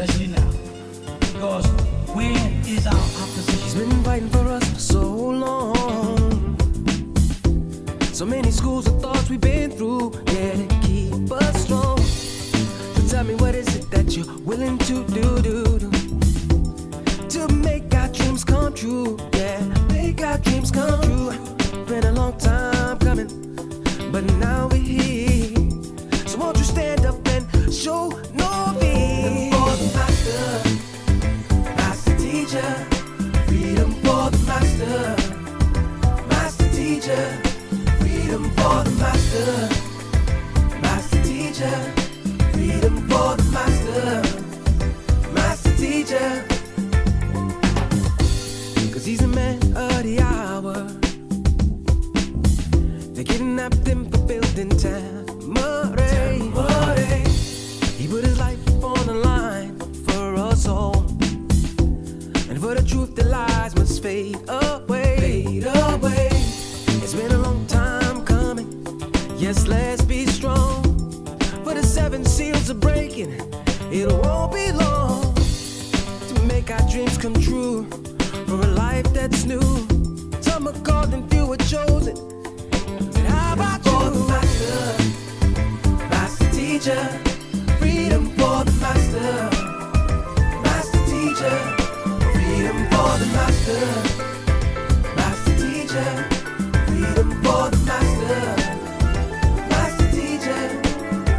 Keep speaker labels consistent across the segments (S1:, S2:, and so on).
S1: especially now. Because when is our opposition?
S2: He's been fighting for us for so long. So many schools of thoughts we've been through, yeah, to keep us strong. So tell me, what is it that you're willing to do to make our dreams come true? Yeah, make our dreams come true. Been a long time coming, but now we're here. So won't you stand up and show no fear? For the master, master teacher. Freedom for the master, master teacher. Freedom for the master, master teacher. Freedom for the master, master teacher. 'Cause he's a man of the hour. They kidnapped him for building Tamarae. He put his life on the line for us all. And for the truth, the lies must fade away. Fade away. It's been a long time coming. Yes, let's be strong. For the 7 seals are breaking. It won't be long to make our dreams come true. For a life that's new. Some are called and few are chosen. How about you? For the master, master teacher. Freedom for the master, master teacher. Freedom for the master, master teacher. Freedom for the master, master teacher.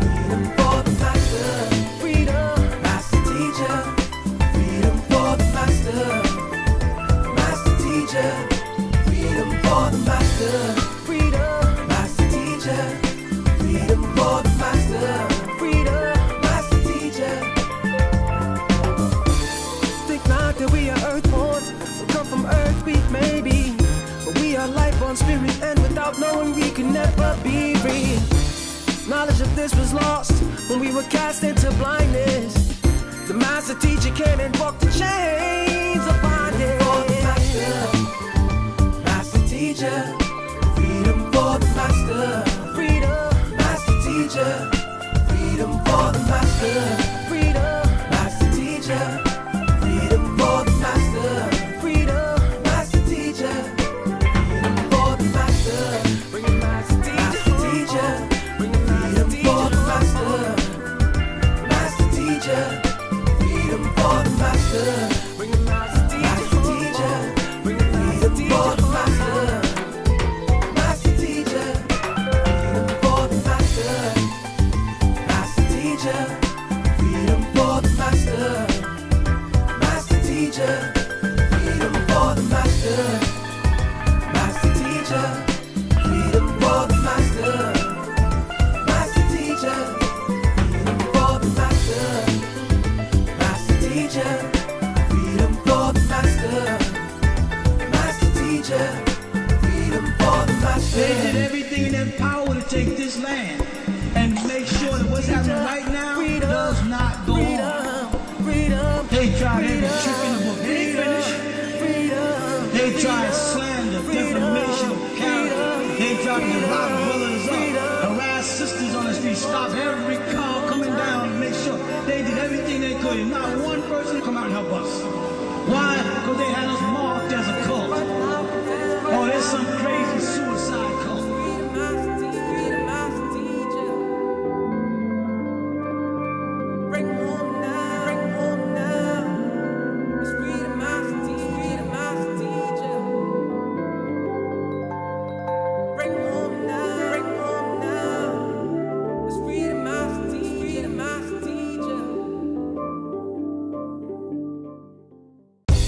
S2: Freedom for the master, freedom, master teacher. Freedom for the master, master teacher. Freedom for the master, freedom, master teacher. Freedom for the master, freedom, master teacher. Think not that we are earthborn, we come from earth, we may be, but we are life-born spirit, and without knowing we can never be free. Knowledge of this was lost when we were cast into blindness. The master teacher came and broke the chains of bondage. For the master, master teacher. Freedom for the master, freedom, master teacher. Freedom for the master, freedom, master teacher. Freedom for the master, freedom, master teacher. Freedom for the master, bring the master teacher. Bring the freedom for the master, master teacher. Freedom for the master, bring the master teacher. Bring the freedom for the master, master teacher. Freedom for the master, master teacher. Freedom for the master, master teacher. Freedom for the master, master teacher. Freedom for the master, master teacher. Freedom for the master, master teacher. Freedom for the master, master teacher. Freedom for the master.
S1: They did everything in their power to take this land and make sure that what's happening right now does not go on. They tried every trick in the book. They ain't finished. They tried slander, defamation of character. They tried to lock brothers up, harass sisters on the street, stop every car coming down and make sure they did everything they could. And not one person come out and help us. Why? Because they had us marked as a cult. Oh, there's some crazy suicide cult.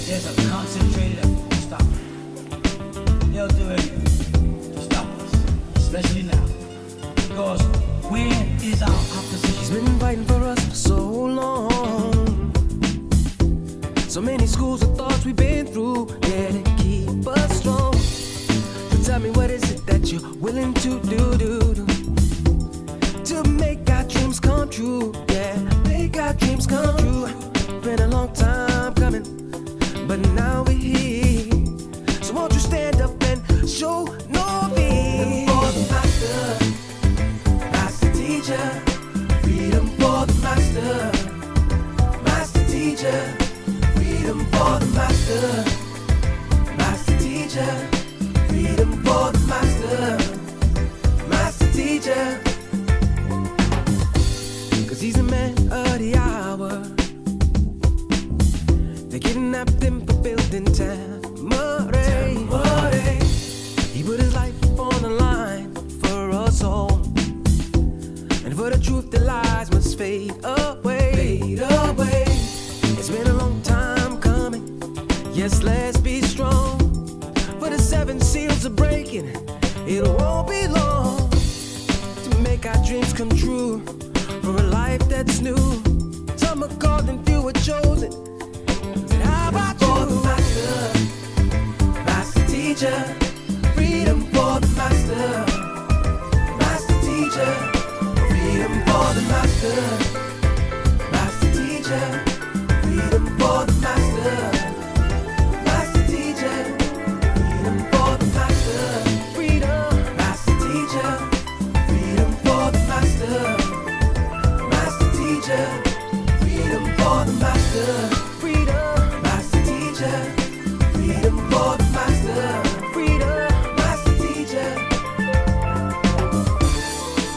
S1: There's a concentrated effort to stop it. They'll do anything to stop us, especially now. Because when is our opposition?
S2: He's been fighting for us for so long. So many schools of thoughts we've been through, yeah, to keep us strong. So tell me, what is it that you're willing to do to make our dreams come true? Yeah, make our dreams come true. Been a long time coming, but now we're here. So won't you stand up and show no fear? For the master, master teacher. Freedom for the master, master teacher, freedom for the master. Master teacher, freedom for the master. Master teacher, 'cause he's a man of the hour. They kidnapped him for building Tamare. He put his life on the line for us all, and for the truth the lies must fade away. It's been a long time coming. Yes, let's be strong. For the 7 seals are breaking. It won't be long to make our dreams come true, for a life that's new. Some are called and few are chosen. How about you? For the master, master teacher, freedom for the master. Master teacher, freedom for the master. Master teacher, freedom for the master. Master teacher, freedom for the master. Freedom, master teacher, freedom for the master. Master teacher, freedom for the master. Freedom, master teacher, freedom for the master. Freedom, master teacher.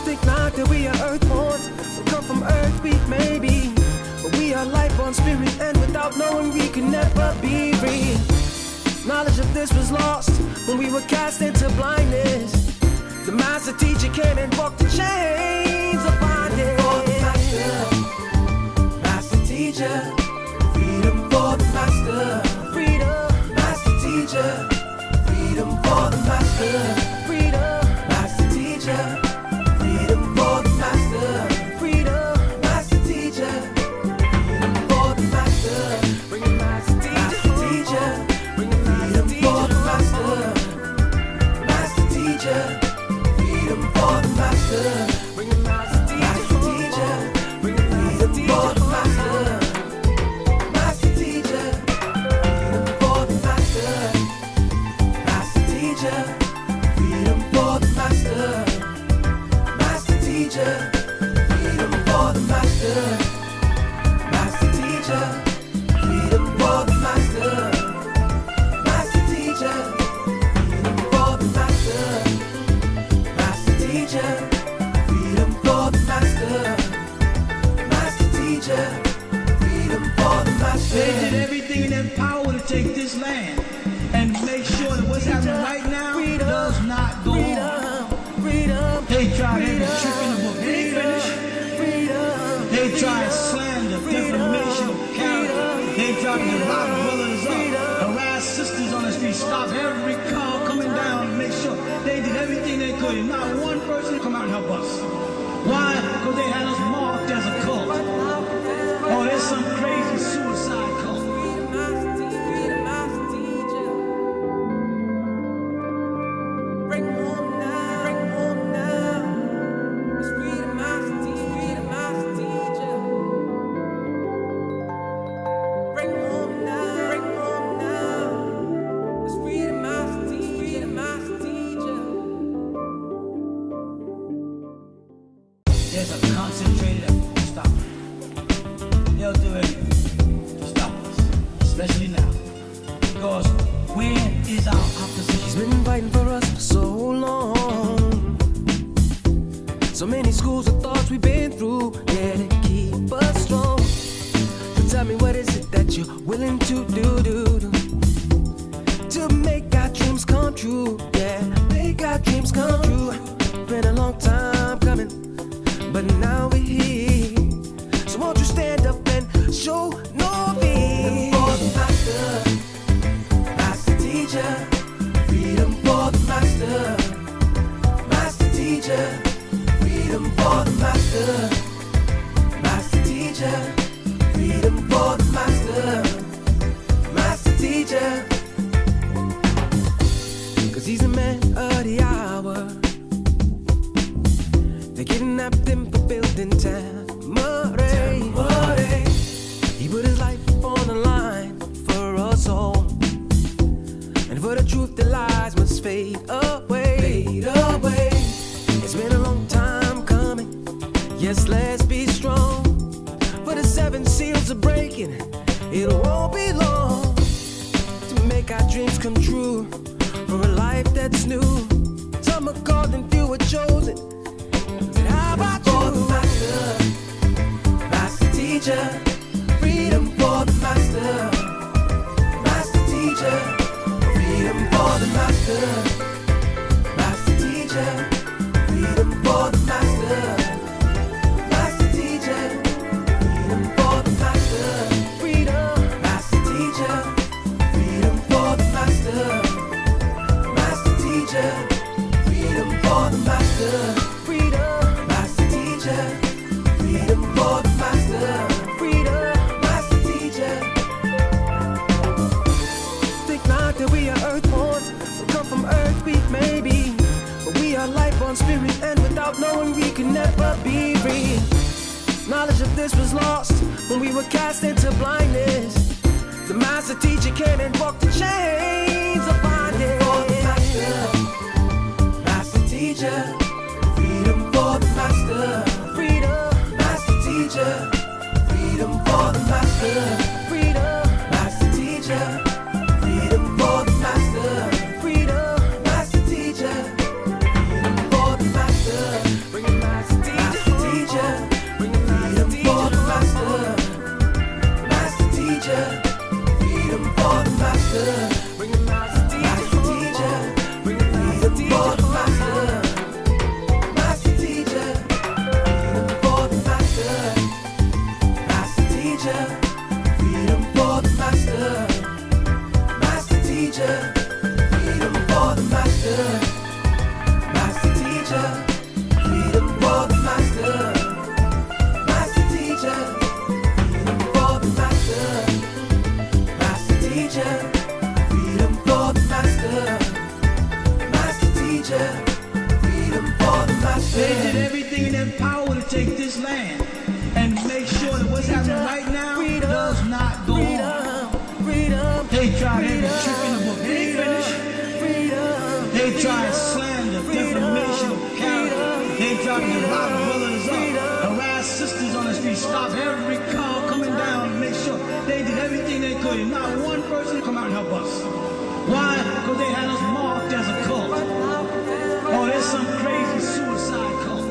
S2: Think not that we are earthborn, we come from earth, we may be, but we are life on spirit, and without knowing we can never be free. Knowledge of this was lost when we were cast into blindness. The master teacher came and broke the chains of bondage. For the master, master teacher, freedom for the master. Freedom, master teacher, freedom for the master. Freedom, master teacher, freedom for the master. Freedom, master teacher, freedom for the master. Bring it, master teacher, bring it, freedom for the master. Master teacher, freedom for the master. Bring it, master teacher, bring it, freedom for the master. Master teacher, freedom for the master. Master teacher, freedom for the master. Master teacher, freedom for the master. Master teacher, freedom for the master. Master teacher, freedom for the master. Master teacher, freedom for the master. Master teacher, freedom for the master.
S1: They did everything in their power to take this land and make sure that what's happening right now does not go on. They tried every trick in the book. They ain't finished. They tried slander, defamation of character. They tried to rob brothers up, harass sisters on the street, stop every car coming down to make sure they did everything they could. And not one person come out and help us. Why? Because they had us marked as a cult. Oh, there's some crazy suicide cult.
S2: Bring home now, bring home now. It's freedom, master teacher, freedom, master teacher. Bring home now, bring home now. It's freedom, master teacher, freedom, master teacher.
S1: There's a concentrated effort to stop it. They'll do everything to stop us, especially now. Because where is our
S2: He's
S1: opposition?
S2: been fighting for us for so long. So many schools of thoughts we've been through, yeah, to keep us strong. So tell me, what is it that you're willing to do to make our dreams come true? Yeah, make our dreams come true. Been a long time coming, but now we're here. So won't you stand up and show no fear? For the master, master teacher, freedom for the master. Master teacher, freedom for the master. Master teacher, freedom for the master. Master teacher, 'cause he's a man of the hour. They kidnapped him for building Tamare. He put his life on the line for us all, and for the truth the lies must fade away. It's been a long time coming. Yes, let's be strong. For the 7 seals are breaking. It won't be long to make our dreams come true for a life that's new. Some are called and few are chosen. Said, how about you? The master, master teacher, freedom for the master, master teacher, freedom for the master, master teacher, freedom for the master, master teacher, freedom for the master, freedom, master teacher, freedom for the master, master teacher, freedom for the master, freedom, master teacher, freedom for the master, freedom, master teacher. Think not that we are earthborn, we come from earth, we may be, but we are life on spirit, and without knowing we can never be free. Knowledge of this was lost when we were cast into blindness. The master teacher came and broke the chains of bondage. For the master, master teacher, freedom for the master, freedom, master teacher, freedom for the master, freedom, master teacher, freedom for the master, freedom, master teacher, freedom for the master, bring it master teacher, bring it freedom for the master, master teacher, freedom for the master, bring it master teacher, bring it freedom for the master, master teacher, freedom for the master, master teacher, freedom for the master, master teacher, freedom for the master, master teacher, freedom for the master, master teacher, freedom for the master, master teacher, freedom for the master, master teacher, freedom for the master.
S1: They did everything in their power to take this land and make sure that what's happening right now does not go on. They tried every trick in the book. They ain't finished. They tried slander, defamation of character. They tried to lock brothers up, harass sisters on the street, stop every car coming down and make sure they did everything they could. And not one person come out and help us. Why? Because they had us marked as a cult. Oh, there's some crazy suicide cult.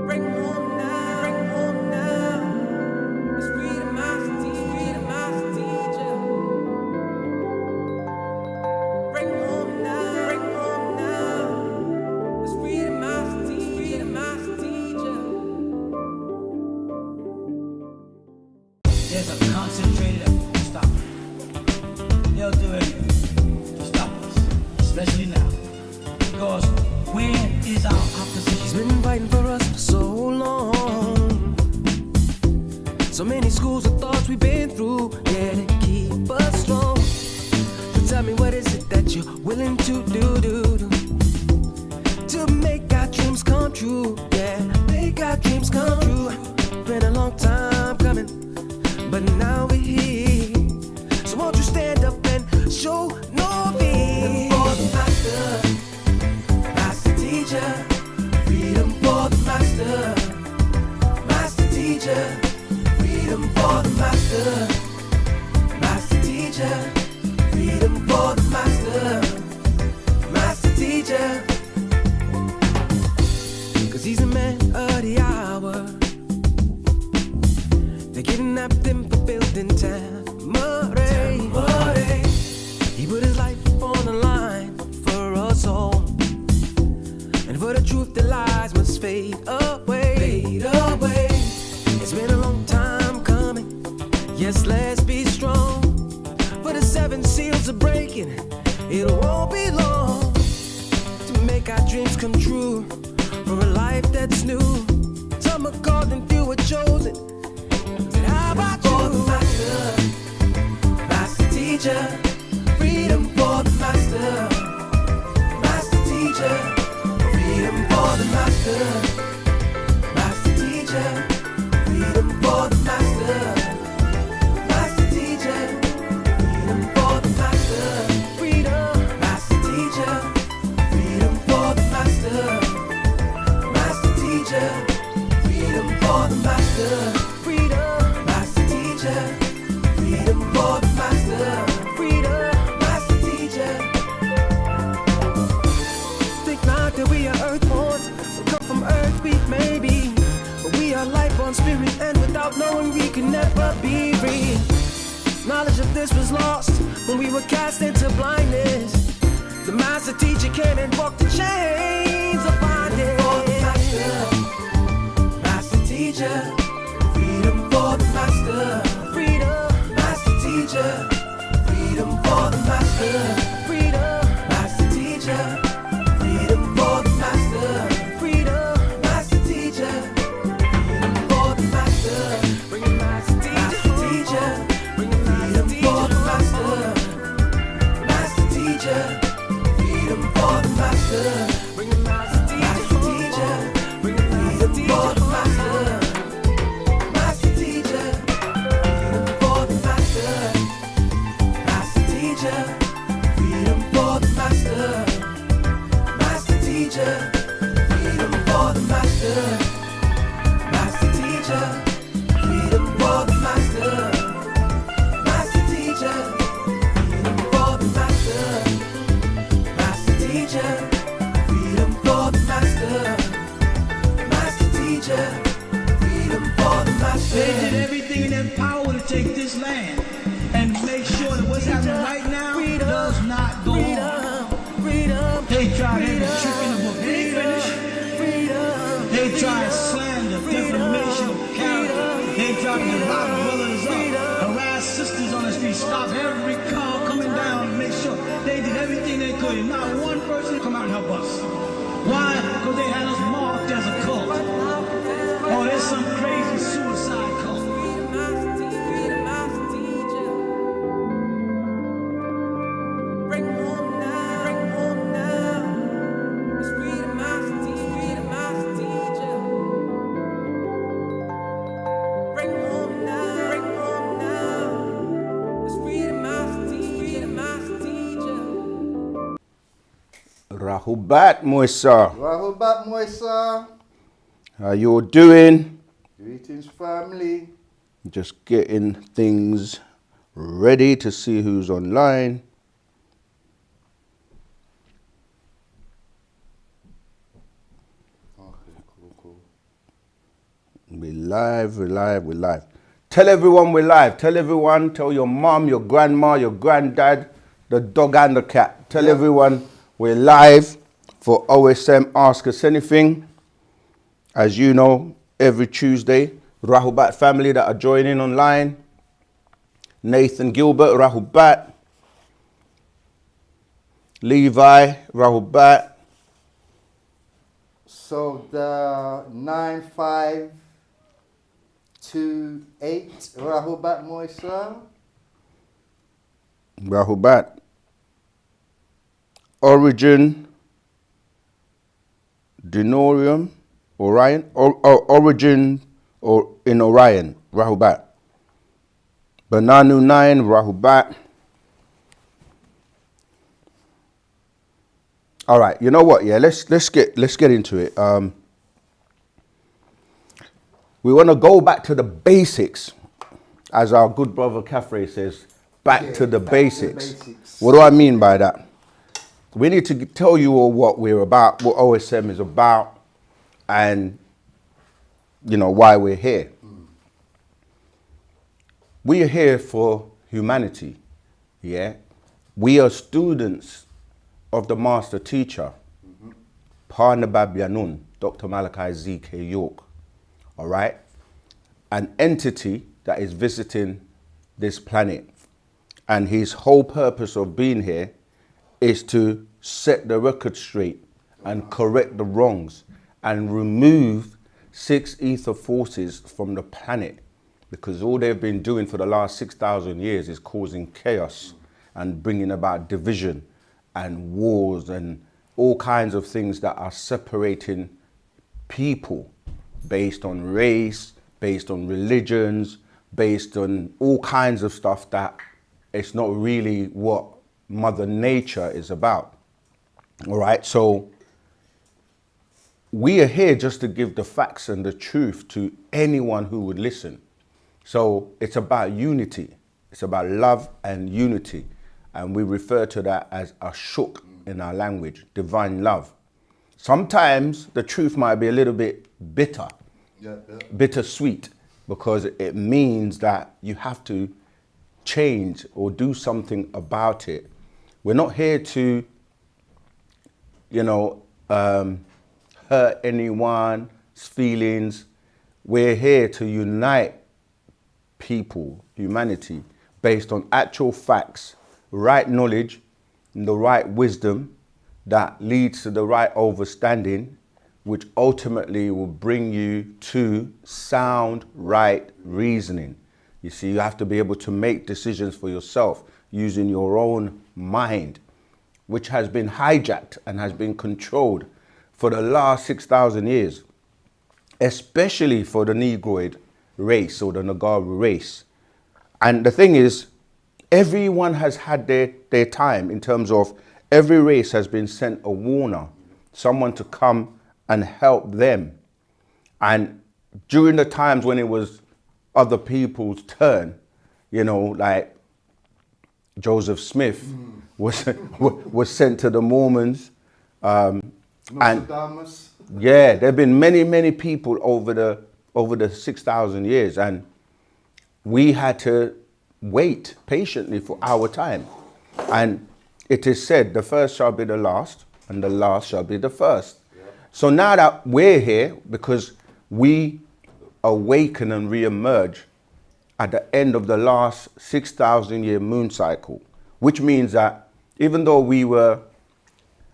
S2: Bring home now, bring home now. It's freedom, master teacher, freedom, master teacher. Bring home now, bring home now. It's freedom, master teacher, freedom, master teacher.
S1: There's a concentrated effort to stop it. They'll do anything to stop us, especially now. Because where is our opposition?
S2: He's been fighting for us for so long. So many schools of thoughts we've been through, yeah, to keep us strong. So tell me, what is it that you're willing to do to make our dreams come true? Yeah, make our dreams come true. Been a long time coming, but now we're here. So won't you stand up and show no fear? For the master, master teacher, freedom for the master, master teacher, freedom for the master, master teacher, freedom for the master, master teacher. 'Cause he's a man of the hour. They kidnapped him for building Tamare. He put his life on the line for us all, and for the truth the lies must fade away. Fade away. It's been a long time coming. Yes, let's be strong. For the 7 seals are breaking. It won't be long to make our dreams come true for a life that's new. Some are called and few are chosen. Said, how about you? For the master, master teacher, freedom for the master, master teacher, freedom for the master, master teacher, freedom for the master, master teacher, freedom for the master, freedom, master teacher, freedom for the master, master teacher, for the master. Freedom, master teacher. Freedom for the master. Freedom, master teacher. Think not that we are earthborn, we come from earth, we may be, but we are life on spirit, and without knowing we can never be free. Knowledge of this was lost when we were cast into blindness. The master teacher came and broke the chains of bondage. For the master, master teacher. Freedom for the master. Freedom, master teacher. Freedom for the master. Freedom, master teacher. Freedom for the master. Freedom, master teacher. Freedom for the master. Bring the master teacher. Bring the freedom for the master. Master teacher. Freedom for the master. Bring the master teacher. Bring the freedom for the master. Master teacher. Freedom for the master. Master teacher. Freedom for the master. Master teacher. Freedom for the master. Master teacher. Freedom for the master. Master teacher. Freedom for the master. Master teacher. Freedom for the master. Master teacher. Freedom for the master.
S1: They did everything in their power to take this land and make sure that what's happening right now does not go on.
S2: Freedom.
S1: They tried every trick in the book. They ain't finished. They tried slander, defamation of character. They tried to lock brothers up, harass sisters on the street, stop every car coming down and make sure they did everything they could. And not one person come out and help us. Why? Because they had us marked as a cult. Oh, there's some crazy suicide cult.
S2: Bring home now. Bring home now. It's freedom, master teacher. Freedom, master teacher. Bring home now. Bring home now. It's freedom, master teacher. Freedom, master teacher.
S3: Rahubat Moisa.
S4: Rahubat Moisa.
S3: How you doing?
S4: Greetings, family.
S3: Just getting things ready to see who's online.
S4: Okay, cool.
S3: We're live. Tell everyone we're live. Tell everyone, tell your mom, your grandma, your granddad, the dog and the cat. Tell everyone we're live for OSM Ask Us Anything. As you know, every Tuesday, Rahubat family that are joining online. Nathan Gilbert, Rahubat. Levi, Rahubat.
S4: So the 9528 Rahubat Moisa.
S3: Rahubat. Origin, Denorium, Orion, or Origin, or in Orion, Rahubat. Bananu 9, Rahubat. All right, you know what? Yeah, let's get into it. We want to go back to the basics, as our good brother Caffrey says. Back to the basics. What do I mean by that? We need to tell you all what we're about, what OSM is about, and you know why we're here. We are here for humanity. Yeah, we are students of the master teacher, Parnabab Yanun, Dr. Malachi Z.K. York. All right, an entity that is visiting this planet, and his whole purpose of being here is to set the record straight and correct the wrongs and remove 6 ether forces from the planet, because all they've been doing for the last 6,000 years is causing chaos and bringing about division and wars and all kinds of things that are separating people based on race, based on religions, based on all kinds of stuff that it's not really what Mother Nature is about. All right, so we are here just to give the facts and the truth to anyone who would listen. So it's about unity. It's about love and unity. And we refer to that as ashuk in our language, divine love. Sometimes the truth might be a little bit bitter, bittersweet, because it means that you have to change or do something about it. We're not here to, hurt anyone's feelings. We're here to unite people, humanity, based on actual facts, right knowledge, and the right wisdom that leads to the right understanding, which ultimately will bring you to sound, right reasoning. You see, you have to be able to make decisions for yourself using your own mind, which has been hijacked and has been controlled for the last 6,000 years, especially for the Negroid race or the Nagaru race. And the thing is, everyone has had their time in terms of every race has been sent a warner, someone to come and help them. And during the times when it was other people's turn, like Joseph Smith was sent to the Mormons. And yeah, there have been many, many people over the 6,000 years, and we had to wait patiently for our time. And it is said, the first shall be the last, and the last shall be the first. Yeah. So now that we're here, because we awaken and re-emerge at the end of the last 6,000 year moon cycle, which means that even though we were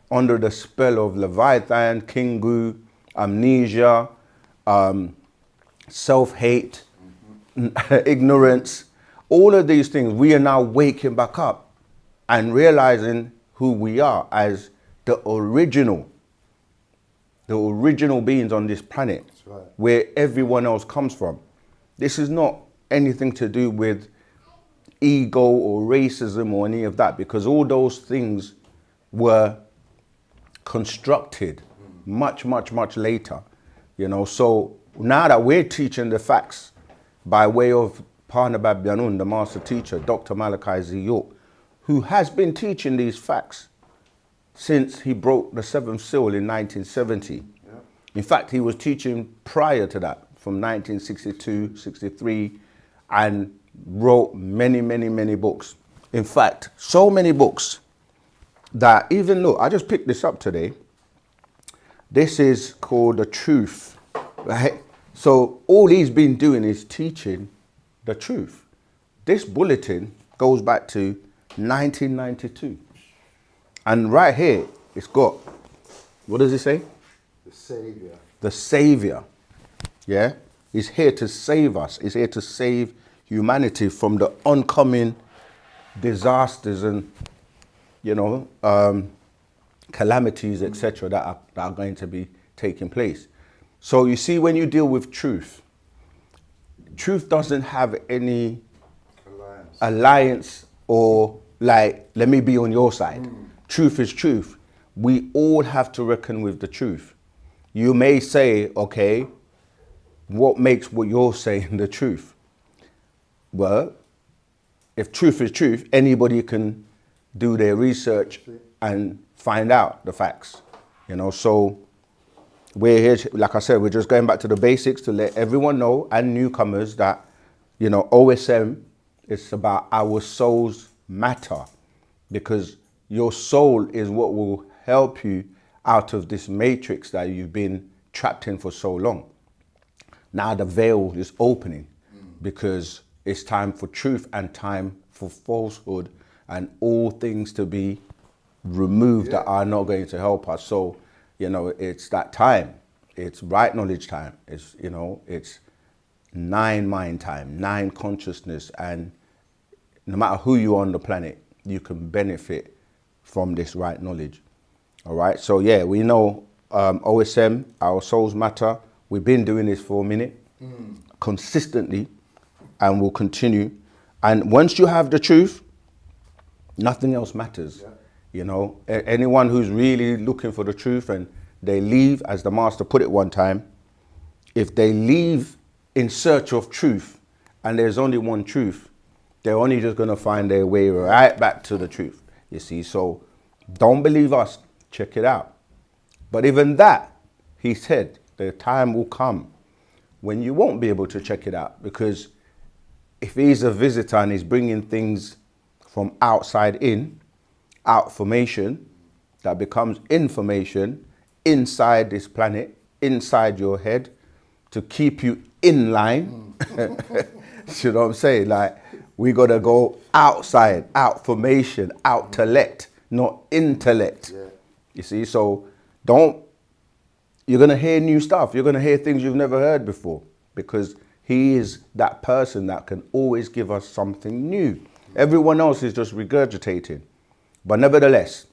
S3: under the spell of Leviathan, Kingu, amnesia, self-hate, ignorance, all of these things, we are now waking back up and realizing who we are as the original beings on this planet, right, where everyone else comes from. This is not anything to do with ego or racism or any of that, because all those things were constructed much, much, much later, So now that we're teaching the facts by way of Parnabab Yanun, the master teacher, Dr. Malachi Z. York, who has been teaching these facts since he broke the seventh seal in 1970. Yeah. In fact, he was teaching prior to that, from 1962, 63, and wrote many, many, many books. In fact, so many books that even look, I just picked this up today. This is called The Truth, right? So all he's been doing is teaching the truth. This bulletin goes back to 1992. And right here, it's got, what does it say?
S4: The Savior.
S3: The Savior, yeah? He's here to save us. He's here to save humanity from the oncoming disasters and calamities, etc., that are going to be taking place. So you see, when you deal with truth doesn't have any alliance or like, let me be on your side. Truth is truth. We all have to reckon with the truth. You may say, okay, what makes what you're saying the truth? Well, if truth is truth, anybody can do their research and find out the facts, So we're here, like I said, we're just going back to the basics to let everyone know, and newcomers, that, OSM is about our soul's matter, because your soul is what will help you out of this matrix that you've been trapped in for so long. Now the veil is opening because it's time for truth and time for falsehood and all things to be removed that are not going to help us. So, it's that time. It's right knowledge time. It's, it's 9 mind time, 9 consciousness. And no matter who you are on the planet, you can benefit from this right knowledge. All right. So, yeah, we know OSM, our souls matter. We've been doing this for a minute consistently, and we'll continue. And once you have the truth, nothing else matters. Yeah. Anyone who's really looking for the truth and they leave, as the master put it one time, if they leave in search of truth and there's only one truth, they're only just going to find their way right back to the truth, you see. So don't believe us, check it out. But even that, he said, the time will come when you won't be able to check it out, because if he's a visitor and he's bringing things from outside in, out formation, that becomes information inside this planet, inside your head, to keep you in line. You know what I'm saying? Like, we got to go outside, out formation, out-tellect, not intellect. Yeah. You see, so you're going to hear new stuff. You're going to hear things you've never heard before, because he is that person that can always give us something new. Everyone else is just regurgitating. But nevertheless,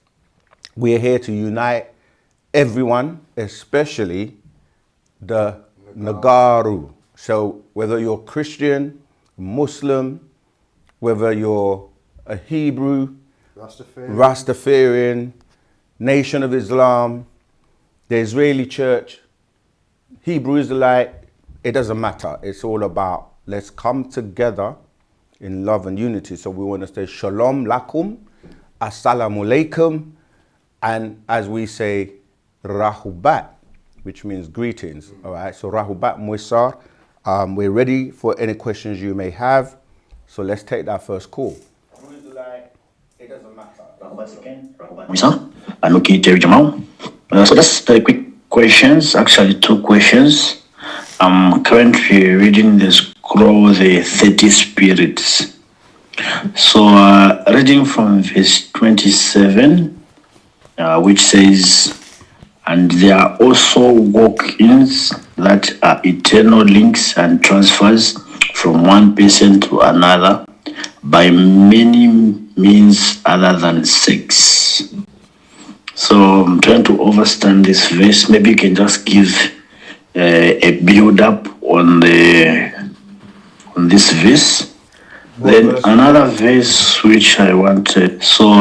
S3: we are here to unite everyone, especially the Nagaru. So whether you're Christian, Muslim, whether you're a Hebrew, Rastafarian, Nation of Islam, the Israeli Church, Hebrew Israelite, it doesn't matter. It's all about, let's come together in love and unity. So we want to say Shalom Lakum, Assalamu Alaikum, and as we say, Rahubat, which means greetings. All right, so Rahubat Muisar. We're ready for any questions you may have. So let's take that first call. It doesn't matter.
S5: Rahubat again. Rahubat Muisar. I'm okay, Terry Jamal. So that's the quick questions, actually 2 questions. I'm currently reading the scroll, the 30 spirits. So reading from verse 27, which says, and there are also walk-ins that are eternal links and transfers from one person to another by many means other than sex. So I'm trying to understand this verse. Maybe you can just give a build-up on this verse. Then another verse which I wanted. So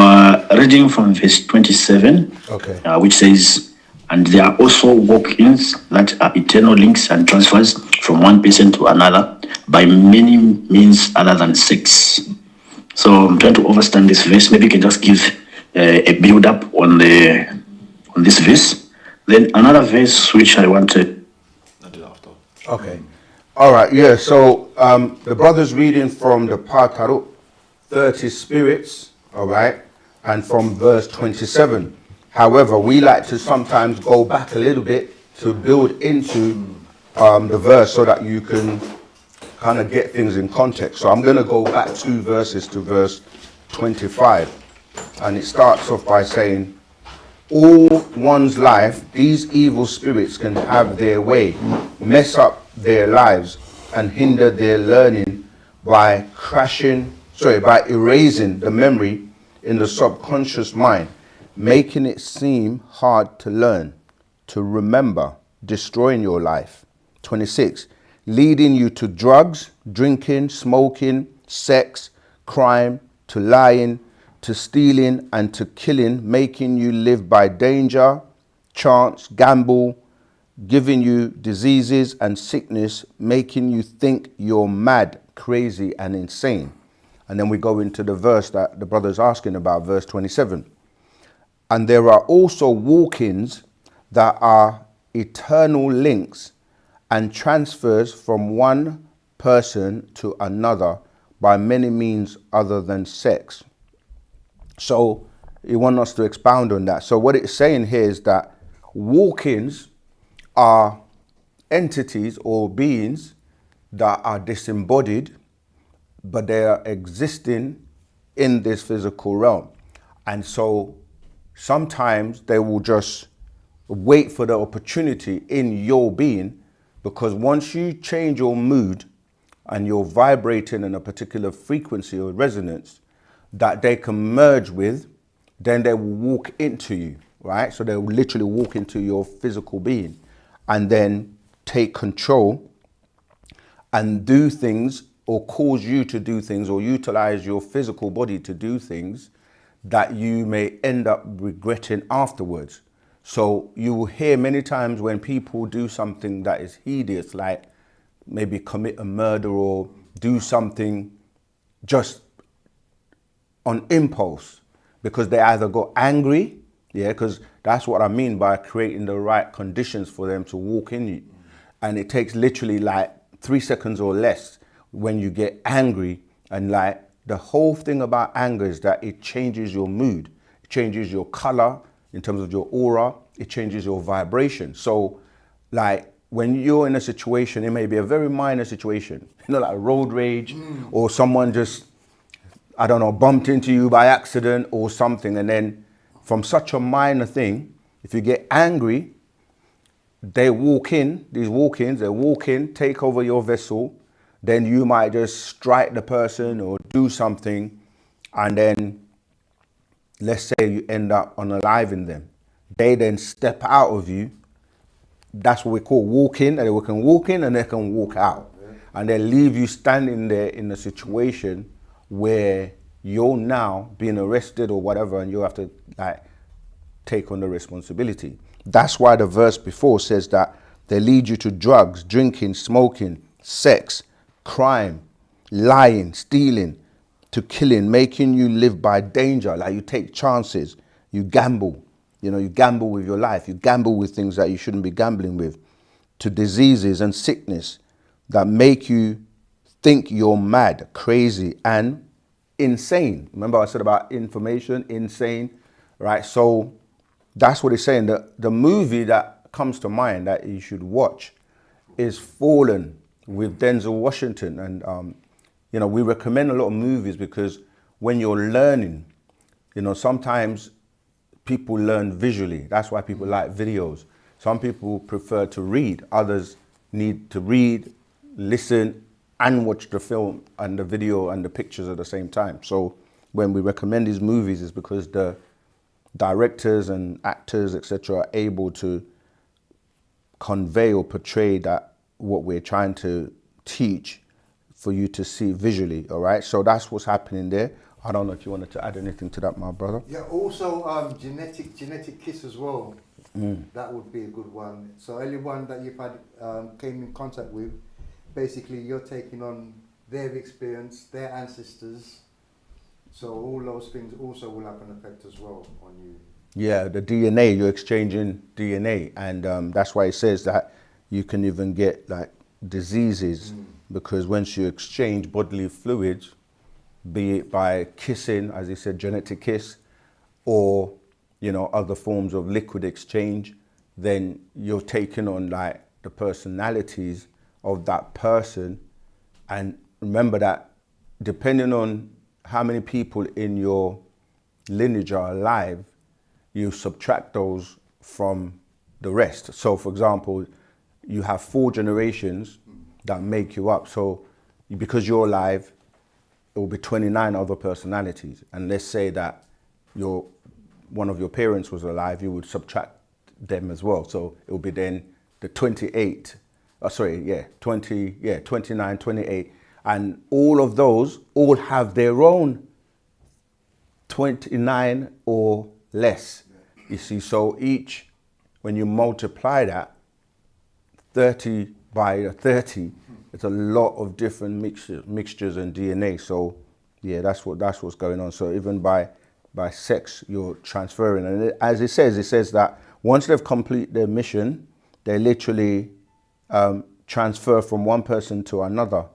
S5: reading from verse 27,
S3: okay,
S5: which says, and there are also walk-ins that are eternal links and transfers from one person to another by many means other than sex. So I'm trying to understand this verse. Maybe you can just give a build-up on this verse. Then another verse which I wanted.
S3: Okay. All right, yeah, so the brother's reading from the Patarut, 30 spirits, all right, and from verse 27. However, we like to sometimes go back a little bit to build into the verse so that you can kind of get things in context. So I'm going to go back 2 verses to verse 25. And it starts off by saying, all one's life, these evil spirits can have their way, mess up their lives, and hinder their learning by erasing the memory in the subconscious mind, making it seem hard to learn, to remember, destroying your life. 26, leading you to drugs, drinking, smoking, sex, crime, to lying, to stealing, and to killing, making you live by danger, chance, gamble, giving you diseases and sickness, making you think you're mad, crazy, and insane. And then we go into the verse that the brother's asking about, verse 27. And there are also walk-ins that are eternal links and transfers from one person to another by many means other than sex. So he wants us to expound on that. So what it's saying here is that walk-ins are entities or beings that are disembodied, but they are existing in this physical realm. And so sometimes they will just wait for the opportunity in your being, because once you change your mood and you're vibrating in a particular frequency or resonance that they can merge with, then they will walk into you, right? So they will literally walk into your physical being and then take control and do things, or cause you to do things, or utilize your physical body to do things that you may end up regretting afterwards. So you will hear many times when people do something that is hideous, like maybe commit a murder or do something just on impulse, because they either got angry, yeah, because that's what I mean by creating the right conditions for them to walk in you. And it takes literally like 3 seconds or less when you get angry. And like the whole thing about anger is that it changes your mood, it changes your color in terms of your aura, it changes your vibration. So like when you're in a situation, it may be a very minor situation, you know, like road rage, or someone just, I don't know, bumped into you by accident or something. And then from such a minor thing, if you get angry, they walk in, these walk-ins, they walk in, take over your vessel, then you might just strike the person or do something, and then let's say you end up unaliving them. They then step out of you. That's what we call walk-in, and they can walk in and they can walk out. And they leave you standing there in a situation where you're now being arrested or whatever, and you have to like take on the responsibility. That's why the verse before says that they lead you to drugs, drinking, smoking, sex, crime, lying, stealing, to killing, making you live by danger. Like you take chances, you gamble, you know, you gamble with your life, you gamble with things that you shouldn't be gambling with, to diseases and sickness that make you think you're mad, crazy, and insane. Remember I said about information, insane, right? So that's what it's saying. The movie that comes to mind that you should watch is Fallen with Denzel Washington. And, you know, we recommend a lot of movies because when you're learning, you know, sometimes people learn visually. That's why people like videos. Some people prefer to read. Others need to read, listen, and watch the film and the video and the pictures at the same time. So when we recommend these movies, it's because the directors and actors, etc., are able to convey or portray that what we're trying to teach for you to see visually. All right, so that's what's happening there. I don't know if you wanted to add anything to that, my brother.
S4: Yeah, also genetic kiss as well. That would be a good one. So anyone that you've had came in contact with, basically you're taking on their experience, their ancestors. So all those things also will have an effect as well on you. Yeah,
S3: the DNA, you're exchanging DNA. And that's why it says that you can even get like diseases because once you exchange bodily fluids, be it by kissing, as he said, genetic kiss, or, you know, other forms of liquid exchange, then you're taking on like the personalities of that person. And remember that depending on how many people in your lineage are alive, you subtract those from the rest. So for example, you have 4 generations that make you up. So because you're alive, it will be 29 other personalities. And let's say that one of your parents was alive, you would subtract them as well. So it will be then the 29, 28. And all of those all have their own 29 or less. You see, so each, when you multiply that, 30 by 30, it's a lot of different mixtures and DNA. So yeah, that's what's going on. So even by sex, you're transferring. And as it says that once they've completed their mission, they literally transfer from one person to another,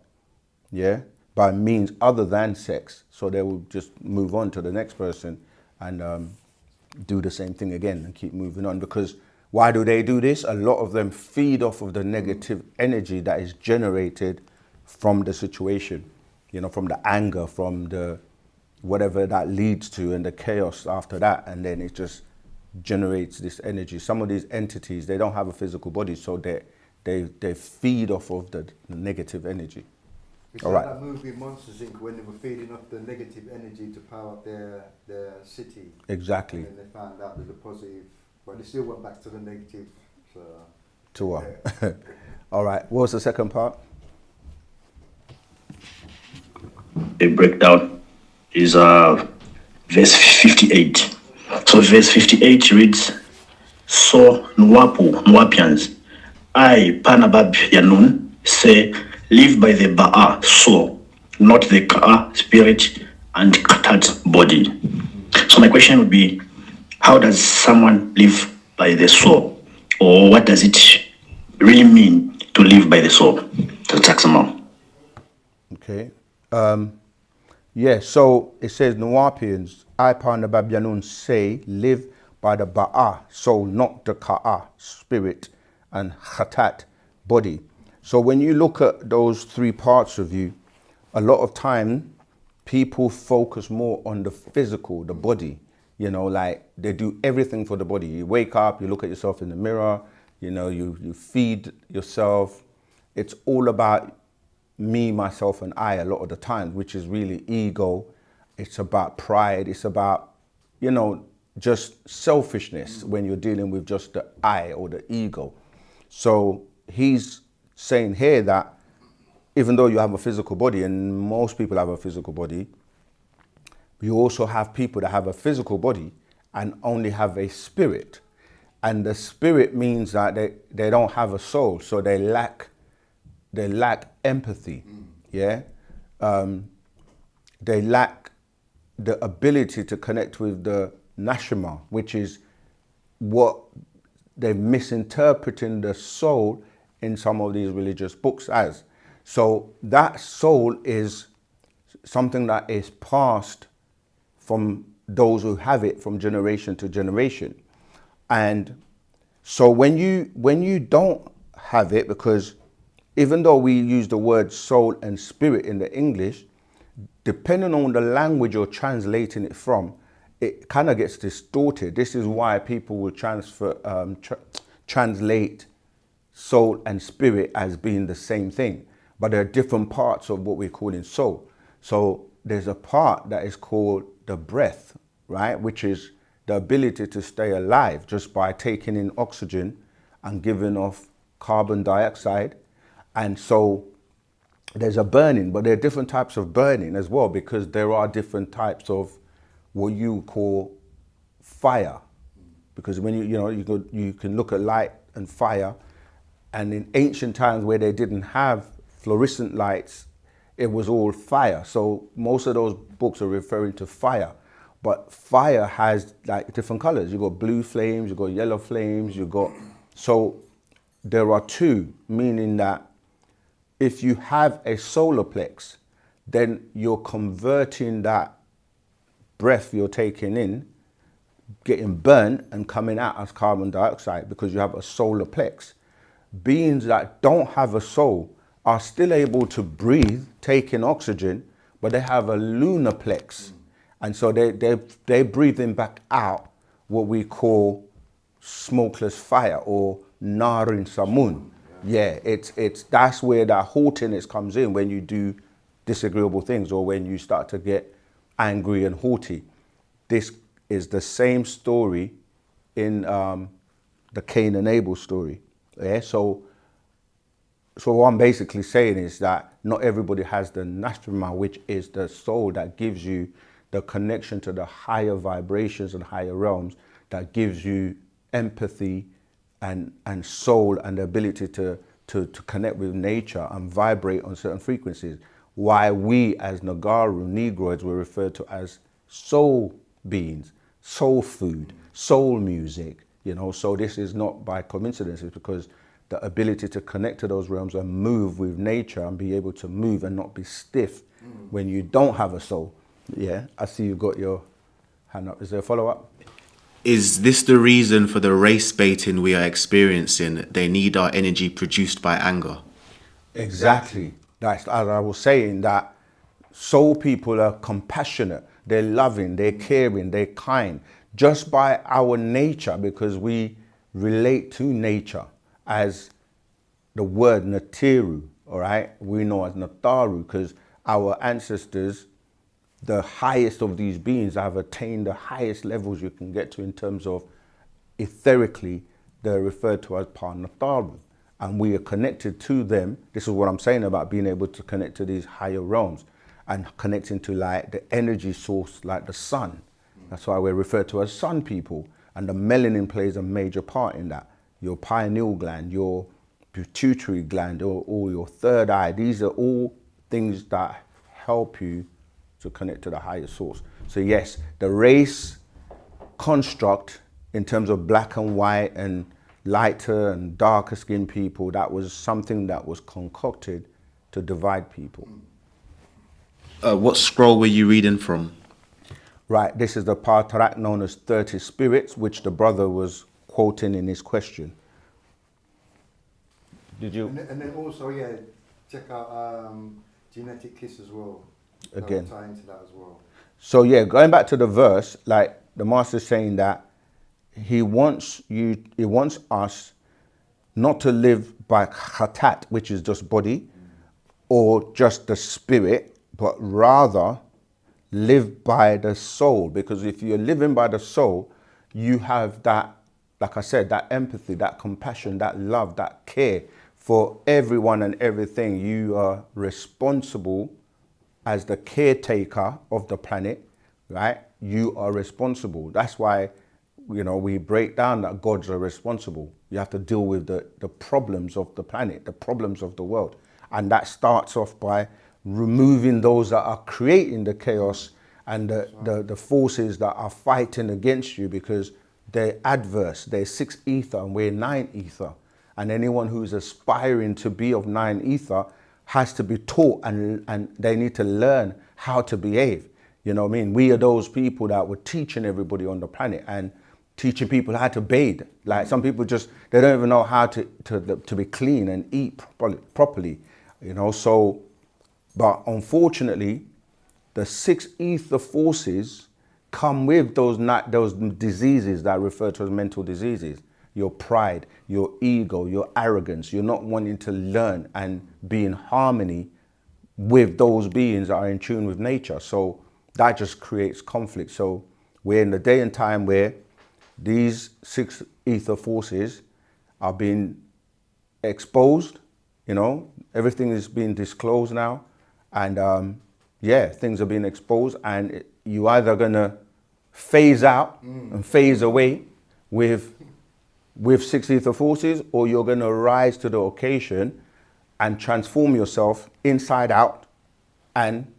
S3: yeah, by means other than sex. So they will just move on to the next person and do the same thing again and keep moving on. Because why do they do this? A lot of them feed off of the negative energy that is generated from the situation, you know, from the anger, from the whatever that leads to, and the chaos after that. And then it just generates this energy. Some of these entities, they don't have a physical body, so they feed off of the negative energy.
S4: It's
S3: all
S4: like
S3: right.
S4: that movie Monsters Inc. when they were feeding off the negative energy to power up their city.
S3: Exactly.
S4: And then they found out that the positive, but they still went back to the negative. So.
S3: To what? All right. What was the second part?
S5: The breakdown is verse 58. So verse 58 reads, So Nuwapu, Nuwapians, I, Panabab Yanun, say, live by the Ba'a, soul, not the Ka'a, spirit, and Katat, body. So my question would be, how does someone live by the soul? Or what does it really mean to live by the soul? That's Taxamo.
S3: Okay. Yeah, so it says Nuwapians, Ipan the Babyanun say, live by the Ba'a, soul, not the Ka'a, spirit, and Khatat, body. So when you look at those three parts of you, a lot of time people focus more on the physical, the body. You know, like they do everything for the body. You wake up, you look at yourself in the mirror, you know, you feed yourself. It's all about me, myself, and I a lot of the time, which is really ego. It's about pride. It's about, you know, just selfishness when you're dealing with just the I or the ego. So he's saying here that even though you have a physical body, and most people have a physical body, you also have people that have a physical body and only have a spirit. And the spirit means that they don't have a soul, so they lack empathy. Yeah, they lack the ability to connect with the nashima, which is what they're misinterpreting the soul in some of these religious books as. So that soul is something that is passed from those who have it from generation to generation. And so when you don't have it, because even though we use the word soul and spirit in the English, depending on the language you're translating it from, it kind of gets distorted. This is why people will translate soul and spirit as being the same thing. But there are different parts of what we're calling soul. So there's a part that is called the breath, right? Which is the ability to stay alive just by taking in oxygen and giving off carbon dioxide. And so there's a burning, but there are different types of burning as well, because there are different types of what you call fire. Because when you can look at light and fire, and in ancient times where they didn't have fluorescent lights, it was all fire. So most of those books are referring to fire. But fire has like different colors. You got blue flames, you got yellow flames, so there are two, meaning that if you have a solar plex, then you're converting that breath you're taking in, getting burnt and coming out as carbon dioxide because you have a solar plex. Beings that don't have a soul are still able to breathe, take in oxygen, but they have a lunar plex. And so they're breathing back out what we call smokeless fire or narin samun. Yeah, that's where that haughtiness comes in when you do disagreeable things or when you start to get angry and haughty. This is the same story in the Cain and Abel story. Yeah, so what I'm basically saying is that not everybody has the nashima, which is the soul that gives you the connection to the higher vibrations and higher realms, that gives you empathy and soul and the ability to connect with nature and vibrate on certain frequencies. Why we as Nagaru, Negroids, were referred to as soul beings, soul food, soul music, you know. So this is not by coincidence, it's because the ability to connect to those realms and move with nature and be able to move and not be stiff when you don't have a soul. Yeah, I see you've got your hand up. Is there a follow-up?
S6: Is this the reason for the race baiting we are experiencing? They need our energy produced by anger.
S3: Exactly. That's, as I was saying, that soul people are compassionate, they're loving, they're caring, they're kind, just by our nature, because we relate to nature as the word Natiru, all right? We know as Nataru, because our ancestors, the highest of these beings, have attained the highest levels you can get to in terms of etherically. They're referred to as Panataru, and we are connected to them. This is what I'm saying about being able to connect to these higher realms and connecting to like the energy source, like the sun. That's why we're referred to as sun people. And the melanin plays a major part in that. Your pineal gland, your pituitary gland, or your third eye. These are all things that help you to connect to the higher source. So yes, the race construct in terms of black and white and lighter and darker skinned people, that was something that was concocted to divide people.
S6: What scroll were you reading from?
S3: Right, this is the Partarak known as 30 spirits, which the brother was quoting in his question. Did you?
S4: And then also, yeah, check out Genetic Kiss as well.
S3: Again.
S4: That will tie into that as well.
S3: So yeah, going back to the verse, like the master's saying that he wants us not to live by khatat, which is just body, or just the spirit, but rather live by the soul. Because if you're living by the soul, you have that, like I said, that empathy, that compassion, that love, that care for everyone and everything. You are responsible as the caretaker of the planet, right? You are responsible. That's why, you know, we break down that gods are responsible. You have to deal with the problems of the planet, the problems of the world. And that starts off by removing those that are creating the chaos and the forces that are fighting against you, because they're adverse. They're 6 ether and we're 9 ether. And anyone who's aspiring to be of 9 ether has to be taught, and they need to learn how to behave. You know what I mean? We are those people that were teaching everybody on the planet and teaching people how to bathe. Like some people just, they don't even know how to be clean and eat properly, you know? So, but unfortunately, the 6 ether forces come with those diseases that I refer to as mental diseases. Your pride, your ego, your arrogance, you're not wanting to learn and be in harmony with those beings that are in tune with nature. So that just creates conflict. So we're in the day and time where these 6 ether forces are being exposed, you know, everything is being disclosed now. And yeah, things are being exposed, and you either gonna phase out and phase away with 6 ether forces, or you're gonna rise to the occasion and transform yourself inside out and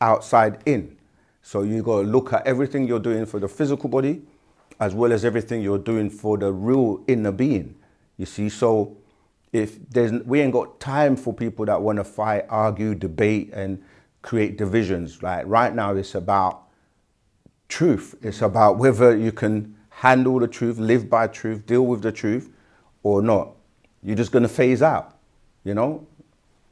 S3: outside in. So you gotta look at everything you're doing for the physical body, as well as everything you're doing for the real inner being. You see, so we ain't got time for people that want to fight, argue, debate, and create divisions. Like right now, it's about truth. It's about whether you can handle the truth, live by truth, deal with the truth, or not. You're just going to phase out, you know.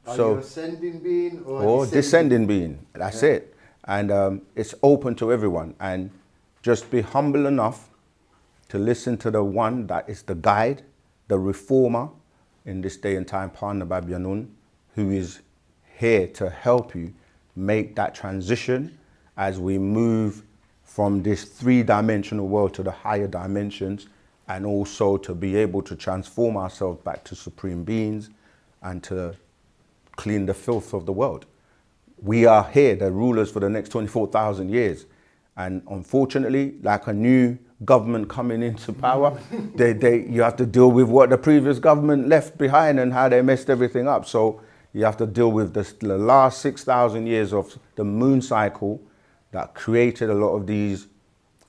S4: Are you ascending being
S3: or descending being? That's it. And it's open to everyone. And just be humble enough to listen to the one that is the guide, the reformer in this day and time, Pana Babyanun, who is here to help you make that transition as we move from this 3-dimensional world to the higher dimensions, and also to be able to transform ourselves back to supreme beings and to clean the filth of the world. We are here, the rulers for the next 24,000 years. And unfortunately, like a new government coming into power, you have to deal with what the previous government left behind and how they messed everything up. So you have to deal with the last 6,000 years of the moon cycle that created a lot of these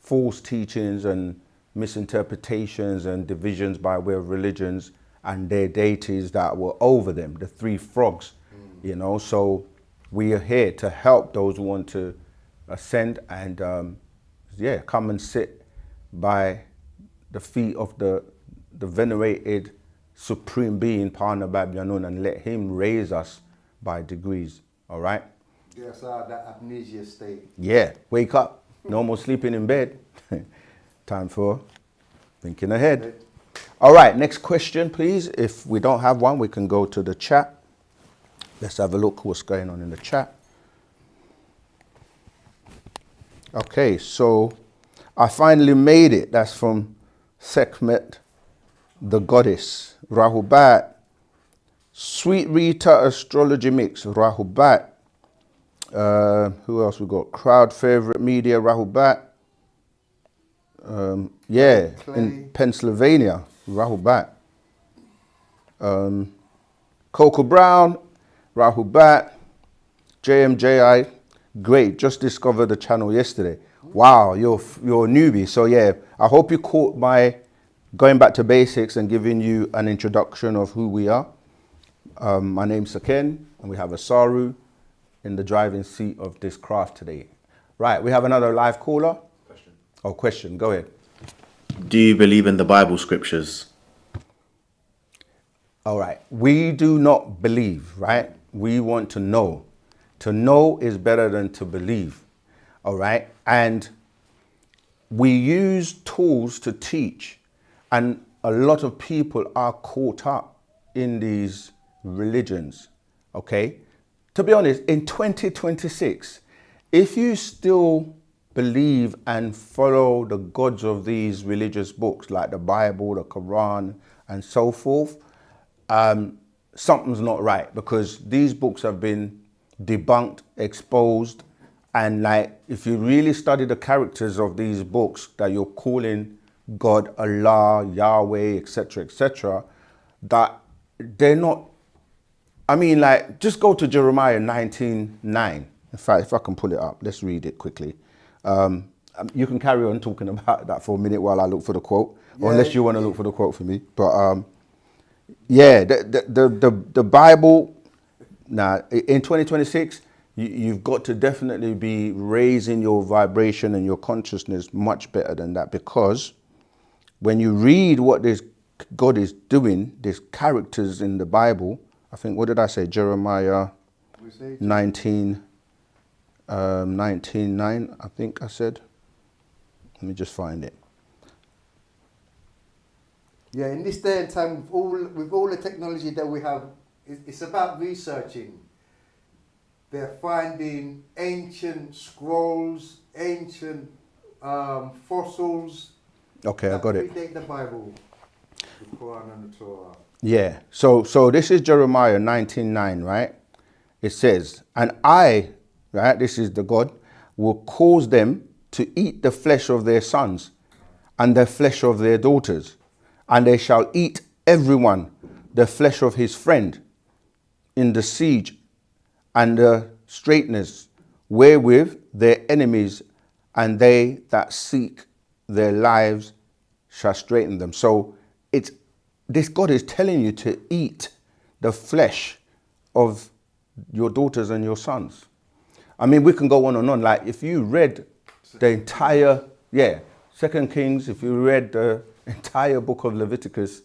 S3: false teachings and misinterpretations and divisions by way of religions and their deities that were over them, the 3 frogs, you know. So we are here to help those who want to ascend and yeah, come and sit by the feet of the venerated supreme being, Pana Babyanun, and let him raise us by degrees, all right?
S4: Yes, that amnesia state.
S3: Yeah, wake up. No more sleeping in bed. Time for thinking ahead. All right, next question, please. If we don't have one, we can go to the chat. Let's have a look what's going on in the chat. Okay, so I finally made it. That's from Sekhmet, the goddess. Rahubat. Sweet Rita Astrology Mix. Rahubat. Who else we got? Crowd Favorite Media. Rahubat. Yeah,
S4: Clay.
S3: in Pennsylvania, Rahubat. Coco Brown, Rahubat, JMJI, great, just discovered the channel yesterday. Wow, you're a newbie. So yeah, I hope you caught my going back to basics and giving you an introduction of who we are. My name's Saken, and we have Asaru in the driving seat of this craft today. Right, we have another live caller. Question. Oh, question, go ahead.
S6: Do you believe in the Bible scriptures?
S3: All right, we do not believe, right? We want to know. To know is better than to believe, all right? And we use tools to teach, and a lot of people are caught up in these religions, okay? To be honest, in 2026, if you still believe and follow the gods of these religious books like the Bible, the Quran, and so forth, something's not right, because these books have been debunked, exposed, and like if you really study the characters of these books that you're calling God, Allah, Yahweh, etc., that they're not. I mean, like, just go to Jeremiah 19:9. In fact, if I can pull it up, let's read it quickly. You can carry on talking about that for a minute while I look for the quote, or unless you want to look for the quote for me. But yeah, the Bible. Now, in 2026, you've got to definitely be raising your vibration and your consciousness much better than that, because when you read what this God is doing, these characters in the Bible, I think, what did I say? Jeremiah 19:9, I think I said. Let me just find it.
S4: Yeah, in this day and time, with all the technology that we have, it's about researching. They're finding ancient scrolls, ancient fossils.
S3: Okay, I got it.
S4: Predate the Bible, the Quran and the Torah.
S3: Yeah. So this is Jeremiah 19:9, right? It says, "And I," right? This is the God, "will cause them to eat the flesh of their sons, and the flesh of their daughters, and they shall eat everyone the flesh of his friend, in the siege and the straightness wherewith their enemies and they that seek their lives shall straighten them." So it's this God is telling you to eat the flesh of your daughters and your sons. I mean, we can go on and on. Like, if you read the entire, Second Kings, if you read the entire book of Leviticus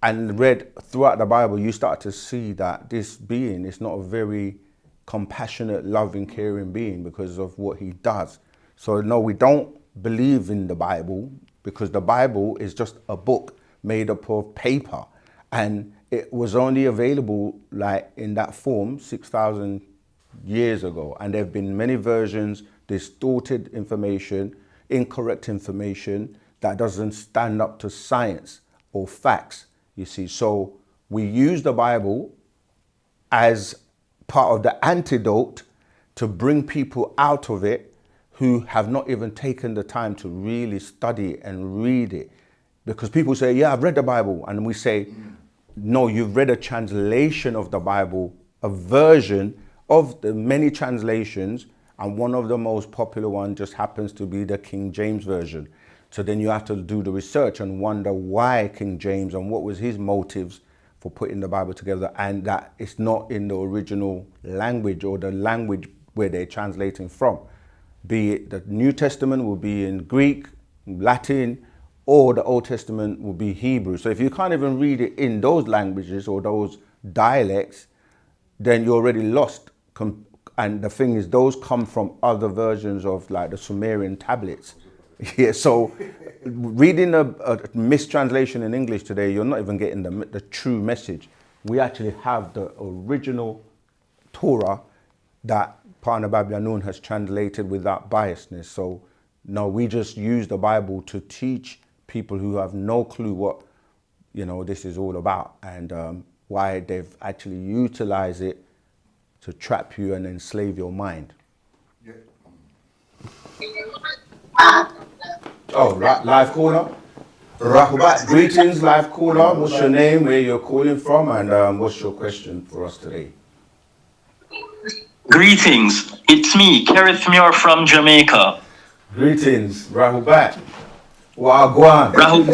S3: and read throughout the Bible, you start to see that this being is not a very compassionate, loving, caring being because of what he does. So no, we don't believe in the Bible, because the Bible is just a book made up of paper, and it was only available like in that form 6,000 years ago, and there have been many versions, distorted information, incorrect information that doesn't stand up to science or facts, you see. So we use the Bible as part of the antidote to bring people out of it who have not even taken the time to really study and read it. Because people say, yeah, I've read the Bible. And we say, no, you've read a translation of the Bible, a version of the many translations, and one of the most popular ones just happens to be the King James Version. So then you have to do the research and wonder why King James and what was his motives for putting the Bible together, and that it's not in the original language or the language where they're translating from. Be it the New Testament will be in Greek, Latin, or the Old Testament will be Hebrew. So if you can't even read it in those languages or those dialects, then you're already lost. And the thing is, those come from other versions of like the Sumerian tablets. Yeah, so reading a mistranslation in English today, you're not even getting the true message. We actually have the original Torah that Partner Babylon has translated without biasness. So no, we just use the Bible to teach people who have no clue what, this is all about, and why they've actually utilized it to trap you and enslave your mind.
S4: Yeah.
S3: Oh, live caller. Rahubat, greetings, live caller. What's your name, where you're calling from, and what's your question for us today?
S7: Greetings, it's me, Kerith Muir from Jamaica.
S3: Greetings, Rahubat. Wagwan.
S7: Rahul,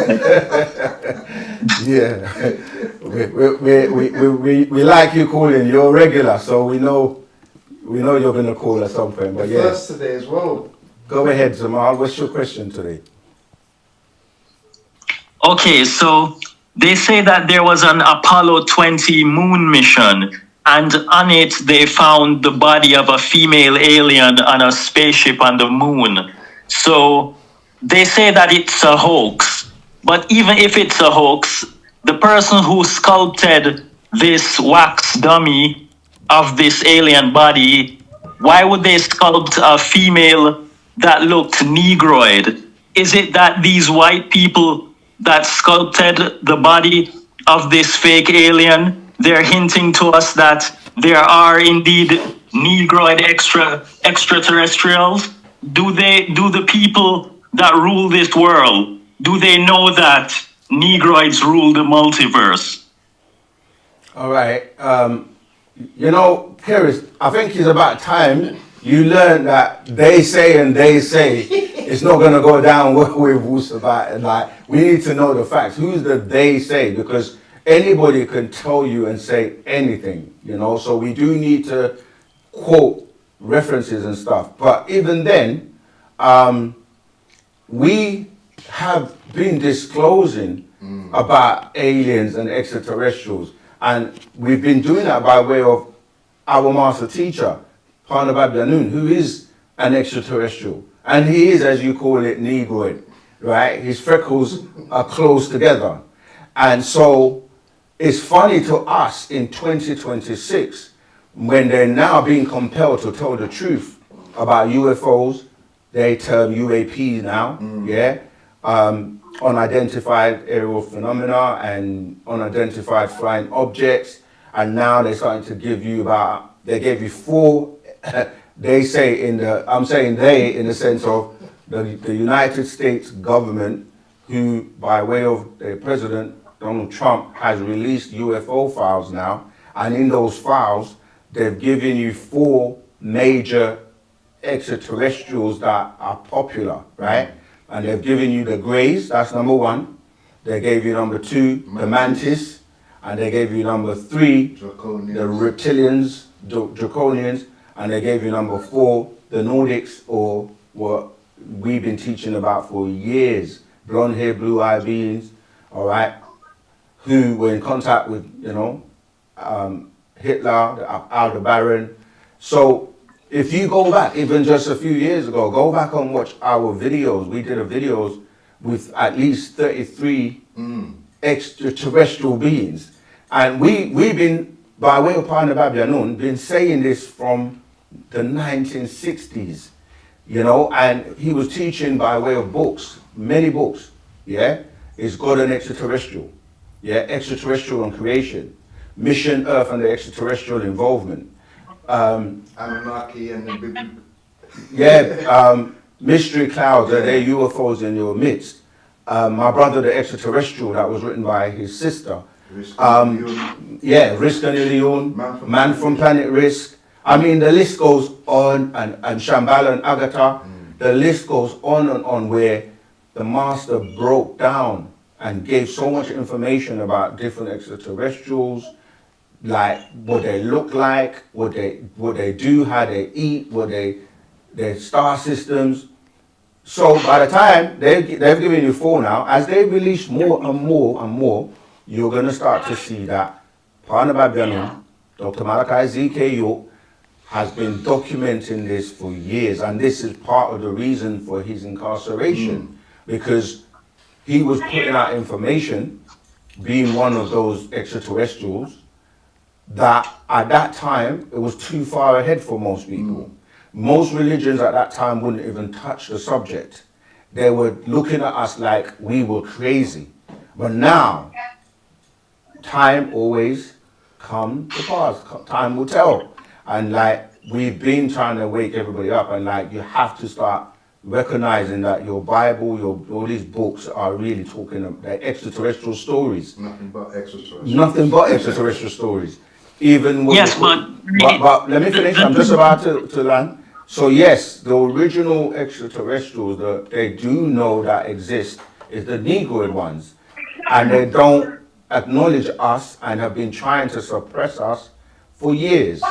S3: Yeah. We like you calling. You're regular, so we know you're going to call at some point. But yeah,
S4: First today as well.
S3: go ahead, Zamal. What's your question today?
S7: okay, so they say that there was an Apollo 20 moon mission, and on it they found the body of a female alien on a spaceship on the moon. So they say that it's a hoax. But even if it's a hoax, the person who sculpted this wax dummy of this alien body, why would they sculpt a female that looked negroid? Is it that these white people that sculpted the body of this fake alien, they're hinting to us that there are indeed negroid extraterrestrials? Do the people that rule this world, do they know that negroids rule the multiverse?
S3: All right. Keris, I think it's about time you learn that they say it's not going to go down with Wu-Sabat. And like, we need to know the facts. Who's the they say? Because anybody can tell you and say anything, so we do need to quote references and stuff. But even then, we have been disclosing about aliens and extraterrestrials, and we've been doing that by way of our master teacher, Parnabab Yanun, who is an extraterrestrial, and he is, as you call it, negroid, right? His freckles are close together, and so it's funny to us in 2026 when they're now being compelled to tell the truth about UFOs. They term UAP now, unidentified aerial phenomena and unidentified flying objects. And now they're starting to give you they gave you 4, they say I'm saying they in the sense of the United States government, who by way of their president, Donald Trump, has released UFO files now. And in those files, they've given you 4 major extraterrestrials that are popular, right? And they've given you the Greys, that's number 1. They gave you number 2, the Mantis, and they gave you number 3, the Reptilians, Draconians, and they gave you number 4, the Nordics, or what we've been teaching about for years, blonde hair, blue eye beings, all right, who were in contact with, Hitler, the Aldebaran. So if you go back, even just a few years ago, go back and watch our videos. We did videos with at least 33 extraterrestrial beings. And we've been, by way of Parnabab Yanun, been saying this from the 1960s, and he was teaching by way of books, many books, Is God an extraterrestrial? Extraterrestrial and creation, mission Earth and the extraterrestrial involvement.
S4: Anunnaki and the
S3: mystery clouds, are there UFOs in your midst? My brother, the extraterrestrial, that was written by his sister. Risk and Ilion, Man from Planet Risk. I mean, the list goes on, and Shambhala and Agatha, the list goes on where the master broke down and gave so much information about different extraterrestrials, like what they look like, what they do, how they eat, their star systems. So by the time they've given you 4 now, as they release more and more and more, you're going to start to see that Parnabab Yanun, Dr. Malachi Z.K. York, has been documenting this for years, and this is part of the reason for his incarceration, because he was putting out information, being one of those extraterrestrials, that at that time it was too far ahead for most people. Most religions at that time wouldn't even touch the subject. They were looking at us like we were crazy. But now, time always come to pass. Time will tell. And like, we've been trying to wake everybody up, and like, you have to start recognizing that your Bible, all these books are really talking about extraterrestrial stories.
S4: Nothing but extraterrestrial.
S3: Nothing but extraterrestrial stories. Even when
S7: Yes,
S3: but let me finish. I'm just about to land. So yes, the original extraterrestrials that they do know that exist is the Negroid ones, and they don't acknowledge us and have been trying to suppress us for years.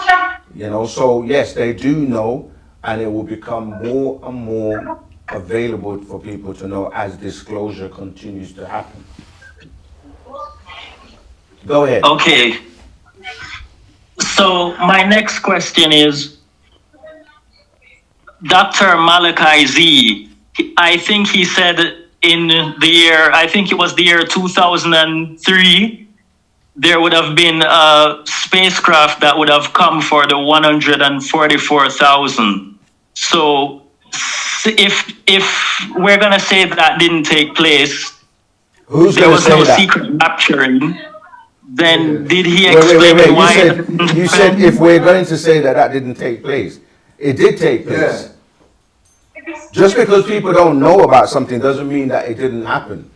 S3: You know, so yes, they do know, and it will become more and more available for people to know as disclosure continues to happen. Go ahead.
S7: Okay. So my next question is, Dr. Malachi Z, I think he said in the year, I think it was the year 2003, there would have been a spacecraft that would have come for the 144,000. So if we're gonna say that didn't take place,
S3: Who's
S7: there
S3: going to
S7: was
S3: say
S7: no
S3: that?
S7: secret capturing, then did he
S3: Wait.
S7: explain why?
S3: You said if we're going to say that that didn't take place, it did take place. Just because people don't know about something doesn't mean that it didn't happen.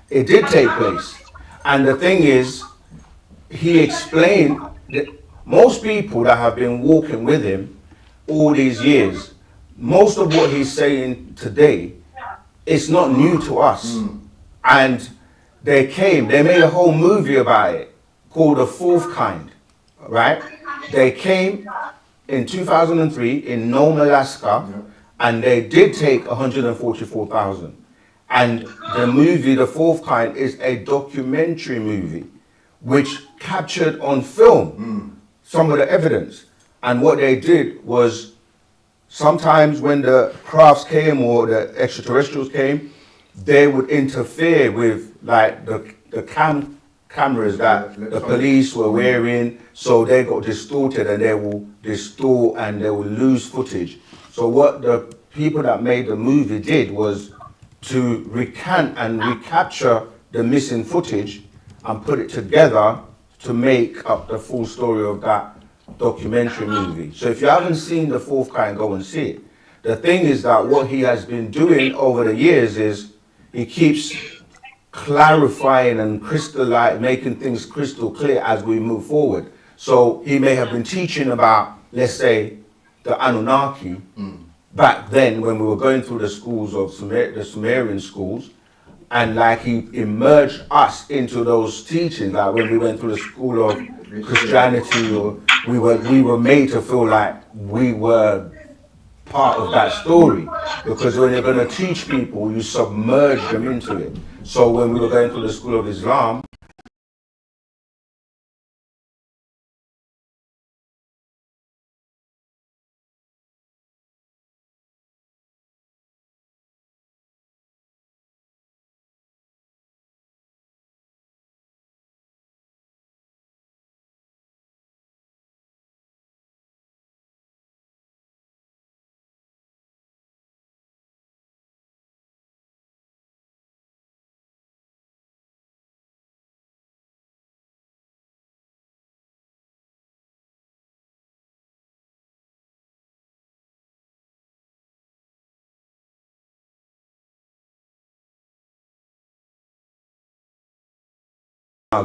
S3: It did take place. And the thing is, he explained that most people that have been walking with him all these years, most of what he's saying today, it's not new to us. And they made a whole movie about it called The Fourth Kind, right? They came in 2003 in Nome, Alaska, and they did take 144,000. And the movie, The Fourth Kind, is a documentary movie which captured on film some of the evidence. And what they did was, sometimes when the crafts came or the extraterrestrials came, they would interfere with like the cameras that the police were wearing, so they got distorted and they will distort and they will lose footage. So what the people that made the movie did was to recant and recapture the missing footage and put it together to make up the full story of that documentary movie. So if you haven't seen The Fourth Kind, go and see it. The thing is that what he has been doing over the years is he keeps clarifying and making things crystal clear as we move forward. So he may have been teaching about, let's say, the Anunnaki back then when we were going through the schools of the Sumerian schools, and like he emerged us into those teachings, like when we went through the school of Christianity, or we were made to feel like we were part of that story, because when you're going to teach people, you submerge them into it. So when we were going through the school of Islam,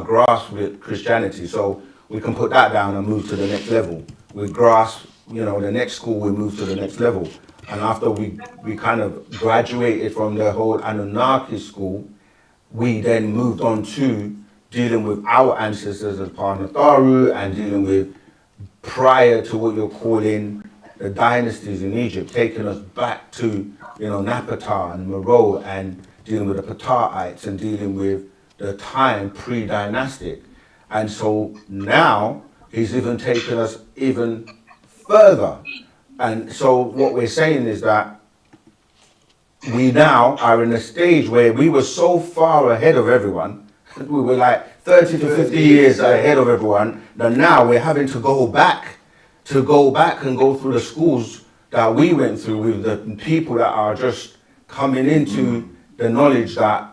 S3: grasp with Christianity, so we can put that down and move to the next level. We grasp, the next school, we move to the next level. And after we kind of graduated from the whole Anunnaki school, we then moved on to dealing with our ancestors as Parnatharu and dealing with prior to what you're calling the dynasties in Egypt, taking us back to, Napata and Meroe, and dealing with the Pataites and dealing with the time pre-dynastic. And so now he's even taken us even further. And so what we're saying is that we now are in a stage where we were so far ahead of everyone, we were like 30 to 50 years ahead of everyone, that now we're having to go back and go through the schools that we went through with the people that are just coming into the knowledge that,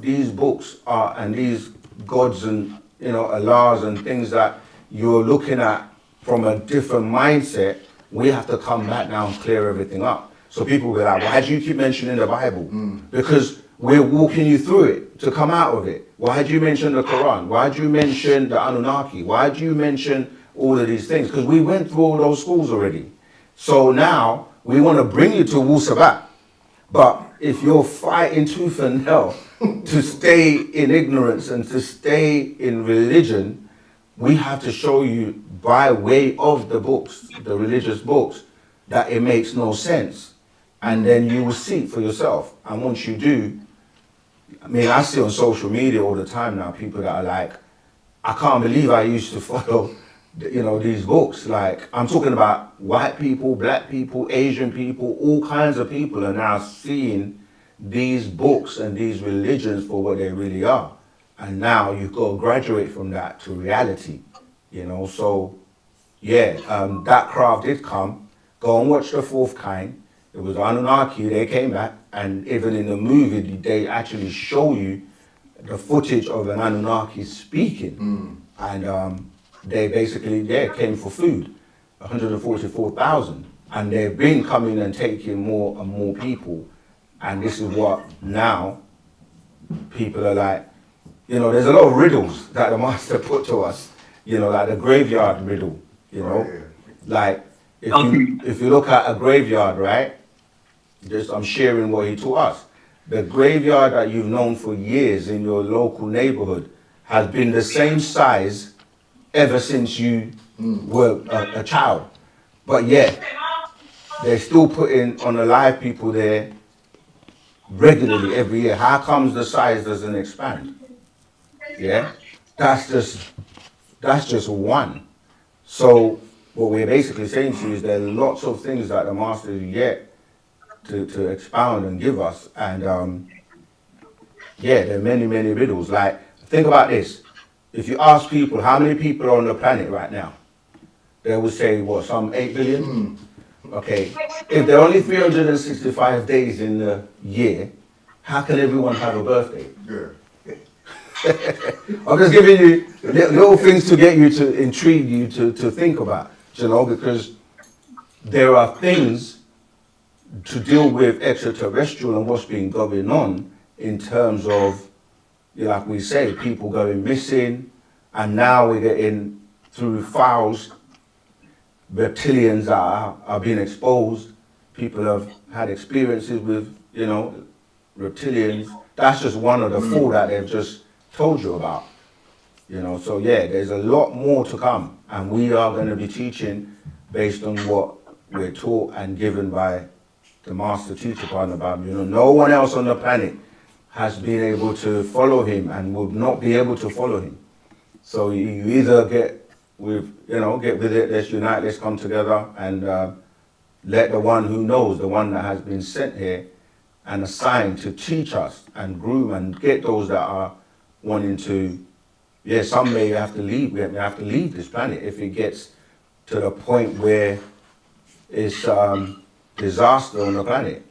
S3: these books are, and these gods and, Allahs and things that you're looking at from a different mindset, we have to come back now and clear everything up. So people will be like, why do you keep mentioning the Bible? Because we're walking you through it to come out of it. Why do you mention the Quran? Why do you mention the Anunnaki? Why do you mention all of these things? Because we went through all those schools already. So now we want to bring you to Wu-Sabat. But if you're fighting tooth and nail to stay in ignorance and to stay in religion, we have to show you by way of the books, the religious books, that it makes no sense. And then you will see for yourself. And once you do, I mean, I see on social media all the time now people that are like, I can't believe I used to follow, you know, these books. Like, I'm talking about white people, black people, Asian people, all kinds of people are now seeing these books and these religions for what they really are. And now you've got to graduate from that to reality, you know. So, yeah, that craft did come. Go and watch The Fourth Kind. It was Anunnaki, they came back, and even in the movie, they actually show you the footage of an Anunnaki speaking. And they basically, came for food, 144,000. And they've been coming and taking more and more people. And this is what now people are like, you know, there's a lot of riddles that the master put to us, you know, like the graveyard riddle, you know. Like, if you look at a graveyard, right, I'm sharing what he taught us. The graveyard that you've known for years in your local neighborhood has been the same size ever since you were a child. But yet, they're still putting on alive people there regularly every year. How comes the size doesn't expand? Yeah? That's just one. So what we're basically saying to you is there are lots of things that the master is yet to expound and give us. And there are many, many riddles. Like, think about this. If you ask people, how many people are on the planet right now? They will say, what, some 8 billion? Okay. If there are only 365 days in the year, how can everyone have a birthday? I'm just giving you little things to get you to intrigue you to think about, you know, because there are things to deal with extraterrestrial and what's been going on in terms of, like we say, people going missing, and now we're getting through files, reptilians are being exposed. People have had experiences with, you know, reptilians. That's just one of the four that they've just told you about. You know, so yeah, there's a lot more to come, and we are going to be teaching based on what we're taught and given by the master teacher, Partner Bab. You know, no one else on the planet has been able to follow him and will not be able to follow him. So you either get with it, let's unite, let's come together, and let the one who knows, the one that has been sent here and assigned to teach us and groom and get those that are wanting to, some may have to leave. We have to leave this planet if it gets to the point where it's disaster on the planet.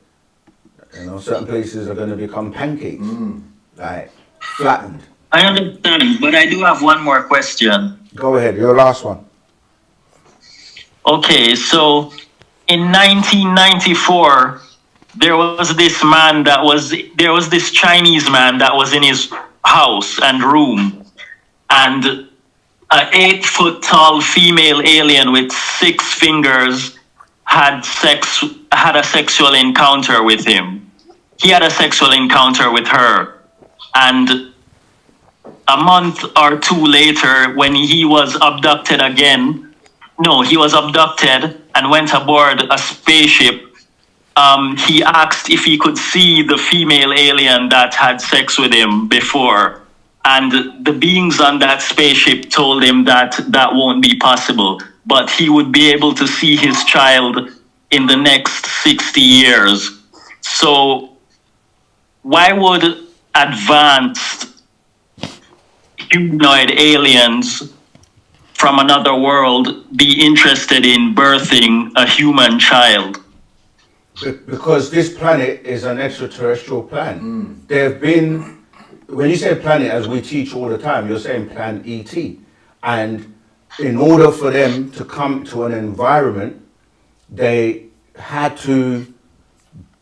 S3: You know, certain places are going to become pancakes, like flattened.
S7: I understand, but I do have one more question.
S3: Go ahead, your last one.
S7: Okay, so in 1994, there was this Chinese man that was in his house and room, and an 8-foot tall female alien with 6 fingers had a sexual encounter with him. He had a sexual encounter with her, and a month or two later, when he was abducted again, he was abducted and went aboard a spaceship. He asked if he could see the female alien that had sex with him before. And the beings on that spaceship told him that that won't be possible, but he would be able to see his child in the next 60 years. So why would advanced humanoid aliens from another world be interested in birthing a human child?
S3: Because this planet is an extraterrestrial planet. There have been, when you say planet, as we teach all the time, you're saying planet ET. And in order for them to come to an environment, they had to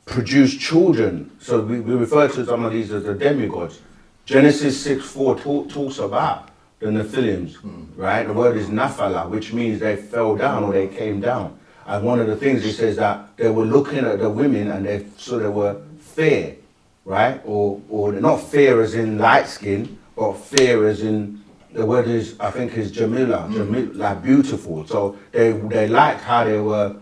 S3: produce children. So we refer to some of these as the demigods. Genesis 6:4 talks about the Nephilims, right? The word is Naphala, which means they fell down or they came down. And one of the things he says that they were looking at the women and they were fair, right? Or they're not fair as in light skin, but fair as in, the word is, I think is Jamila, like beautiful. So they liked how they were,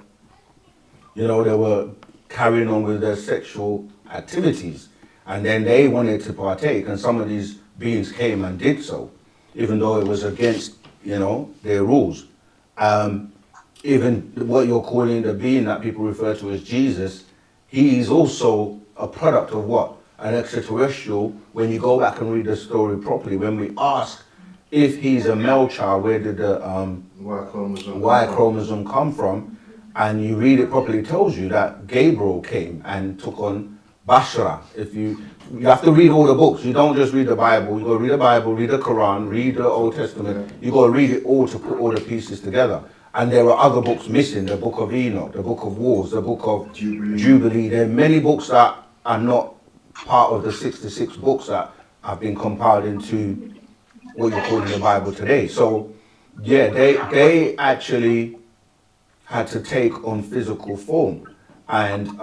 S3: they were carrying on with their sexual activities. And then they wanted to partake, and some of these beings came and did so, even though it was against, their rules. Even what you're calling the being that people refer to as Jesus, he is also a product of what? An extraterrestrial. When you go back and read the story properly, when we ask if he's a male child, where did the Y chromosome come from? And you read it properly, it tells you that Gabriel came and took on Bashara. You have to read all the books. You don't just read the Bible. You got to read the Bible, read the Quran, read the Old Testament. You got to read it all to put all the pieces together. And there are other books missing: the Book of Enoch, the Book of Wars, the Book of Jubilee. There are many books that are not part of the 66 books that have been compiled into what you're calling the Bible today. So, yeah, they actually had to take on physical form and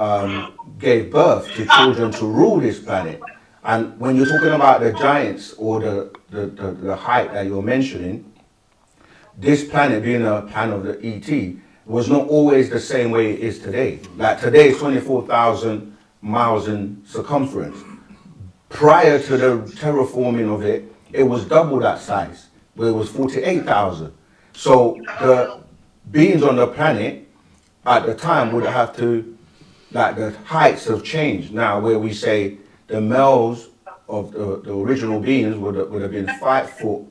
S3: gave birth to children to rule this planet. And when you're talking about the giants or the height that you're mentioning, this planet being a planet of the ET was not always the same way it is today. Like today is 24,000 miles in circumference. Prior to the terraforming of it, it was double that size, where it was 48,000. So the beings on the planet at the time would have to, like the heights have changed now, where we say the males of the original beings would have been 5 foot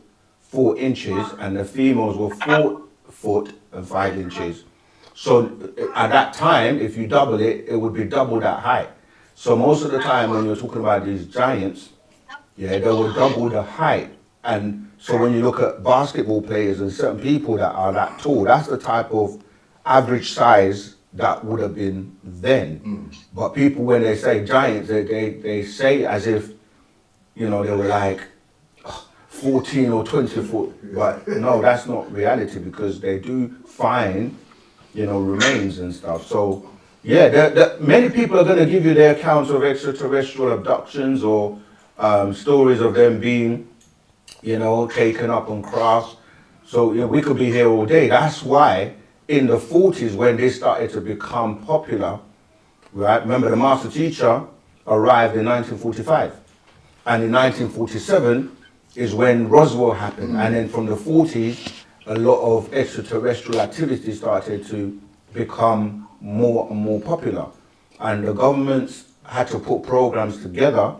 S3: 4 inches, and the females were 4 foot and 5 inches. So at that time, if you double it, it would be double that height. So most of the time when you're talking about these giants, they were double the height. And so when you look at basketball players and certain people that are that tall, that's the type of average size that would have been then. But people, when they say giants, they say as if, they were like 14 or 20 foot. But no, that's not reality, because they do find, remains and stuff. So yeah, many people are going to give you their accounts of extraterrestrial abductions or stories of them being, taken up on crafts. So we could be here all day. That's why in the 40s, when they started to become popular, right? Remember, the master teacher arrived in 1945, and in 1947 is when Roswell happened. And then from the 40s, a lot of extraterrestrial activity started to become more and more popular, and the governments had to put programs together.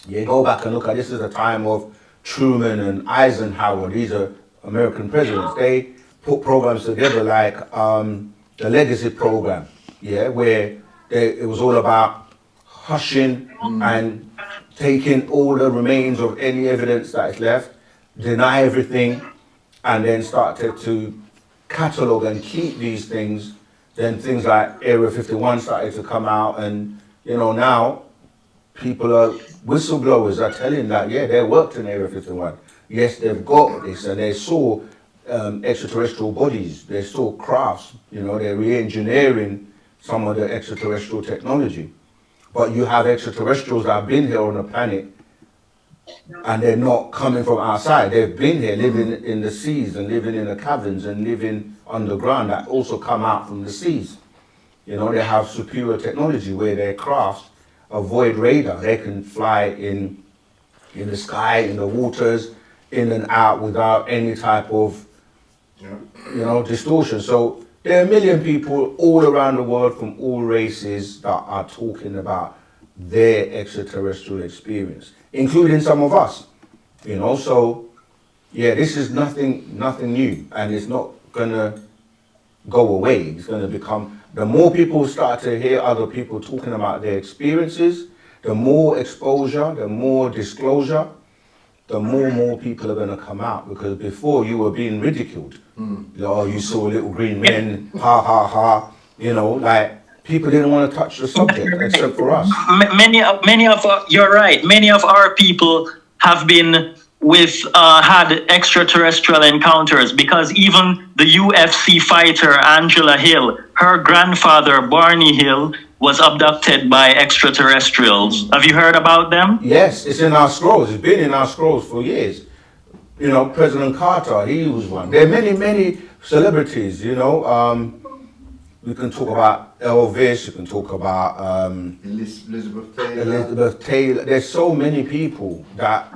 S3: You go back and look at, this is the time of Truman and Eisenhower. These are American presidents. They put programs together like the Legacy program, where it was all about hushing and taking all the remains of any evidence that is left, deny everything, and then started to catalog and keep these things. Then things like Area 51 started to come out, and now people are, whistleblowers are telling that, they worked in Area 51. Yes, they've got this, and they saw extraterrestrial bodies, they saw crafts, they're re-engineering some of the extraterrestrial technology. But you have extraterrestrials that have been here on the planet, and they're not coming from outside. They've been here, living in the seas and living in the caverns and living underground, that also come out from the seas. They have superior technology where their crafts avoid radar. They can fly in the sky, in the waters, in and out without any type of, distortion. So there are a million people all around the world from all races that are talking about their extraterrestrial experience, including some of us. So this is nothing new, and it's not gonna go away. It's gonna become, the more people start to hear other people talking about their experiences, the more exposure, the more disclosure, the more people are going to come out. Because before, you were being ridiculed. You saw little green men, ha ha ha, people didn't want to touch the subject except for us.
S7: You're right. Many of our people have been had extraterrestrial encounters, because even the UFC fighter Angela Hill, her grandfather Barney Hill, was abducted by extraterrestrials. Have you heard about them?
S3: Yes, it's in our scrolls. It's been in our scrolls for years. You know, President Carter, he was one. There are many, many celebrities, you know. We can talk about Elvis, you can talk about Elizabeth Taylor. There's so many people that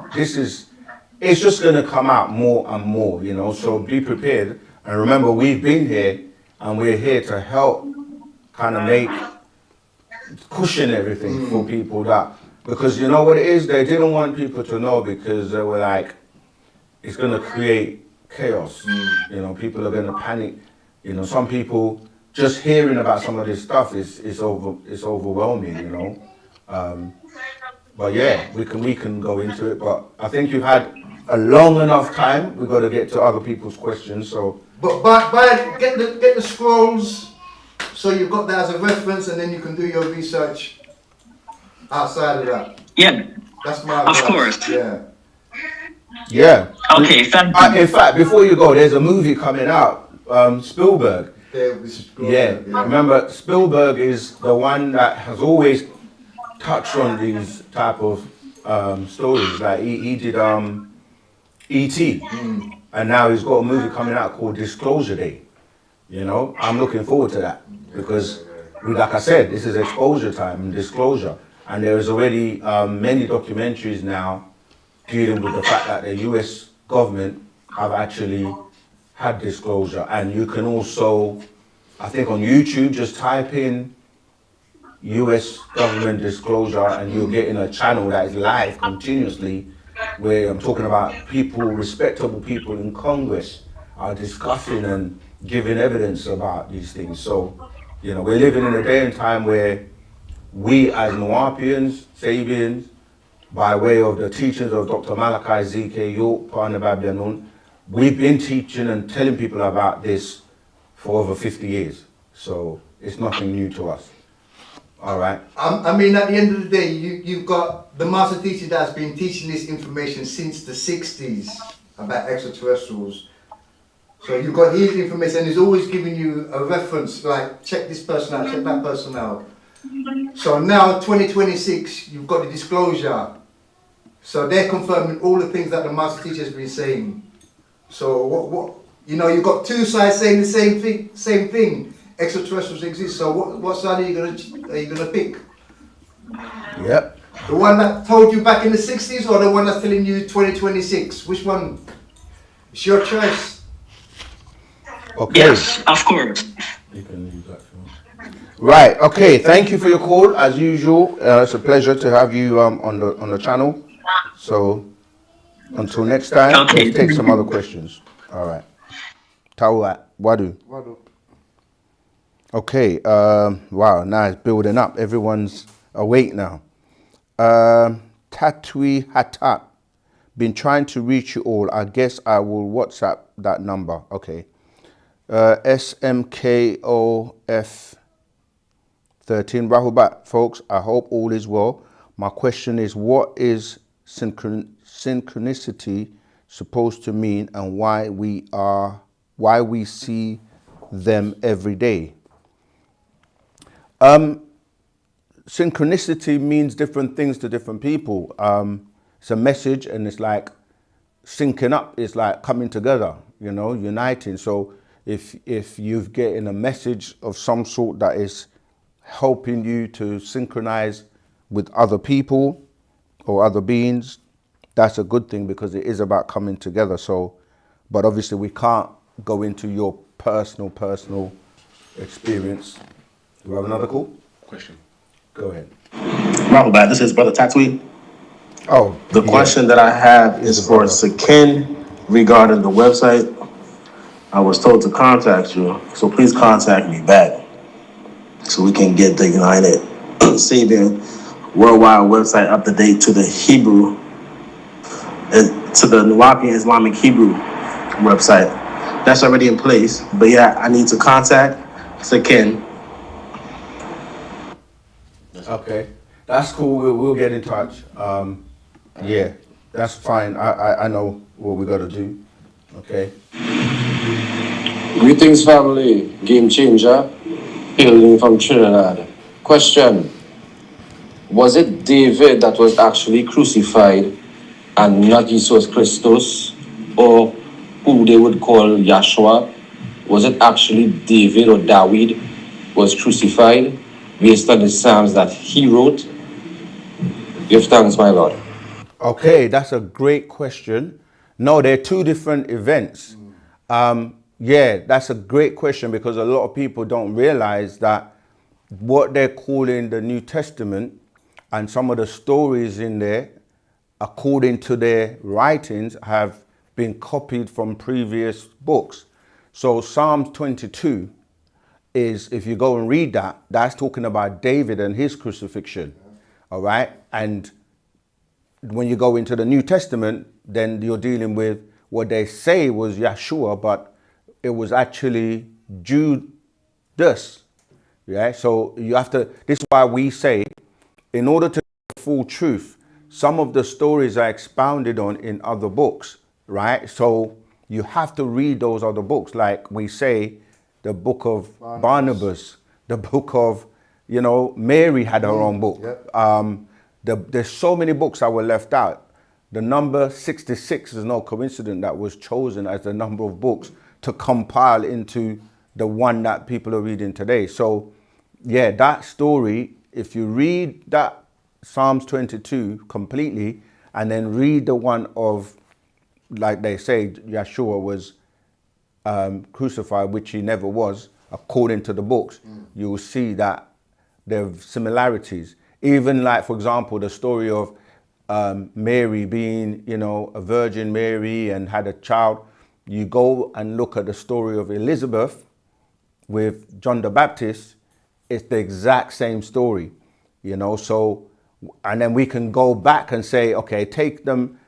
S3: it's just going to come out more and more, you know. So be prepared. And remember, we've been here and we're here to help kind of cushion everything for people because you know what it is? They didn't want people to know because they were like, it's going to create chaos. You know, people are going to panic. You know, some people just hearing about some of this stuff is overwhelming. You know, but yeah, we can go into it. But I think you've had a long enough time. We've got to get to other people's questions. So,
S4: but get the scrolls, so you've got that as a reference, and then you can do your research outside of that.
S7: Yeah,
S4: that's my advice.
S7: Of course.
S4: Yeah.
S7: Yeah. Okay, thank you.
S3: In fact, before you go, there's a movie coming out, Spielberg. Yeah, remember, Spielberg is the one that has always touched on these type of stories. Like he did E.T. And now he's got a movie coming out called Disclosure Day. You know, I'm looking forward to that because, like I said, this is exposure time and disclosure. And there is already many documentaries now dealing with the fact that the US government have actually had disclosure. And you can also, I think on YouTube, just type in US government disclosure and you're getting a channel that is live continuously where I'm talking about people, respectable people in Congress are discussing and giving evidence about these things. So, you know, we're living in a day and time where we as Nuwapians, Sabians, by way of the teachings of Dr. Malachi Z.K. York, Partner Babyanun, we've been teaching and telling people about this for over 50 years. So it's nothing new to us. All right.
S4: I mean, at the end of the day, you've got the master teacher that's been teaching this information since the 60s about extraterrestrials. So you've got his information and he's always giving you a reference, like check this person out, check that person out. So now 2026, you've got the disclosure. So they're confirming all the things that the master teacher has been saying. So what you know, you've got two sides saying the same thing. Extraterrestrials exist. So what side are you gonna pick?
S3: Yep.
S4: The one that told you back in the 60s or the one that's telling you 2026? Which one? It's your choice.
S3: Okay.
S7: Yes, of course.
S3: You can use that phone. Right. Okay. Thank you for your call. As usual, it's a pleasure to have you on the channel. So until next time,
S7: Okay.
S3: let's take some other questions. All right. Tawa Wadu. Okay. Wow. Now it's building up. Everyone's awake now. Tatui Hatat. Been trying to reach you all. I guess I will WhatsApp that number. Okay. SMKOF 13. Rahubat, folks. I hope all is well. My question is, what is synchronicity supposed to mean, and why we see them every day? Synchronicity means different things to different people. It's a message, and it's like syncing up. It's like coming together, you know, uniting. So if you've getting a message of some sort that is helping you to synchronize with other people or other beings, that's a good thing because it is about coming together. So, but obviously we can't go into your personal experience. Do we have another call?
S6: Question.
S3: Go ahead.
S8: Rahubat, this is Brother Tatui.
S3: Oh,
S8: The question that I have is for Sakin regarding the website. I was told to contact you, so please contact me back so we can get the United Sabian Worldwide website up to date to the Hebrew, to the Nuwapian Islamic Hebrew website. That's already in place, but yeah, I need to contact Sakin
S3: Okay, that's cool. We'll get in touch. Yeah, that's fine. I know what we got to do. Okay.
S9: Greetings, family. Game changer. Hailing from Trinidad. Question: was it David that was actually crucified and not Jesus Christus, or who they would call Yahshua? Was it actually David or David was crucified based on the Psalms that he wrote? Give thanks, my Lord.
S3: Okay, that's a great question. No, they're two different events. Yeah, that's a great question because a lot of people don't realize that what they're calling the New Testament and some of the stories in there, according to their writings, have been copied from previous books. So Psalms 22 is, if you go and read that, that's talking about David and his crucifixion. All right. And when you go into the New Testament, then you're dealing with what they say was Yeshua, but it was actually Judas. Yeah. So you have to, this is why we say, in order to get full truth, some of the stories are expounded on in other books, right? So you have to read those other books. Like we say, the book of Barnabas, the book of, you know, Mary had her own book. Yep. There's so many books that were left out. The number 66 is no coincidence that was chosen as the number of books to compile into the one that people are reading today. So yeah, that story, if you read that Psalms 22 completely and then read the one of, like they say, Yeshua was crucified, which he never was, according to the books, you will see that there are similarities. Even like, for example, the story of Mary being, you know, a Virgin Mary and had a child. You go and look at the story of Elizabeth with John the Baptist, it's the exact same story, you know. So, and then we can go back and say, okay, take them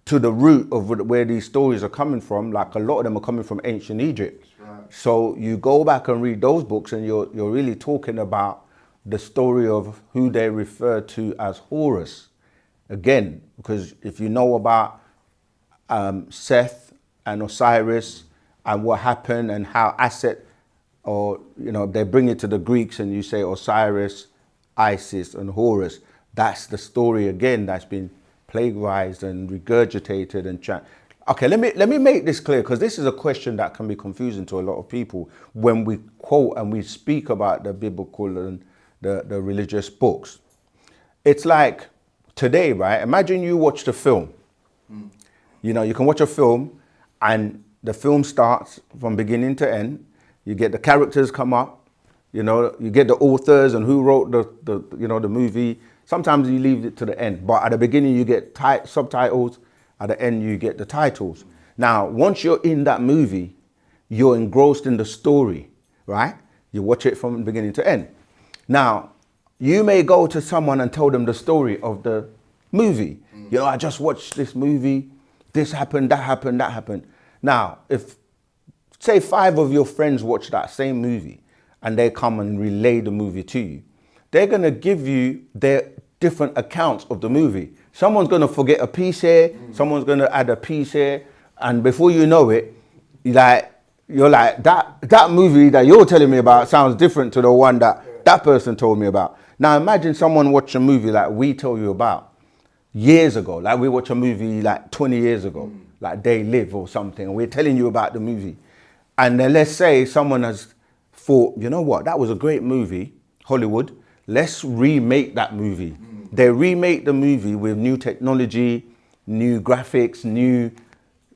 S3: to the root of where these stories are coming from. Like a lot of them are coming from ancient Egypt. Right. So you go back and read those books and you're really talking about the story of who they refer to as Horus. Again, because if you know about Seth and Osiris and what happened and how Aset, or, you know, they bring it to the Greeks and you say Osiris, Isis and Horus. That's the story again that's been plagiarized and regurgitated and okay, let me make this clear, because this is a question that can be confusing to a lot of people when we quote and we speak about the biblical and the religious books. It's like today, right? Imagine you watched a film. You know, you can watch a film and the film starts from beginning to end. You get the characters come up, you know, you get the authors and who wrote the you know, the movie. Sometimes you leave it to the end, but at the beginning you get subtitles, at the end you get the titles. Now, once you're in that movie, you're engrossed in the story, right? You watch it from beginning to end. Now, you may go to someone and tell them the story of the movie. You know, I just watched this movie, this happened, that happened, that happened. Now, if, say 5 of your friends watch that same movie and they come and relay the movie to you, they're going to give you their different accounts of the movie. Someone's going to forget a piece here, someone's going to add a piece here, and before you know it, you're like, that movie that you're telling me about sounds different to the one that person told me about. Now imagine someone watch a movie like we tell you about years ago, like we watch a movie like 20 years ago, like They Live or something, and we're telling you about the movie. And then let's say someone has thought, you know what, that was a great movie, Hollywood, let's remake that movie. They remake the movie with new technology, new graphics, new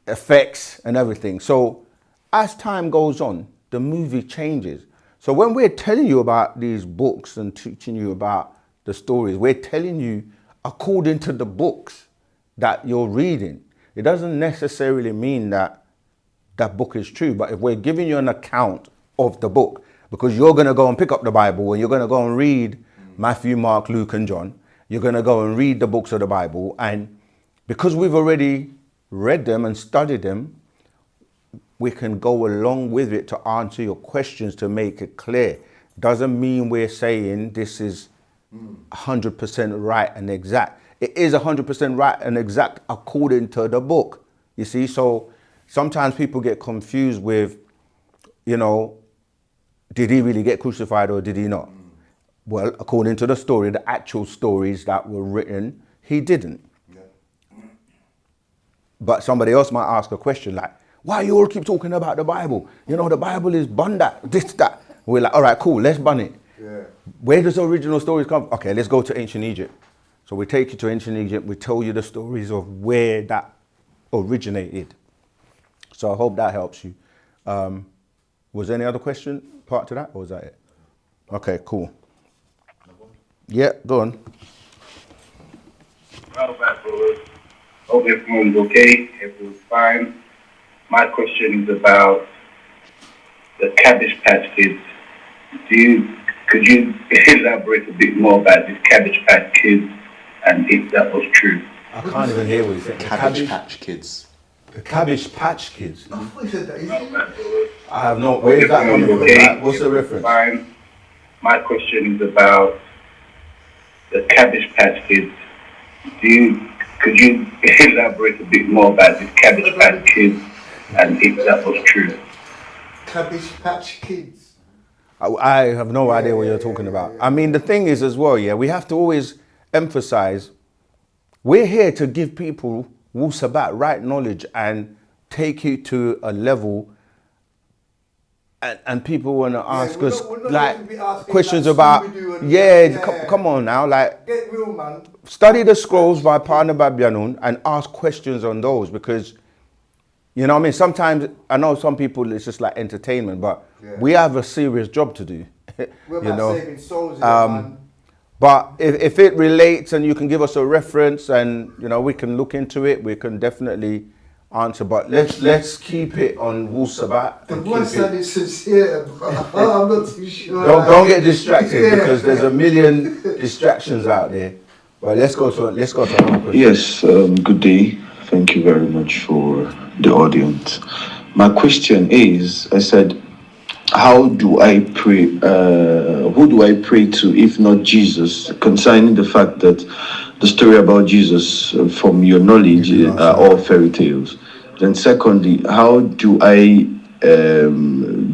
S3: effects and everything. So as time goes on, the movie changes. So when we're telling you about these books and teaching you about the stories, we're telling you according to the books that you're reading. It doesn't necessarily mean that that book is true, but if we're giving you an account of the book, because you're going to go and pick up the Bible and you're going to go and read Matthew, Mark, Luke and John, you're going to go and read the books of the Bible, and because we've already read them and studied them, we can go along with it to answer your questions, to make it clear. Doesn't mean we're saying this is 100% right and exact. It is 100% right and exact according to the book. You see, so sometimes people get confused with, you know, did he really get crucified or did he not? Well, according to the story, the actual stories that were written, he didn't. But somebody else might ask a question like, why you all keep talking about the Bible? You know, the Bible is bun that, this, that. We're like, all right, cool, let's bun it.
S4: Yeah.
S3: Where does the original stories come from? Okay, let's go to ancient Egypt. So we take you to ancient Egypt, we tell you the stories of where that originated. So I hope that helps you. Was there any other question part to that, or was that it? Okay, cool. Yeah, go on.
S10: Well, back, brothers. Hope everyone's okay, everyone's fine. My question is about the Cabbage Patch Kids. Could you elaborate a bit more about this Cabbage Patch Kids and if that was true?
S3: I can't even hear what you said.
S6: Cabbage Patch Kids.
S3: The Cabbage Patch Kids.
S4: I thought you said that.
S10: Well, back, brothers.
S3: I have no, where's that coming from? Like, what's the reference?
S10: Fine. My question is about the Cabbage Patch Kids. Could you elaborate a bit more about this Cabbage Patch Kids and if that was true?
S4: Cabbage Patch Kids.
S3: I have no idea what you're talking about. I mean, the thing is as well, yeah, we have to always emphasize, we're here to give people Wu-Sabat, right knowledge, and take you to a level, and people want to ask us
S4: we're not
S3: like
S4: going to be asking
S3: questions
S4: like
S3: about,
S4: Scooby-Doo and
S3: come on now, like,
S4: Get real, man.
S3: study the scrolls by Parnabab Yanun and ask questions on those, because, you know what I mean, sometimes, I know some people, it's just like entertainment, but we have a serious job to do.
S4: We're
S3: you
S4: about
S3: know?
S4: saving souls here, man.
S3: But if it relates and you can give us a reference and, you know, we can look into it, we can definitely answer. But let's keep it on Wu-Sabat.
S4: The one sounded sincere, but I'm not too sure.
S3: Don't get distracted because there's a million distractions out there. But let's go to another question.
S11: Yes, good day. Thank you very much for the audience. My question is, I said, how do I pray, who do I pray to if not Jesus, concerning the fact that the story about Jesus, from your knowledge, are all fairy tales? Then secondly, how do I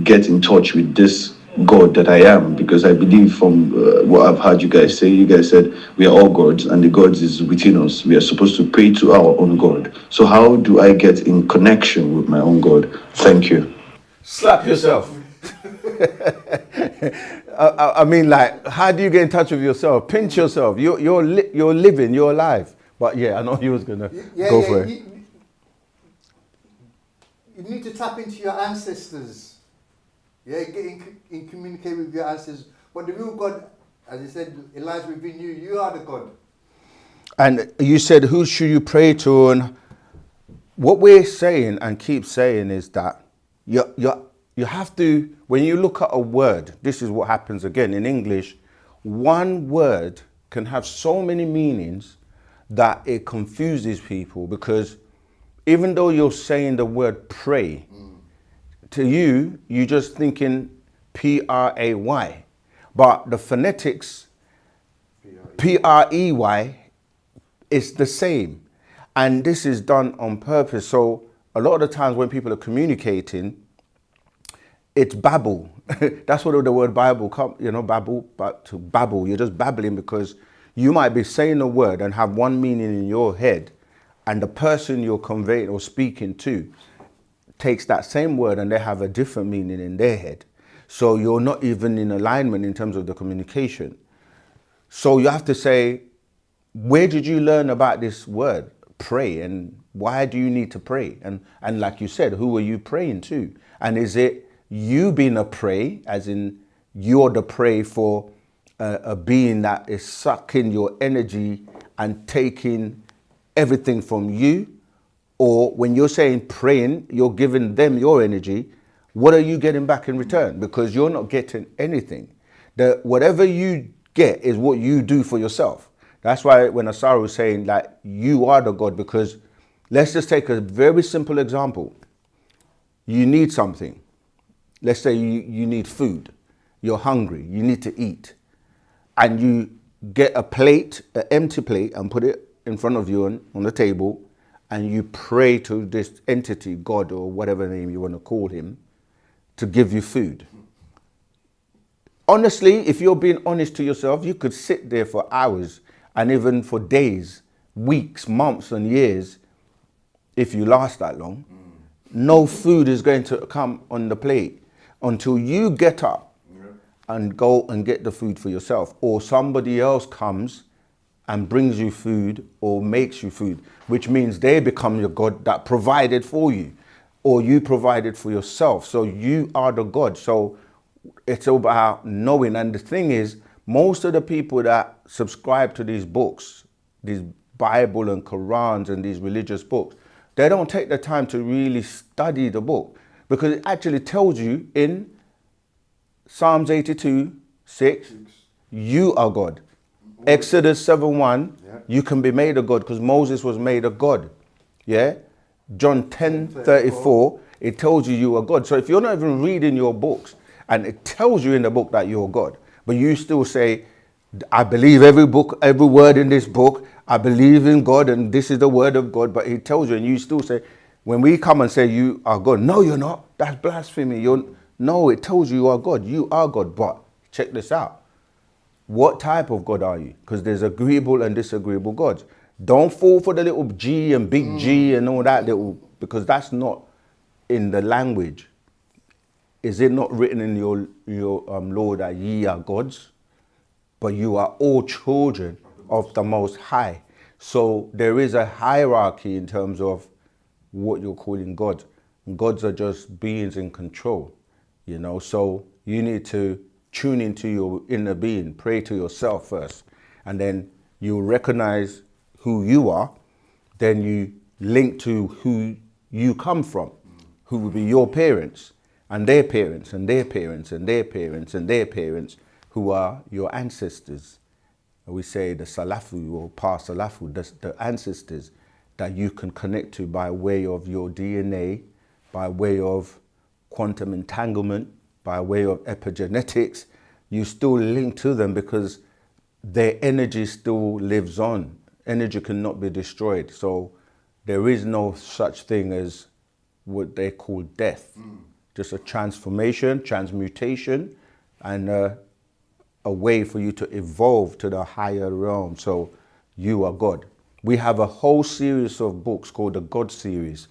S11: get in touch with this God that I am? Because I believe from what I've heard you guys say, you guys said we are all gods and the God is within us. We are supposed to pray to our own God. So how do I get in connection with my own God? Thank you.
S3: Slap yourself. I mean, like, how do you get in touch with yourself? Pinch yourself. You're living, you're alive. But yeah, I know you was gonna go for it.
S4: You need to tap into your ancestors. Yeah, get in communicate with your ancestors. But the real God, as I said, it lies within you. You are the God.
S3: And you said, who should you pray to? And what we're saying and keep saying is that you have to, when you look at a word, this is what happens again in English. One word can have so many meanings that it confuses people, because even though you're saying the word pray, to you, you're just thinking P-R-A-Y. But the phonetics, P-R-E-Y, is the same. And this is done on purpose. So a lot of the times when people are communicating, it's babble. That's what the word Bible comes, you know, babble, but to babble, you're just babbling because you might be saying a word and have one meaning in your head, and the person you're conveying or speaking to takes that same word and they have a different meaning in their head. So you're not even in alignment in terms of the communication. So you have to say, where did you learn about this word, pray, and why do you need to pray? And like you said, who are you praying to? And is it you being a prey, as in you're the prey for a being that is sucking your energy and taking everything from you? Or when you're saying praying, you're giving them your energy, what are you getting back in return? Because you're not getting anything. Whatever you get is what you do for yourself. That's why when Asara was saying that you are the God, because let's just take a very simple example. You need something. Let's say you need food. You're hungry. You need to eat. And get a plate, an empty plate, and put it in front of you on the table, and you pray to this entity, God or whatever name you want to call him, to give you food. Honestly, if you're being honest to yourself, you could sit there for hours and even for days, weeks, months and years, if you last that long. No food is going to come on the plate until you get up and go and get the food for yourself, or somebody else comes and brings you food or makes you food, which means they become your God that provided for you, or you provided for yourself. So you are the God. So it's about knowing. And the thing is, most of the people that subscribe to these books, these Bible and Qurans and these religious books, they don't take the time to really study the book, because it actually tells you in Psalms 82:6, you are God. Exodus 7:1, you can be made a God, because Moses was made a God. Yeah. John 10:34, it tells you are God. So if you're not even reading your books, and it tells you in the book that you're God, but you still say, I believe every book, every word in this book, I believe in God, and this is the word of God, but he tells you, and you still say, when we come and say you are God, no, you're not. That's blasphemy. No, it tells you are God. You are God. But check this out. What type of God are you? Because there's agreeable and disagreeable gods. Don't fall for the little G and big G and all that little, because that's not in the language. Is it not written in your law that ye are gods? But you are all children of the Most High. So there is a hierarchy in terms of what you're calling God. Gods are just beings in control, you know. So you need to tune into your inner being, pray to yourself first, and then you recognize who you are. Then you link to who you come from, who will be your parents, and their parents, and their parents, and their parents, and their parents, who are your ancestors. We say the Salafu or Pa Salafu, the ancestors that you can connect to by way of your DNA, by way of quantum entanglement, by way of epigenetics. You still link to them because their energy still lives on. Energy cannot be destroyed. So there is no such thing as what they call death. Just a transformation, transmutation, and a way for you to evolve to the higher realm. So you are God. We have a whole series of books called the God series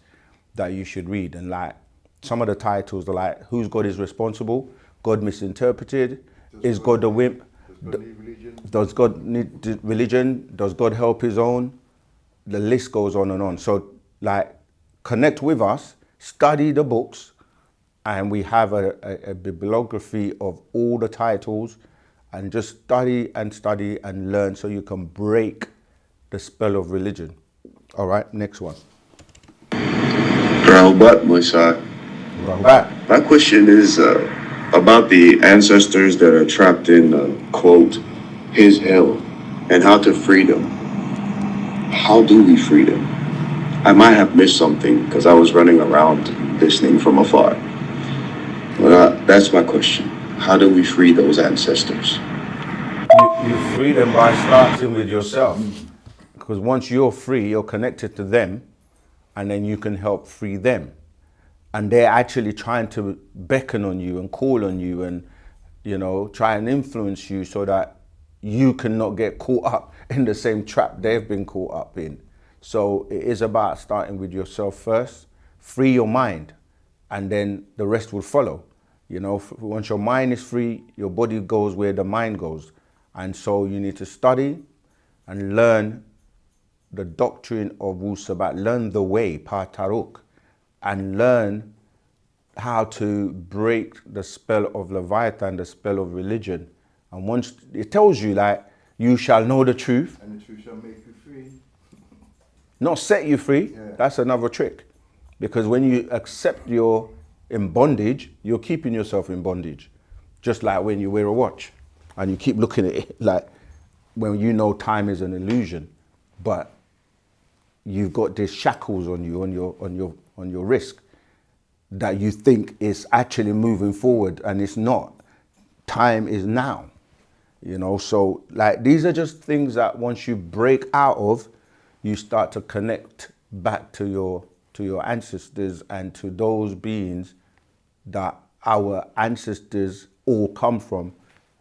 S3: that you should read. And like some of the titles are like, whose God is responsible? God misinterpreted? Is God a wimp? Does God need religion? Does God help his own? The list goes on and on. So like, connect with us, study the books, and we have a bibliography of all the titles, and just study and learn so you can break the spell of religion. All right, next one.
S11: Rahubat Moisar.
S3: Rahubat.
S11: My question is about the ancestors that are trapped in, quote, his hell, and how to free them. How do we free them? I might have missed something because I was running around listening from afar. But that's my question. How do we free those ancestors?
S3: You free them by starting with yourself. Because once you're free, you're connected to them, and then you can help free them. And they're actually trying to beckon on you and call on you and, you know, try and influence you so that you cannot get caught up in the same trap they've been caught up in. So it is about starting with yourself first, free your mind, and then the rest will follow. You know, once your mind is free, your body goes where the mind goes. And so you need to study and learn the doctrine of Wu-Sabat, learn the way, Pa Taruk, and learn how to break the spell of Leviathan, the spell of religion. And once it tells you like, you shall know the truth.
S4: And the truth shall make you free.
S3: Not set you free, that's another trick. Because when you accept you're in bondage, you're keeping yourself in bondage. Just like when you wear a watch and you keep looking at it, like when you know time is an illusion, but you've got these shackles on you, on your wrist, that you think is actually moving forward, and it's not. Time is now. You know, so like these are just things that once you break out of, you start to connect back to your ancestors and to those beings that our ancestors all come from,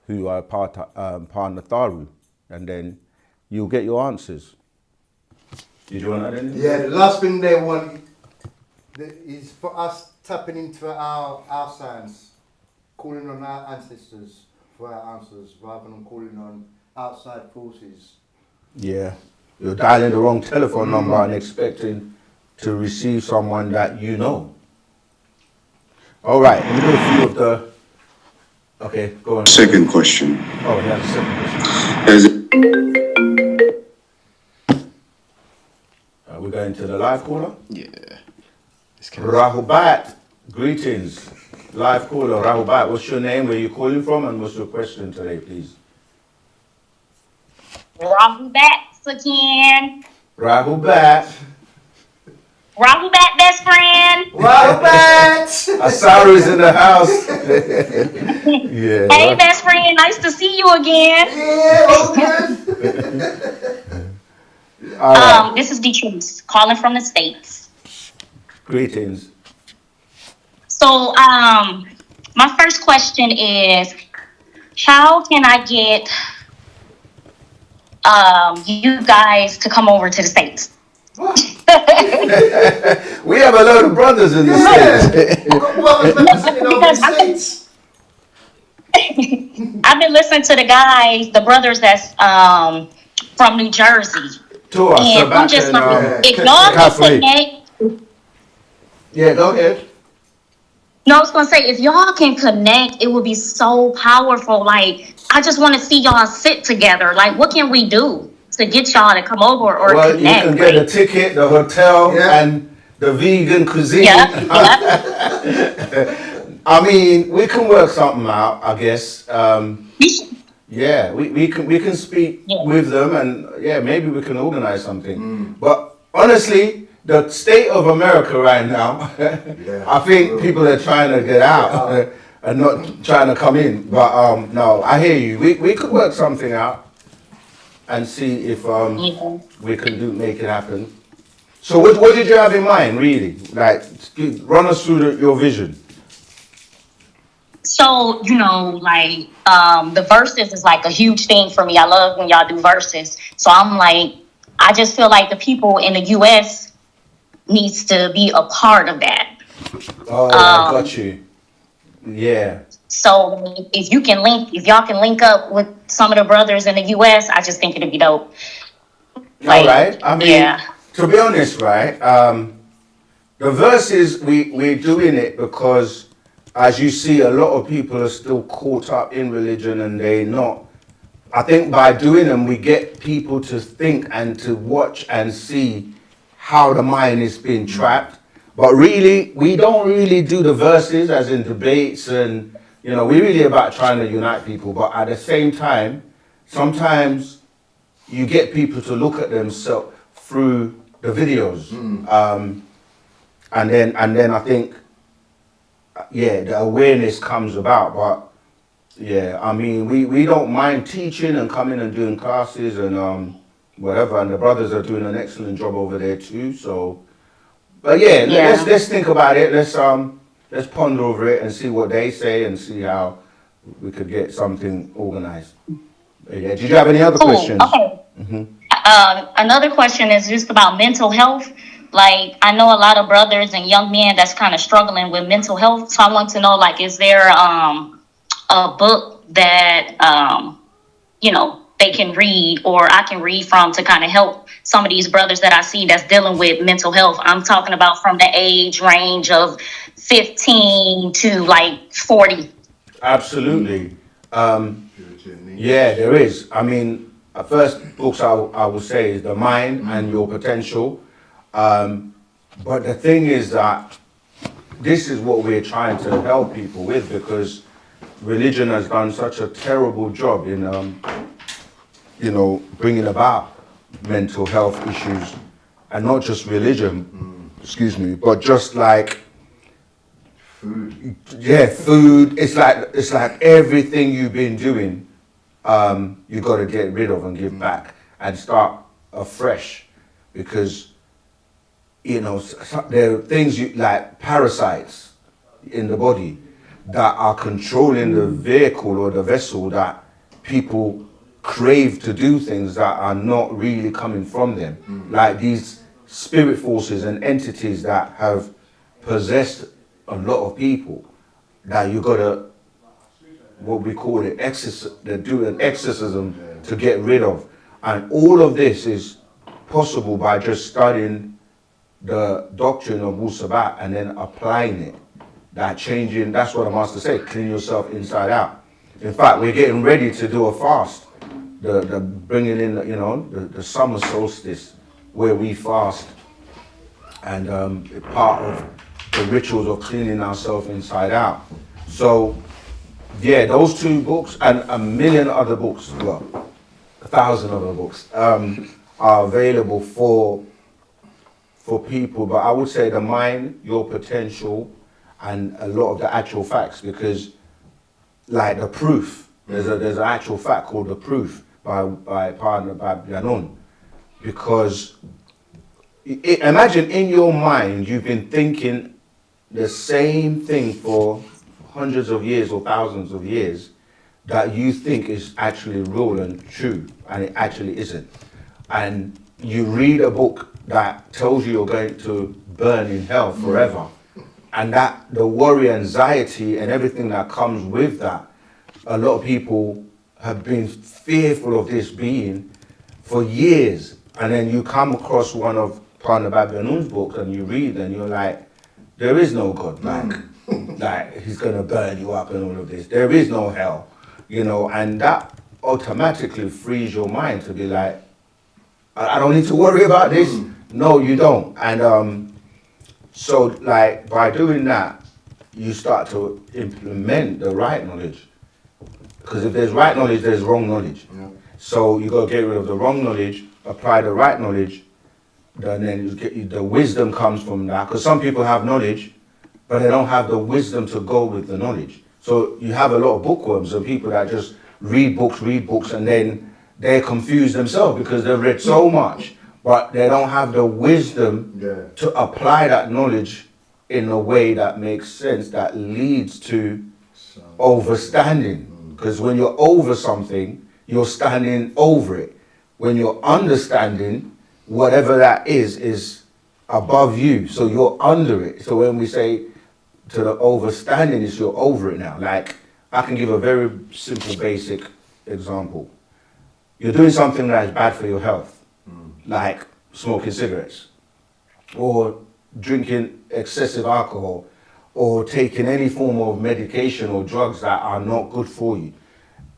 S3: who are part Natharu, and then you'll get your answers. Did you want to add anything?
S4: Yeah, the last thing they want is for us tapping into our science, calling on our ancestors for our answers rather than calling on outside forces.
S3: Yeah, you're dialing the wrong telephone number and expecting to receive someone that you know. All right, let me do a few of the. Okay, go on.
S11: Second question.
S3: Oh, yeah, the second question.
S11: Has it
S3: We're going to the live caller.
S6: Yeah.
S3: Rahubat, greetings. Live caller, Rahubat. What's your name? Where you calling from? And what's your question today, please?
S12: Rahubat again.
S3: Rahubat.
S12: Rahubat, best friend.
S4: Rahubat!
S3: Asaru's in the house. Yeah.
S12: Hey, best friend. Nice to see you again.
S4: Yeah, okay.
S3: All right.
S12: This is Detrice calling from the States.
S3: Greetings.
S12: So, my first question is, how can I get you guys to come over to the States?
S3: We have a lot of brothers in the States.
S12: I've been listening to the guys, the brothers that's from New Jersey. And I'm just like, if y'all can connect.
S3: Yeah, go ahead.
S12: No, I was gonna say, if y'all can connect, it would be so powerful. Like, I just want to see y'all sit together. Like, what can we do to get y'all to come over or connect?
S3: You can get a ticket, the hotel, and the vegan cuisine. I mean, we can work something out, I guess. Yeah, we can speak with them, and yeah, maybe we can organize something. But honestly, the state of America right now, I think people are trying to get out and not trying to come in. But no, I hear you. We could work something out and see if we can make it happen. So what did you have in mind, really? Like, run us through your vision.
S12: So, you know, like, the verses is like a huge thing for me. I love when y'all do verses. So I'm like, I just feel like the people in the U.S. needs to be a part of that.
S3: Oh, I got you. Yeah.
S12: So if y'all can link up with some of the brothers in the U.S., I just think it'd be dope.
S3: Like, all right. I mean, to be honest, right, the verses, we're doing it because, as you see, a lot of people are still caught up in religion and they're not. I think by doing them, we get people to think and to watch and see how the mind is being trapped. But really, we don't really do the verses as in debates and, you know, we're really about trying to unite people. But at the same time, sometimes you get people to look at themselves through the videos. And then I think, yeah, the awareness comes about. But yeah, I mean, we don't mind teaching and coming and doing classes and whatever, and the brothers are doing an excellent job over there too. So, but yeah, let's think about it. Let's ponder over it and see what they say and see how we could get something organized. Yeah. Did you have any other questions?
S12: Okay. Another question is just about mental health. Like, I know a lot of brothers and young men that's kind of struggling with mental health. So I want to know, like, is there a book that, you know, they can read or I can read from to kind of help some of these brothers that I see that's dealing with mental health? I'm talking about from the age range of 15 to like 40.
S3: Absolutely. Yeah, there is. I mean, first books I would say is The Mind and Your Potential. But the thing is that this is what we're trying to help people with, because religion has done such a terrible job in, you know, bringing about mental health issues, and not just religion, excuse me, but just like food. Yeah, food. It's like everything you've been doing you got to get rid of and give back and start afresh, because you know there are things like parasites in the body that are controlling the vehicle or the vessel, that people crave to do things that are not really coming from them, like these spirit forces and entities that have possessed a lot of people, that you got to, what we call it, they do an exorcism to get rid of. And all of this is possible by just studying the doctrine of Wu-Sabat and then applying it. That changing, that's what the master said, clean yourself inside out. In fact, we're getting ready to do a fast, the bringing in, you know, the summer solstice, where we fast, and part of the rituals of cleaning ourselves inside out. So, yeah, those 2 books and a million other books, well, 1,000 other books, are available for people. But I would say the mind, your potential, and a lot of the actual facts, because like the proof, there's an actual fact called the proof by partner by Yanun, because imagine in your mind you've been thinking the same thing for hundreds of years or thousands of years, that you think is actually real and true, and it actually isn't. And you read a book that tells you you're going to burn in hell forever, and that the worry, anxiety, and everything that comes with that, a lot of people have been fearful of this being for years. And then you come across one of Partner Babylon's books and you read and you're like, there is no God, like he's going to burn you up and all of this. There is no hell, you know, and that automatically frees your mind to be like, I don't need to worry about this. No, you don't. And so like by doing that, you start to implement the right knowledge. Because if there's right knowledge, there's wrong knowledge. Yeah. So you got to get rid of the wrong knowledge, apply the right knowledge, and then the wisdom comes from that. Because some people have knowledge, but they don't have the wisdom to go with the knowledge. So you have a lot of bookworms and people that just read books, and then they're confused themselves because they've read so much, but they don't have the wisdom to apply that knowledge in a way that makes sense, that leads to overstanding. Because when you're over something, you're standing over it. When you're understanding, whatever that is above you, so you're under it. So when we say to the overstanding, is you're over it now. Like, I can give a very simple, basic example. You're doing something that is bad for your health, like smoking cigarettes, or drinking excessive alcohol, or taking any form of medication or drugs that are not good for you.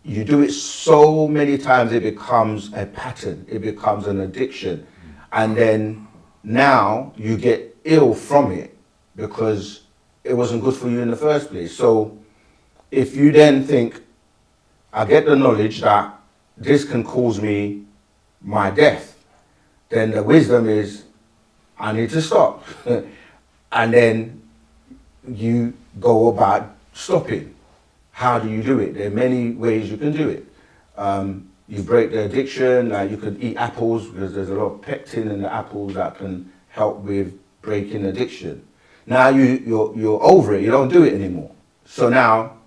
S3: You do it so many times it becomes a pattern, it becomes an addiction, and then now you get ill from it because it wasn't good for you in the first place. So if you then think, I get the knowledge that this can cause me my death, then the wisdom is, I need to stop. And then you go about stopping. How do you do it? There are many ways you can do it. You break the addiction, like you could eat apples because there's a lot of pectin in the apples that can help with breaking addiction. Now you're over it, you don't do it anymore. So now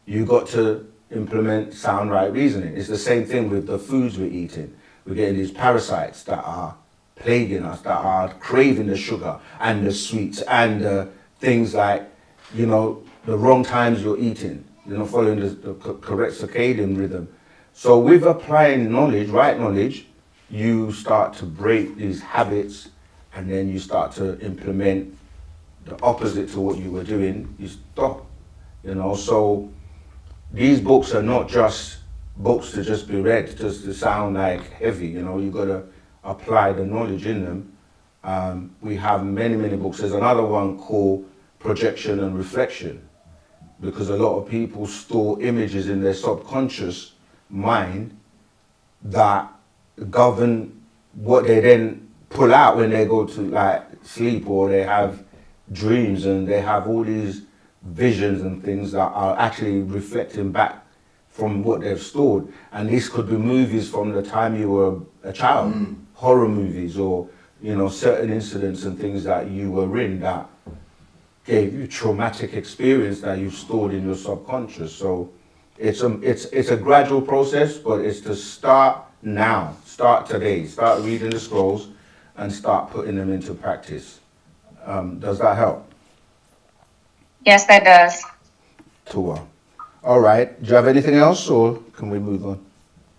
S3: you got to implement sound right reasoning. It's the same thing with the foods we're eating. We're getting these parasites that are plaguing us, that are craving the sugar and the sweets and the things like, you know, the wrong times you're eating, you know, following the correct circadian rhythm. So with applying knowledge, right knowledge, you start to break these habits, and then you start to implement the opposite to what you were doing. You stop, you know. So these books are not just books to just be read, just to sound like heavy, you know. You got to apply the knowledge in them. We have many, many books. There's another one called Projection and Reflection, because a lot of people store images in their subconscious mind that govern what they then pull out when they go to like sleep, or they have dreams and they have all these visions and things that are actually reflecting back from what they've stored. And this could be movies from the time you were a child, horror movies, or certain incidents and things that you were in that gave you traumatic experience that you've stored in your subconscious. So it's a gradual process, but it's to start now, start today, start reading the scrolls and start putting them into practice. Does that help?
S12: Yes, that does.
S3: Tua. All right. Do you have anything else, or can we move on?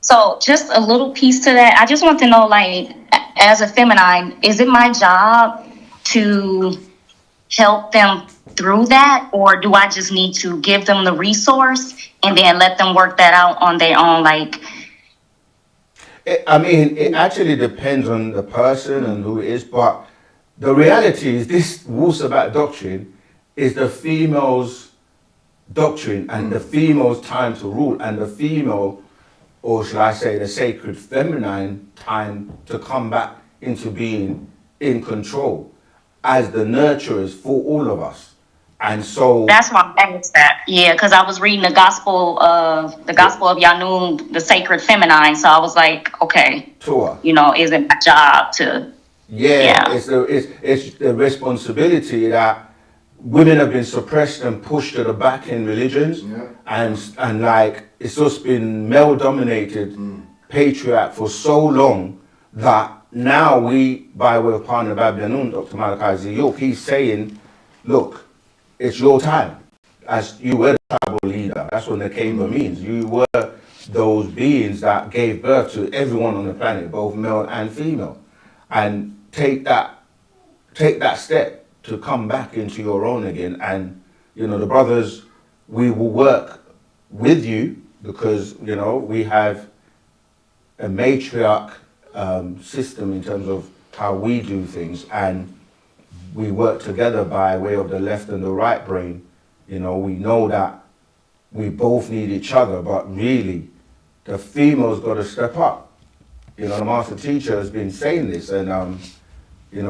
S12: So just a little piece to that. I just want to know, like, as a feminine, is it my job to help them through that, or do I just need to give them the resource and then let them work that out on their own? Like,
S3: It actually depends on the person and who it is, but the reality is this Wu-Sabat doctrine is the female's doctrine and the female's time to rule, and the female, or should I say the sacred feminine time to come back into being in control as the nurturers for all of us. And so
S12: that's why I asked that. Yeah, because I was reading the Gospel of Yanun, the sacred feminine. So I was like, okay,
S3: Tua.
S12: Is it my job to?
S3: Yeah. It's the responsibility that women have been suppressed and pushed to the back in religions, and like it's just been male dominated patriarch for so long that now we, by way of Partner Babylon, Dr. Malachi Z. York, he's saying, look, it's your time. As you were the tribal leader, that's what the Nekeba means. You were those beings that gave birth to everyone on the planet, both male and female. And take that step to come back into your own again. And, the brothers, we will work with you because, we have a matriarch system in terms of how we do things. And we work together by way of the left and the right brain. We know that we both need each other, but really the female's got to step up. The master teacher has been saying this, and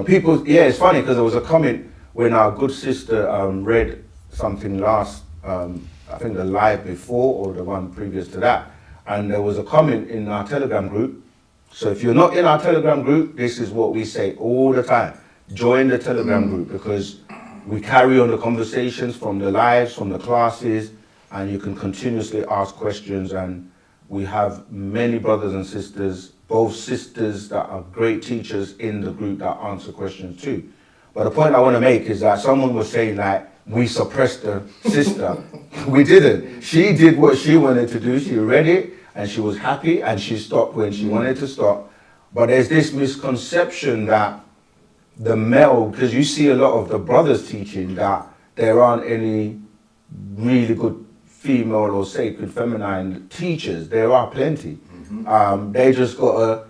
S3: people, it's funny because there was a comment when our good sister read something last, I think the live before or the one previous to that, and there was a comment in our Telegram group. So if you're not in our Telegram group, this is what we say all the time. Join the Telegram group, because we carry on the conversations from the lives, from the classes, and you can continuously ask questions. And we have many brothers and sisters, both sisters that are great teachers in the group that answer questions too. But the point I want to make is that someone was saying like, we suppressed the sister. We didn't. She did what she wanted to do. She read it and she was happy and she stopped when she wanted to stop. But there's this misconception that the male, because you see a lot of the brothers teaching that there aren't any really good female or sacred feminine teachers. There are plenty. They just got to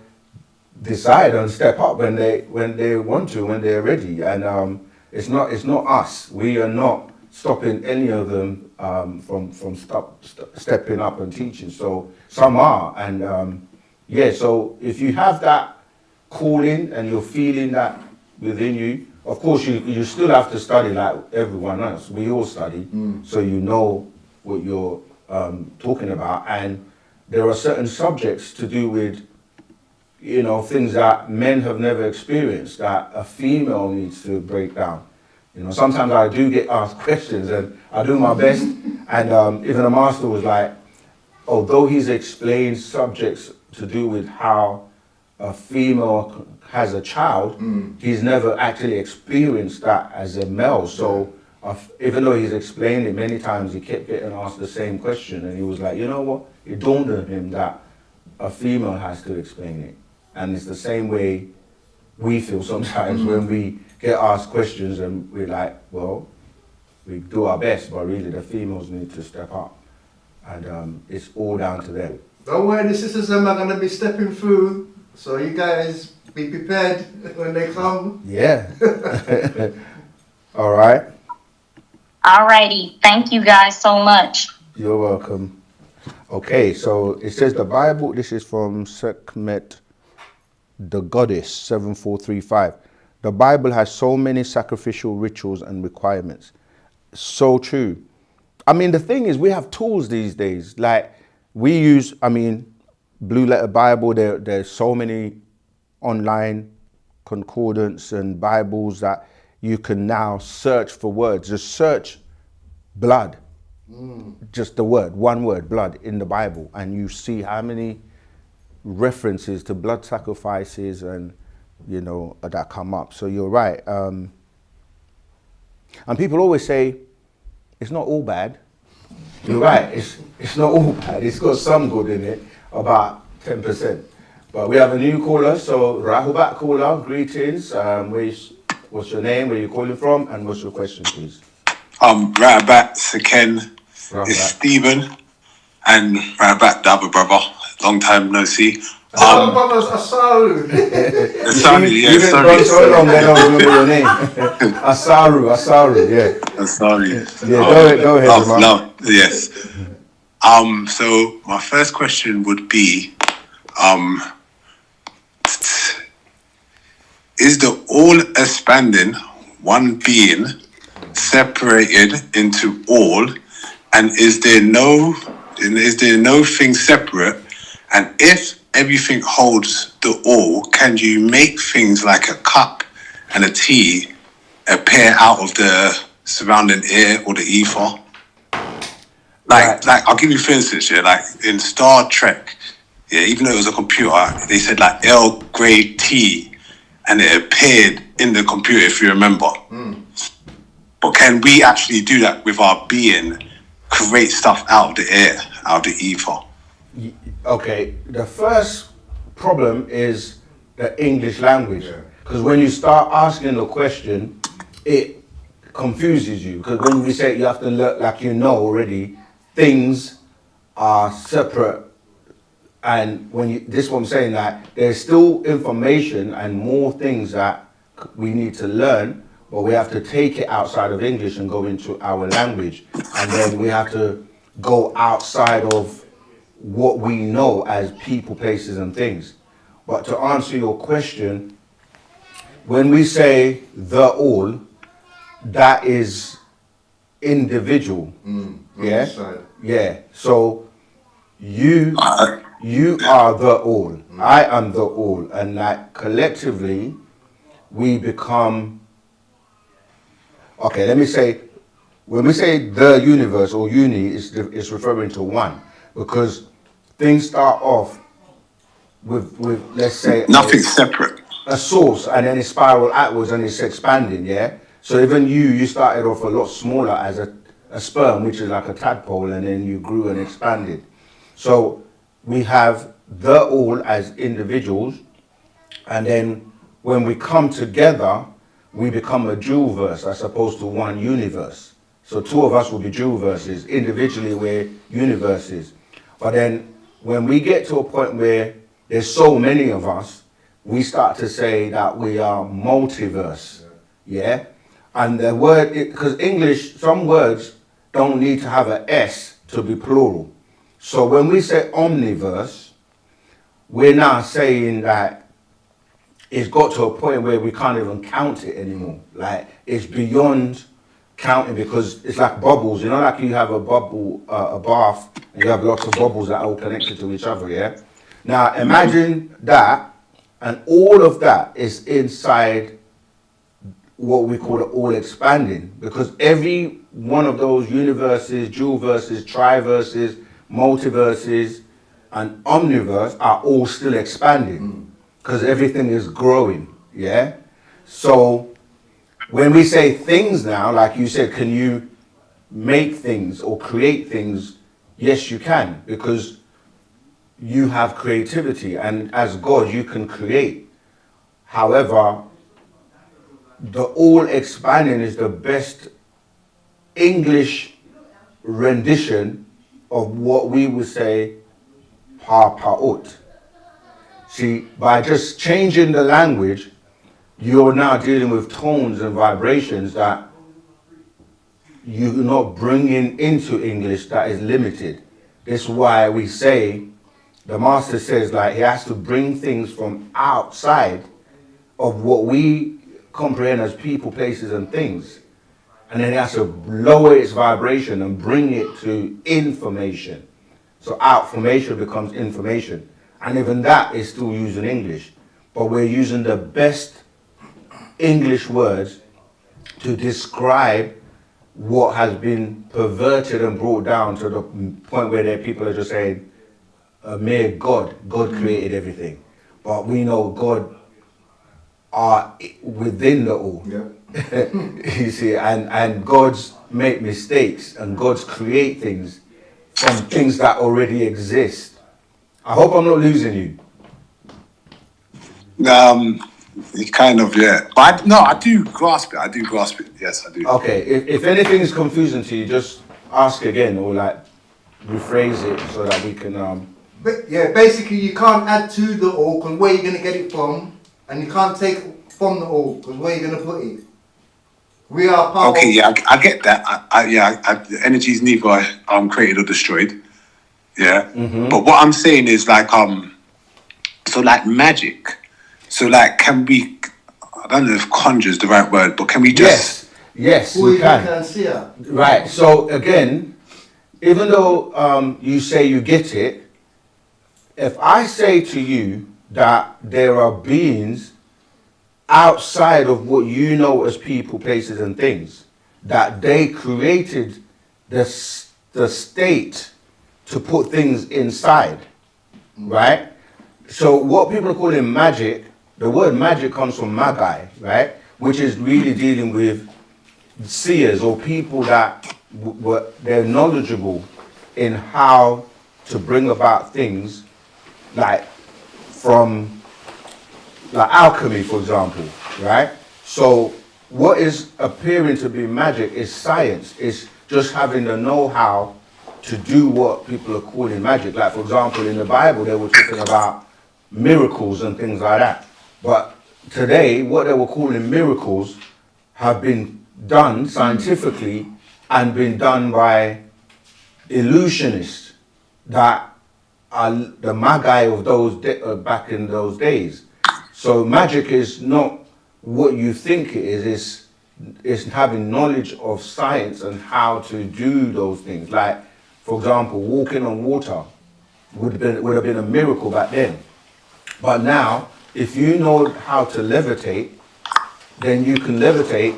S3: decide and step up when they want to, when they're ready. And it's not us. We are not stopping any of them from stepping up and teaching. So some are, and so if you have that calling and you're feeling that within you, of course you still have to study like everyone else. We all study, so you know what you're talking about. And there are certain subjects to do with, things that men have never experienced that a female needs to break down. Sometimes I do get asked questions and I do my best. And even the master was like, although he's explained subjects to do with how a female has a child, he's never actually experienced that as a male. So even though he's explained it many times, he kept getting asked the same question. And he was like, you know what? It dawned on him that a female has to explain it. And it's the same way we feel sometimes when we get asked questions and we're like, well, we do our best, but really the females need to step up. And it's all down to them.
S4: Don't worry, the sisters are going to be stepping through, so you guys be prepared when they come.
S3: Yeah. All right.
S12: Alrighty. Thank you guys so much.
S3: You're welcome. Okay, so it says the Bible, this is from Sekhmet the Goddess 7435. The Bible has so many sacrificial rituals and requirements. So true. I mean, the thing is, we have tools these days. Like, we use, I mean, Blue Letter Bible, there's so many online concordance and Bibles that you can now search for words. Just search blood, just the word, one word, blood in the Bible, and you see how many references to blood sacrifices and, you know, that come up. So you're right. And people always say, it's not all bad. You're right, it's not all bad. It's got some good in it, about 10%. But we have a new caller, so Rahubat caller, greetings. What's your name, where you calling from, and what's your question, please?
S13: Rahubat, Saken, it's Stephen, and Rahubat, the other brother. Long time no see.
S4: Other brothers, Asaru.
S13: Asaru, yeah,
S3: You've been
S13: sorry.
S3: gone so long, they don't remember your name. Asaru, yeah.
S13: Asaru.
S3: Yeah, go ahead,
S13: oh,
S3: man.
S13: no, yes. So my first question would be, is the all expanding one being separated into all, and is there no thing separate? And if everything holds the all, can you make things like a cup and a tea appear out of the surrounding air or the ether? Like I'll give you for instance, yeah, like in Star Trek, yeah, even though it was a computer, they said like Earl Grey tea, and it appeared in the computer, if you remember. But can we actually do that with our being, create stuff out of the air, out of the ether?
S3: Okay, the first problem is the English language. Because when you start asking the question, it confuses you. Because when we say, you have to look like you know already, things are separate. And when you, this is what I'm saying, that there's still information and more things that we need to learn, but we have to take it outside of English and go into our language. And then we have to go outside of what we know as people, places, and things. But to answer your question, when we say the all, that is individual. Yeah? Yeah. So you are the all. I am the all. And that collectively, we become, okay, let me say, when we say the universe or uni, it's referring to one. Because things start off with let's say
S13: nothing separate,
S3: a source, and then it spiral outwards and it's expanding. Yeah. So even you started off a lot smaller as a sperm, which is like a tadpole, and then you grew and expanded. So we have the all as individuals, and then when we come together, we become a dual verse as opposed to one universe. So two of us will be dual verses. Individually, we're universes. But then when we get to a point where there's so many of us, we start to say that we are multiverse. Yeah? And the word, because English, some words don't need to have an S to be plural. So when we say omniverse, we're now saying that it's got to a point where we can't even count it anymore. Like, it's beyond counting, because it's like bubbles, you know, like you have a bubble, a bath, and you have lots of bubbles that are all connected to each other, yeah? Now imagine that, and all of that is inside what we call the all expanding, because every one of those universes, dual verses, triverses, multiverses, and omniverse are all still expanding, because everything is growing, yeah? So when we say things now, like you said, can you make things or create things? Yes, you can, because you have creativity, and as God, you can create. However, the all expanding is the best English rendition of what we would say pa-pa-ut. See, by just changing the language, you're now dealing with tones and vibrations that you're not bringing into English that is limited. This is why we say, the master says, like, he has to bring things from outside of what we comprehend as people, places, and things. And then he has to lower its vibration and bring it to information. So out formation becomes information. And even that is still using English. But we're using the best English words to describe what has been perverted and brought down to the point where people are just saying, mere God created everything. But we know God are within the all. You see, and God's make mistakes and God's create things from things that already exist. I hope I'm not losing you.
S13: Kind of, yeah. But no, I do grasp it. Yes, I do.
S3: Okay, if anything is confusing to you, just ask again or like rephrase it so that we can
S4: But yeah, basically you can't add to the all because where you're gonna get it from, and you can't take from the all because where you're gonna put it. We are part
S13: Okay,
S4: of,
S13: yeah, I get that. Energy is neither created or destroyed. Yeah, but what I'm saying is like so like magic. So like, can we? I don't know if conjure is the right word, but can we just?
S3: Yes,
S4: who
S3: you can.
S4: see her.
S3: Right. So again, even though you say you get it, if I say to you that there are beings outside of what you know as people, places, and things, that they created the state to put things inside, right? So what people are calling magic, the word magic comes from magi, right? Which is really dealing with seers or people that they're knowledgeable in how to bring about things like from like alchemy, for example, right? So what is appearing to be magic is science. It's just having the know-how to do what people are calling magic. Like, for example, in the Bible, they were talking about miracles and things like that. But today, what they were calling miracles have been done scientifically and been done by illusionists that are the magi of those back in those days. So magic is not what you think it is. It's having knowledge of science and how to do those things. Like, for example, walking on water would have been a miracle back then. But now, if you know how to levitate, then you can levitate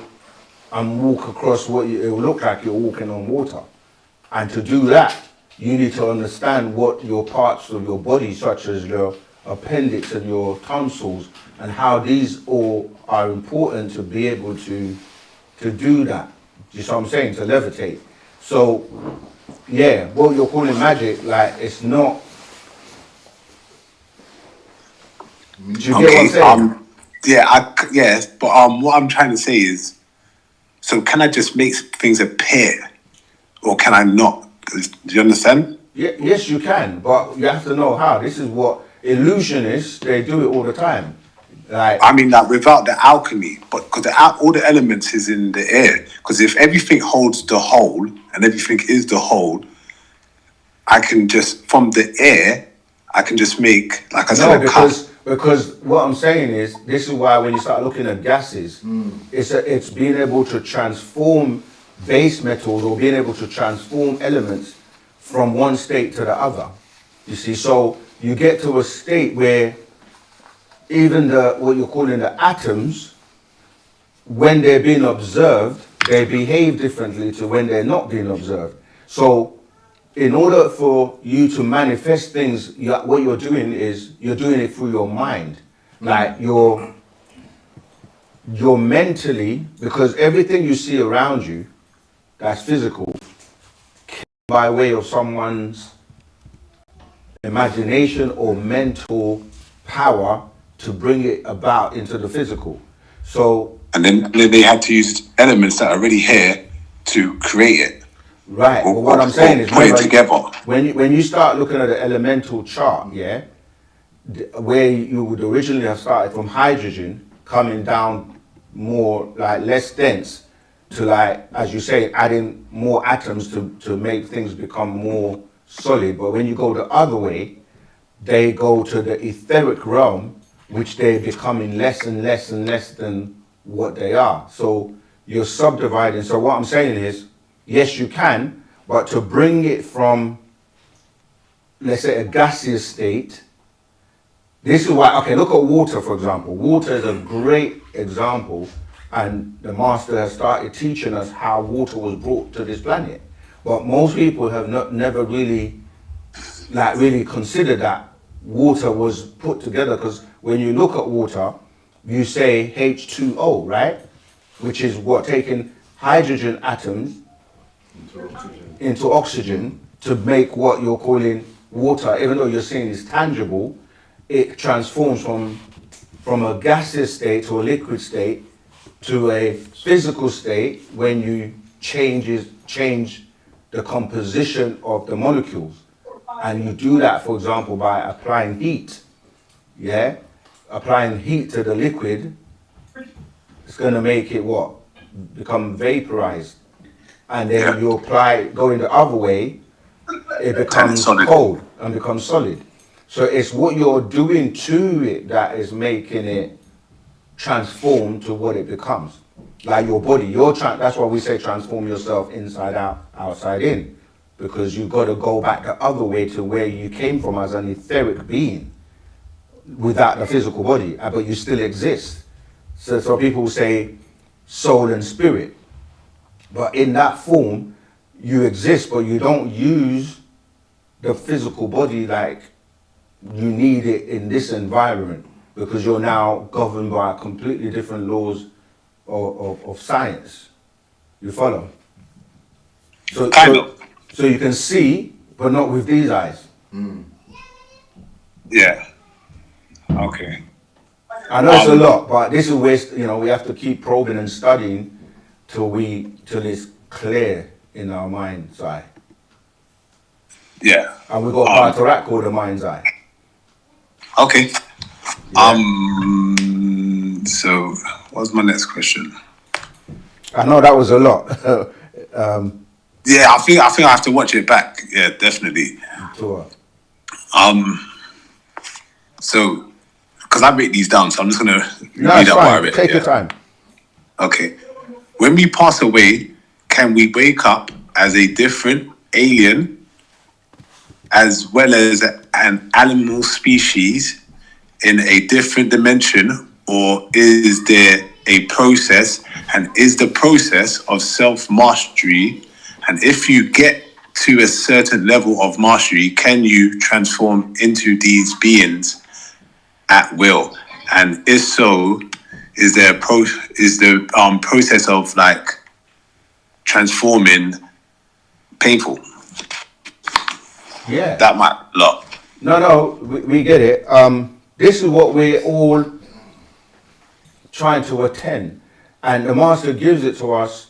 S3: and walk across what it will look like you're walking on water. And to do that, you need to understand what your parts of your body, such as your appendix and your tonsils, and how these all are important to be able to do that. You see what I'm saying? To levitate. So, yeah, what you're calling magic, like, it's not. Do you get what I'm saying?
S13: Yes, but what I'm trying to say is, so can I just make things appear, or can I not? Do you understand?
S3: Yeah, yes, you can, but you have to know how. This is what illusionists, they do it all the time. Like,
S13: I mean, like without the alchemy, but because all the elements is in the air. Because if everything holds the whole and everything is the whole, I can just from the air, I can just make like I said.
S3: Because what I'm saying is, this is why when you start looking at gases, it's being able to transform base metals or being able to transform elements from one state to the other. You see, so you get to a state where even what you're calling the atoms, when they're being observed, they behave differently to when they're not being observed. So in order for you to manifest things, what you're doing is you're doing it through your mind. Like you're mentally, because everything you see around you that's physical came by way of someone's imagination or mental power to bring it about into the physical. So
S13: and then they had to use elements that are already here to create it.
S3: Right. But what I'm saying is,
S13: put it together.
S3: When you start looking at the elemental chart, yeah, where you would originally have started from hydrogen, coming down more like less dense to, like, as you say, adding more atoms to make things become more solid. But when you go the other way, they go to the etheric realm, which they're becoming less and less and less than what they are. So you're subdividing. So what I'm saying is, yes, you can, but to bring it from let's say, a gaseous state. This is why, okay, look at water, for example. Water is a great example, and the master has started teaching us how water was brought to this planet. But most people have never really, really considered that water was put together, because when you look at water, you say H2O, right? Which is what, taking hydrogen atoms into oxygen to make what you're calling water. Even though you're saying it's tangible, it transforms from a gaseous state to a liquid state to a physical state when you change the composition of the molecules. And you do that, for example, by applying heat. Yeah? Applying heat to the liquid, it's going to make it what? Become vaporized. And then you apply, going the other way, it becomes cold and becomes solid. So it's what you're doing to it that is making it transform to what it becomes. Like your body, that's why we say transform yourself inside out, outside in. Because you've got to go back the other way to where you came from as an etheric being without the physical body, but you still exist. So people say soul and spirit. But in that form, you exist, but you don't use the physical body like you need it in this environment, because you're now governed by completely different laws of science. You follow? So you can see, but not with these eyes.
S13: Yeah. Okay.
S3: I know it's a lot, but this is where we have to keep probing and studying till it's clear in our mind's eye.
S13: Yeah.
S3: And we've got a part called the mind's eye.
S13: Okay.
S3: Yeah.
S13: So what's my next question?
S3: I know that was a lot.
S13: Yeah, I think I have to watch it back. Yeah, definitely.
S3: Sure.
S13: So, because I write these down, so I'm just gonna
S3: read out what I wrote. Take your time.
S13: Okay. When we pass away, can we wake up as a different alien, as well as an animal species in a different dimension, or is there a process, and is the process of self-mastery, and if you get to a certain level of mastery, can you transform into these beings at will? And if so, is there the process of like transforming painful?
S3: Yeah.
S13: That might lot.
S3: No, we get it. This is what we're all trying to attend. And the master gives it to us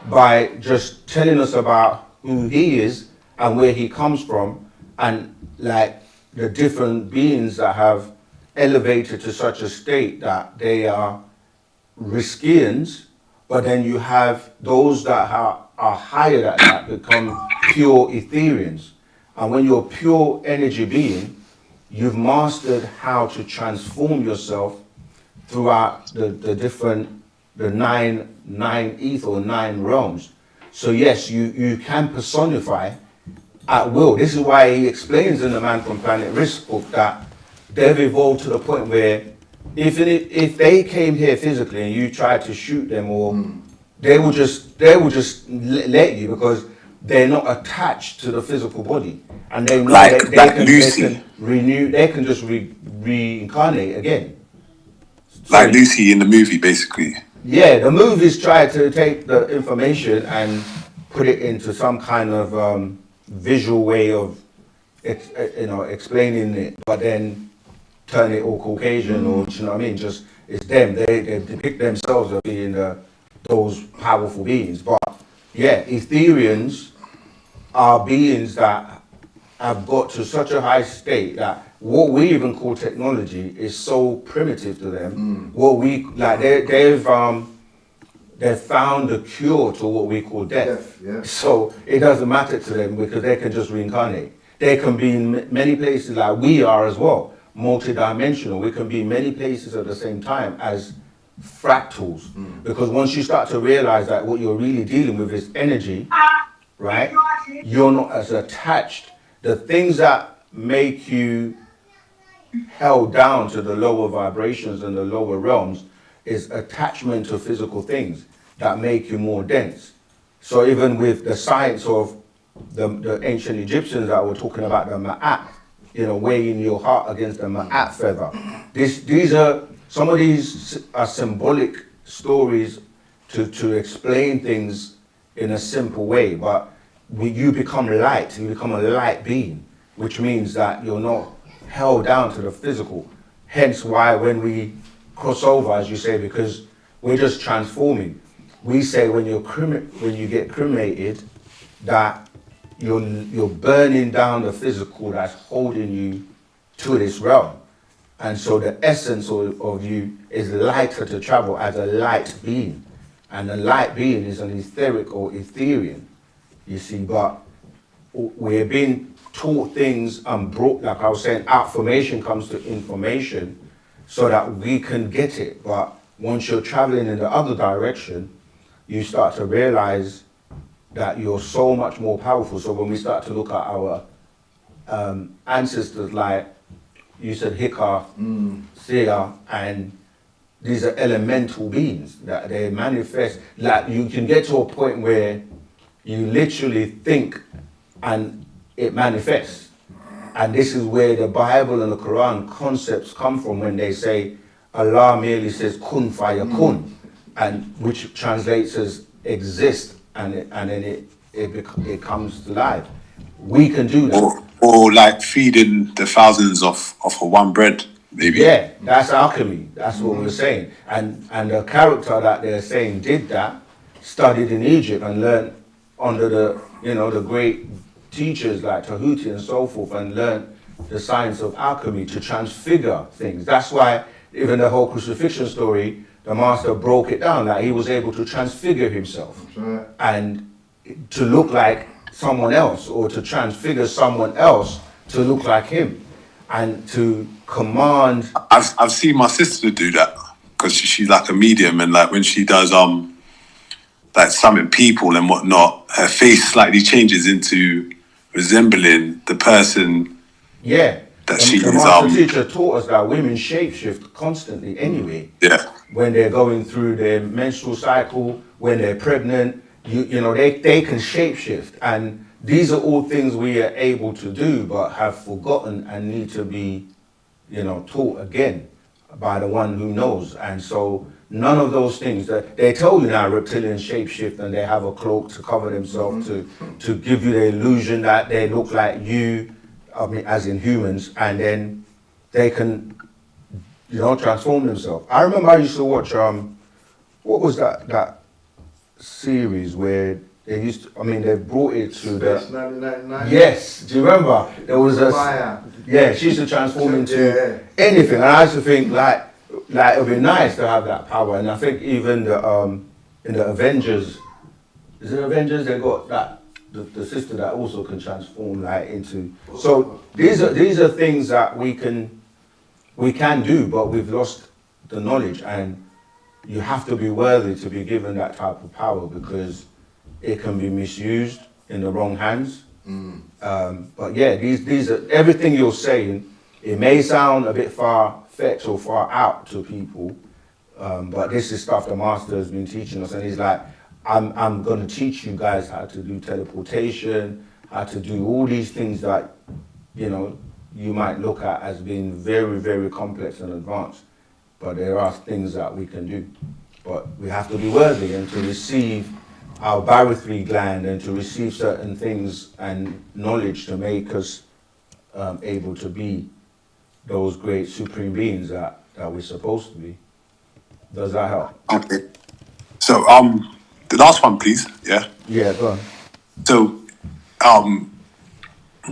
S3: by just telling us about who he is and where he comes from, and like the different beings that have elevated to such a state that they are Riskians, but then you have those that are higher than that, become pure Etherians. And when you're a pure energy being, you've mastered how to transform yourself throughout the nine ether, or 9 realms. So yes, you can personify at will. This is why he explains in the Man from Planet Risk book that they've evolved to the point where if they came here physically and you tried to shoot them, or they will just let you, because they're not attached to the physical body, and they know they can just reincarnate again.
S13: Like Lucy in the movie, basically.
S3: Yeah, the movies try to take the information and put it into some kind of visual way of explaining it, but then turn it all Caucasian, or you know what I mean? Just it's them. They depict themselves as being those powerful beings. But yeah, Etherians are beings that have got to such a high state that what we even call technology is so primitive to them. What we like, they've found a cure to what we call death.
S4: Yeah.
S3: So it doesn't matter to them, because they can just reincarnate. They can be in many places like we are as well, multidimensional. We can be in many places at the same time as fractals. Because once you start to realize that what you're really dealing with is energy, right? You're not as attached. The things that make you held down to the lower vibrations and the lower realms is attachment to physical things that make you more dense. So even with the science of the ancient Egyptians that were talking about the ma'at, weighing your heart against the ma'at feather. These are, some of these are symbolic stories to explain things in a simple way, but you become light, you become a light being, which means that you're not held down to the physical. Hence why when we cross over, as you say, because we're just transforming, we say when you get cremated, that you're burning down the physical that's holding you to this realm. And so the essence of you is lighter to travel as a light being. And a light being is an etheric or Etherean, you see, but we're being taught things and brought, like I was saying, affirmation comes to information so that we can get it. But once you're traveling in the other direction, you start to realize that you're so much more powerful. So when we start to look at our ancestors, like you said, Hika, Sia, and these are elemental beings that they manifest. Like you can get to a point where you literally think and it manifests. And this is where the Bible and the Quran concepts come from when they say Allah merely says kun fayakun, and which translates as exist, and then it comes to life. We can do that.
S13: Or like feeding the thousands of one bread, maybe.
S3: Yeah, that's alchemy. That's what we're saying. And the character that they're saying did that, studied in Egypt and learned under the great teachers like Tahuti and so forth, and learned the science of alchemy to transfigure things. That's why even the whole crucifixion story, the master broke it down, that he was able to transfigure himself and to look like someone else, or to transfigure someone else to look like him, and to command.
S13: I've seen my sister do that because she's like a medium, and like when she does like summon people and whatnot, her face slightly changes into resembling the person.
S3: Yeah.
S13: That
S3: the master teacher taught us that women shapeshift constantly anyway.
S13: Yeah.
S3: When they're going through their menstrual cycle, when they're pregnant, they can shapeshift. And these are all things we are able to do but have forgotten and need to be, taught again by the one who knows. And so none of those things that they tell you now, reptilians shapeshift and they have a cloak to cover themselves to give you the illusion that they look like you, I mean, as in humans, and then they can, transform themselves. I remember I used to watch, what was that series where they used to, they brought it to the... Yes, do you remember? There was she used to transform into anything. And I used to think, like it would be nice to have that power. And I think even in the Avengers, is it Avengers? They got that, the sister that also can transform into. So these are things that we can do, but we've lost the knowledge, and you have to be worthy to be given that type of power, because it can be misused in the wrong hands. But yeah, these are everything you're saying. It may sound a bit far-fetched or far out to people, but this is stuff the master has been teaching us, and he's like, I'm going to teach you guys how to do teleportation, how to do all these things that, you might look at as being very, very complex and advanced. But there are things that we can do. But we have to be worthy and to receive our barythry gland and to receive certain things and knowledge to make us able to be those great supreme beings that we're supposed to be. Does that help?
S13: Okay. So, the last one, please. Yeah.
S3: Yeah, go on.
S13: So,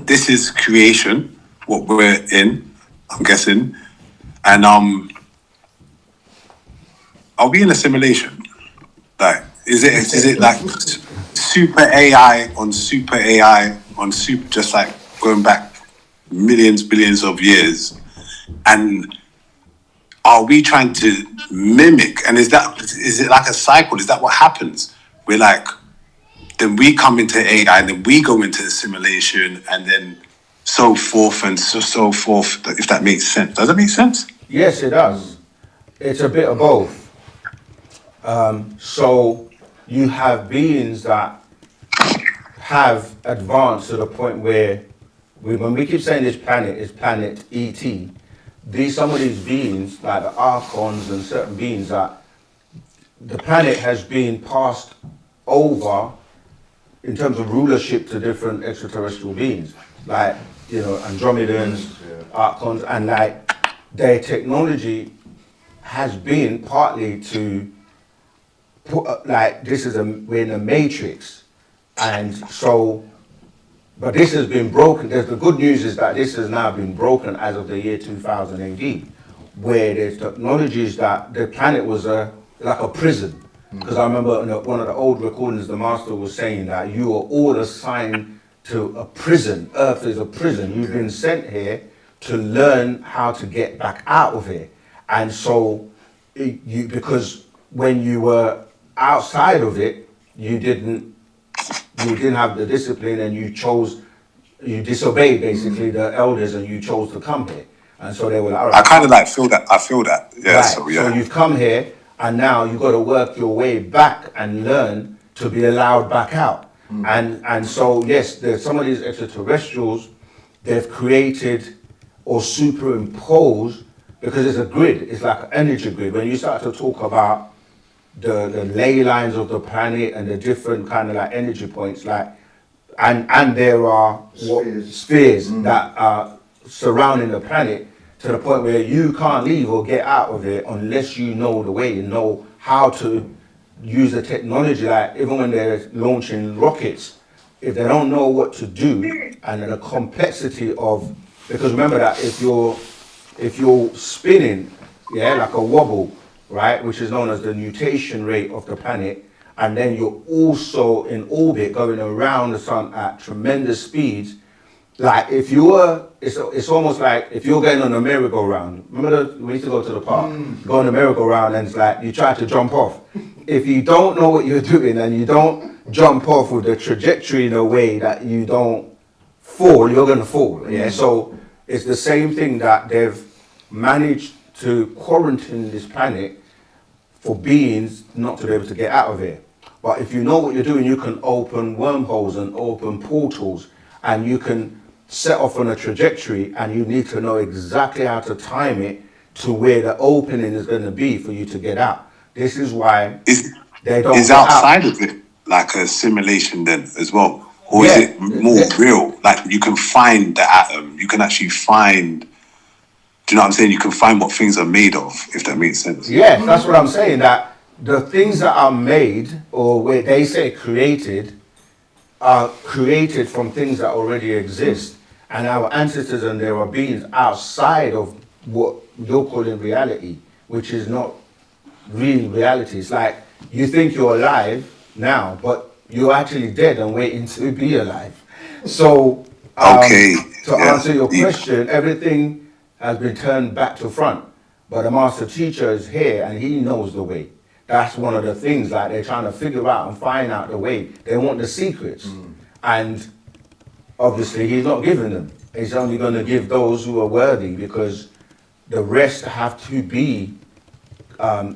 S13: this is creation, what we're in, I'm guessing, and are we in a simulation? Like, is it like super AI on super AI on super, just like going back millions, billions of years, and are we trying to mimic? And is it like a cycle? Is that what happens? We're like, then we come into AI, and then we go into the simulation, and then so forth and so forth, if that makes sense. Does it make sense?
S3: Yes, it does. It's a bit of both. So you have beings that have advanced to the point where, when we keep saying this planet is planet ET, some of these beings, like the archons and certain beings, that the planet has been passed over in terms of rulership to different extraterrestrial beings, like, Andromedans, archons, and like their technology has been partly to put, we're in a matrix, and so, but this has been broken. The good news is that this has now been broken as of the year 2000 AD, where there's technologies that the planet was like a prison. Because I remember in one of the old recordings, the master was saying that you are all assigned to a prison. Earth is a prison. You've been sent here to learn how to get back out of here. And so, because when you were outside of it, you didn't have the discipline, and you disobeyed basically the elders, and you chose to come here. And so they were like, all right,
S13: I kind of like feel that. I feel that. Yeah.
S3: right.
S13: So yeah.
S3: So you've come here, and now you've got to work your way back and learn to be allowed back out. And so, yes, there's some of these extraterrestrials, they've created or superimposed, because it's a grid, it's like an energy grid. When you start to talk about the ley lines of the planet and the different kind of like energy points, like, and there are spheres that are surrounding the planet, to the point where you can't leave or get out of it unless you know the way, you know how to use the technology. Like, even when they're launching rockets, if they don't know what to do, and the complexity of, because remember that if you're spinning, like a wobble, right, which is known as the nutation rate of the planet, and then you're also in orbit going around the sun at tremendous speeds. Like, if you were, it's almost like if you're going on a merry-go-round. Remember we used to go to the park, go on a merry-go-round, and it's like you try to jump off. If you don't know what you're doing and you don't jump off with the trajectory in a way that you don't fall, you're going to fall. Yeah. So it's the same thing, that they've managed to quarantine this planet for beings not to be able to get out of here. But if you know what you're doing, you can open wormholes and open portals, and you can set off on a trajectory, and you need to know exactly how to time it to where the opening is going to be for you to get out. This is why they don't.
S13: Is outside of it like a simulation then as well, or is it more real? Like, you can find the atom, you can actually find. Do you know what I'm saying? You can find what things are made of, if that makes sense.
S3: Yeah, that's what I'm saying. That the things that are made, or where they say created, are created from things that already exist. And our ancestors and there are beings outside of what you're calling reality, which is not real reality. It's like you think you're alive now, but you're actually dead and waiting to be alive. So, to answer your question, everything has been turned back to front. But the master teacher is here, and he knows the way. That's one of the things, like, they're trying to figure out and find out the way. They want the secrets. And obviously he's not giving them. He's only going to give those who are worthy, because the rest have to be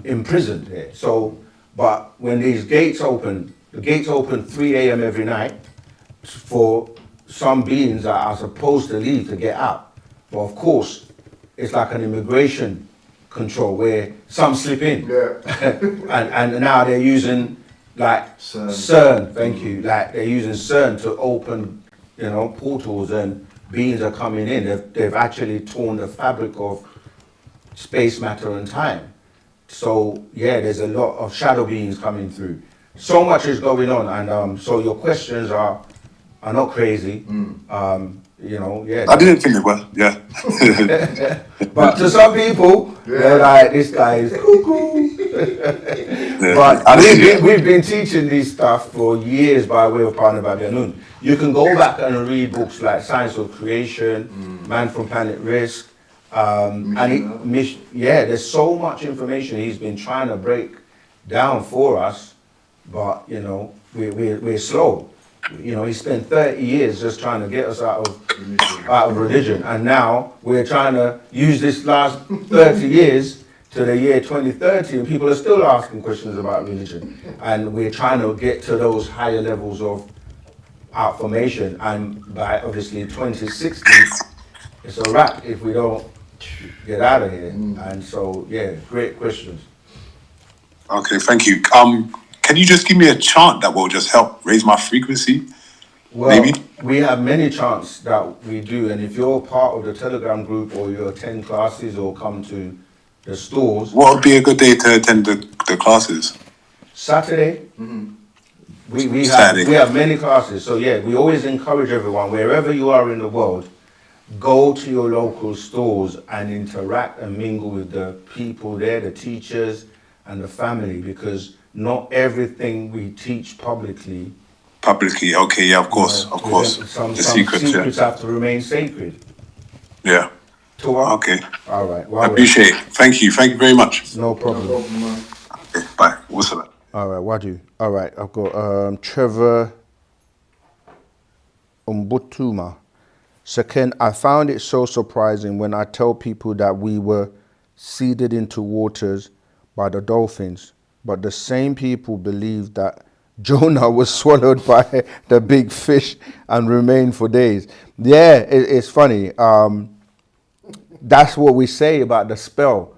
S3: imprisoned here. So, but when these gates open, the gates open 3 a.m. every night for some beings that are supposed to leave to get out. But of course, it's like an immigration control where some slip in. and now they're using like CERN, thank you. Like, they're using CERN to open, portals, and beings are coming in. They've actually torn the fabric of space, matter, and time. So yeah, there's a lot of shadow beings coming through. So much is going on, and so your questions are not crazy.
S13: I didn't think it was. Yeah.
S3: But to some people, they're like, this guy is cuckoo. But we've been teaching this stuff for years by way of Partner Babyanun. You can go back and read books like Science of Creation, Man from Planet Risk, there's so much information he's been trying to break down for us, but we're slow. he spent 30 years just trying to get us out of religion, and now we're trying to use this last 30 years to the year 2030, and people are still asking questions about religion, and we're trying to get to those higher levels of formation, and by obviously 2060, it's a wrap if we don't get out of here. And so, yeah, great questions.
S13: Okay, thank you. Can you just give me a chant that will just help raise my frequency?
S3: Well,
S13: Maybe?
S3: we have many chants that we do, and if you're part of the Telegram group or you attend classes or come to the stores.
S13: What would be a good day to attend the classes?
S3: Saturday. We have many classes, so yeah, we always encourage everyone, wherever you are in the world, go to your local stores and interact and mingle with the people there, the teachers and the family, because not everything we teach publicly.
S13: Okay, yeah, of course.
S3: Some
S13: secrets
S3: have to remain sacred.
S13: Yeah.
S3: Okay. All right.
S13: I appreciate it. Thank you very much.
S3: No problem.
S13: Okay, bye. Wu-Sabat.
S3: All right, Wadu. All right, I've got Trevor Umbutuma. Second, I found it so surprising when I tell people that we were seeded into waters by the dolphins, but the same people believe that Jonah was swallowed by the big fish and remained for days. Yeah, it's funny. That's what we say about the spell.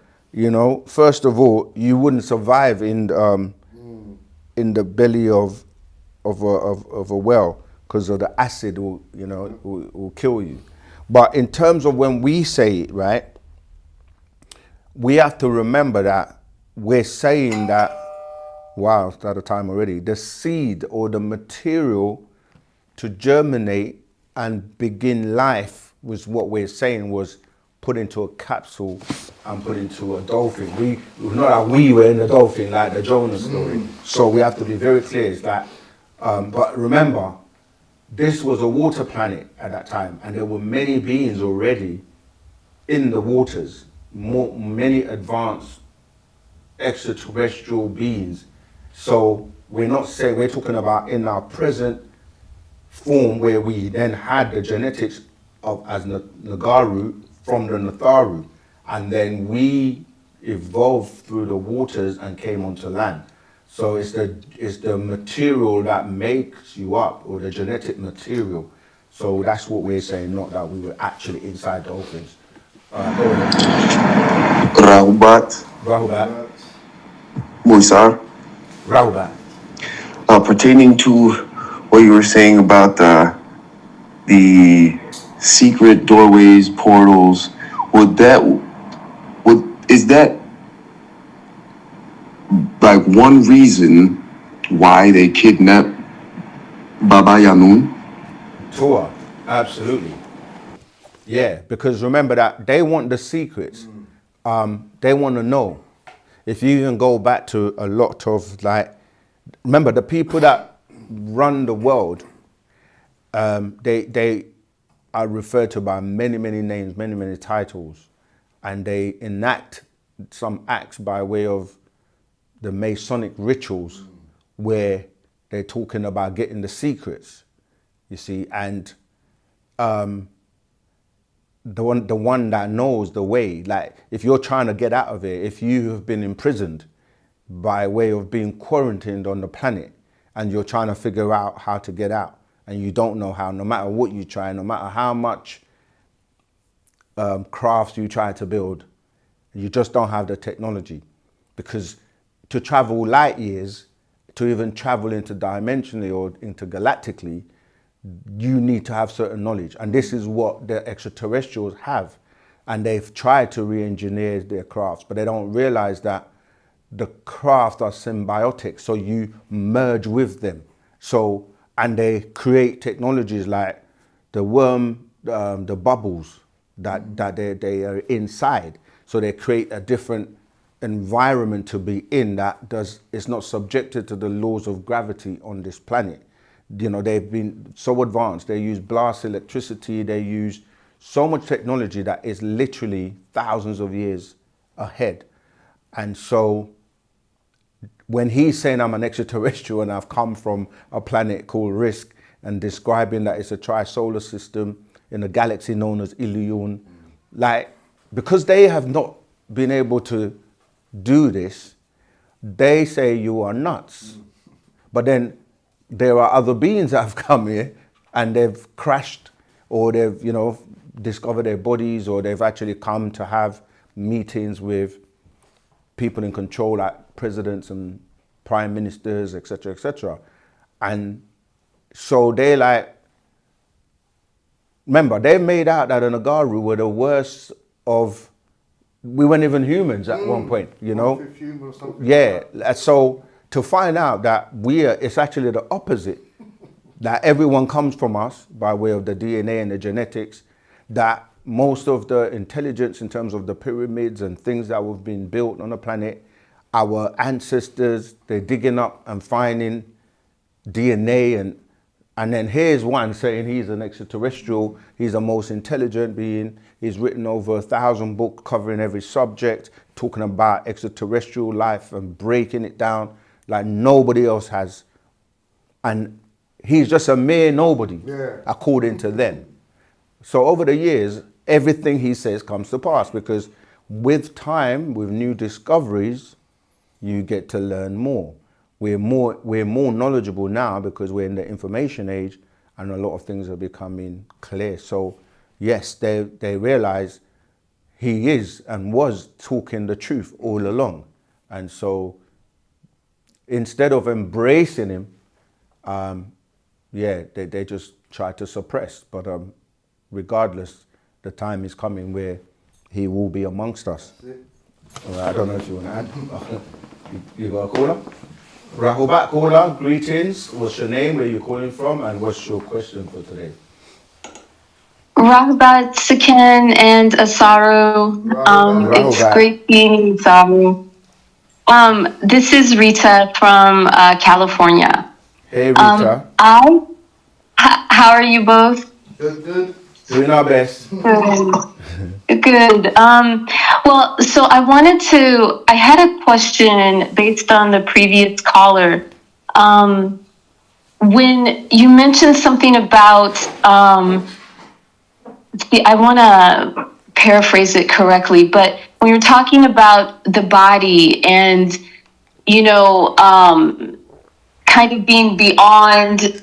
S3: First of all, you wouldn't survive in the belly of a whale because of the acid will kill you. But in terms of when we say it, right, we have to remember that we're saying that, wow, it's out of time already, the seed or the material to germinate and begin life was what we're saying was put into a capsule and put into a dolphin. Not that we were in the dolphin like the Jonah story. So we have to be very clear. It's that, but remember, this was a water planet at that time, and there were many beings already in the waters, many advanced extraterrestrial beings. So we're not saying, we're talking about in our present form where we then had the genetics of as Nagaru from the Natharu, and then we evolved through the waters and came onto land. So it's the material that makes you up, or the genetic material. So that's what we're saying, not that we were actually inside dolphins.
S14: Rahubat.
S3: Rahubat.
S14: Muisar.
S3: Rahubat.
S14: Pertaining to what you were saying about the secret doorways, portals, is that like one reason why they kidnapped Baba Yanun?
S3: Sure, absolutely. Yeah, because remember that they want the secrets. They want to know. If you even go back to a lot of remember the people that run the world, they are referred to by many names, many titles, and they enact some acts by way of the Masonic rituals where they're talking about getting the secrets, you see, and the one that knows the way, like if you're trying to get out of it, if you have been imprisoned by way of being quarantined on the planet and you're trying to figure out how to get out and you don't know how, no matter what you try, no matter how much crafts you try to build, you just don't have the technology. Because to travel light years, to even travel interdimensionally or intergalactically, you need to have certain knowledge. And this is what the extraterrestrials have. And they've tried to re-engineer their crafts, but they don't realize that the crafts are symbiotic. So you merge with them. So, and they create technologies like the worm, the bubbles that they are inside. So they create a different environment to be in that it's not subjected to the laws of gravity on this planet. They've been so advanced. They use blast electricity. They use so much technology that is literally thousands of years ahead. And so when he's saying I'm an extraterrestrial and I've come from a planet called Risk and describing that it's a tri-solar system in a galaxy known as Ilion. Like, because they have not been able to do this, they say you are nuts. But then there are other beings that have come here and they've crashed, or they've, you know, discovered their bodies, or they've actually come to have meetings with people in control, like presidents and prime ministers, etc., etc. And so they like, remember, they made out that the Nagaru were the worst of, we weren't even humans at one point, you know? Yeah, so to find out that it's actually the opposite, that everyone comes from us by way of the DNA and the genetics, that most of the intelligence in terms of the pyramids and things that have been built on the planet, our ancestors, they're digging up and finding DNA, and then here's one saying he's an extraterrestrial, he's the most intelligent being, he's written over 1,000 books covering every subject, talking about extraterrestrial life and breaking it down like nobody else has. And he's just a mere nobody, according to them. So over the years, everything he says comes to pass, because with time, with new discoveries, you get to learn more. We're more knowledgeable now because we're in the information age, and a lot of things are becoming clear. So yes, they realize he is and was talking the truth all along. And so instead of embracing him, they just try to suppress. But regardless, the time is coming where he will be amongst us. I don't know if you want to add. You got a caller? Rahobat caller, greetings. What's your name, where you calling from, and what's your question for today?
S15: Rahobat, Sakin, and Asaru. It's great seeing you, Asaru. This is Rita from California.
S3: Hey, Rita.
S15: How are you both?
S3: Good. Doing our best.
S15: Good. Well, so I had a question based on the previous caller. When you mentioned something about, I want to paraphrase it correctly, but when you're talking about the body and, you know, kind of being beyond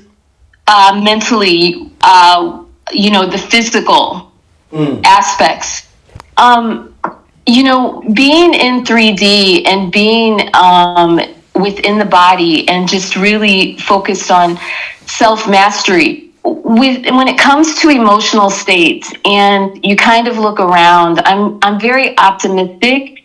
S15: mentally, you know, the physical aspects, you know, being in 3D and being within the body and just really focused on self-mastery. When it comes to emotional states and you kind of look around, I'm very optimistic,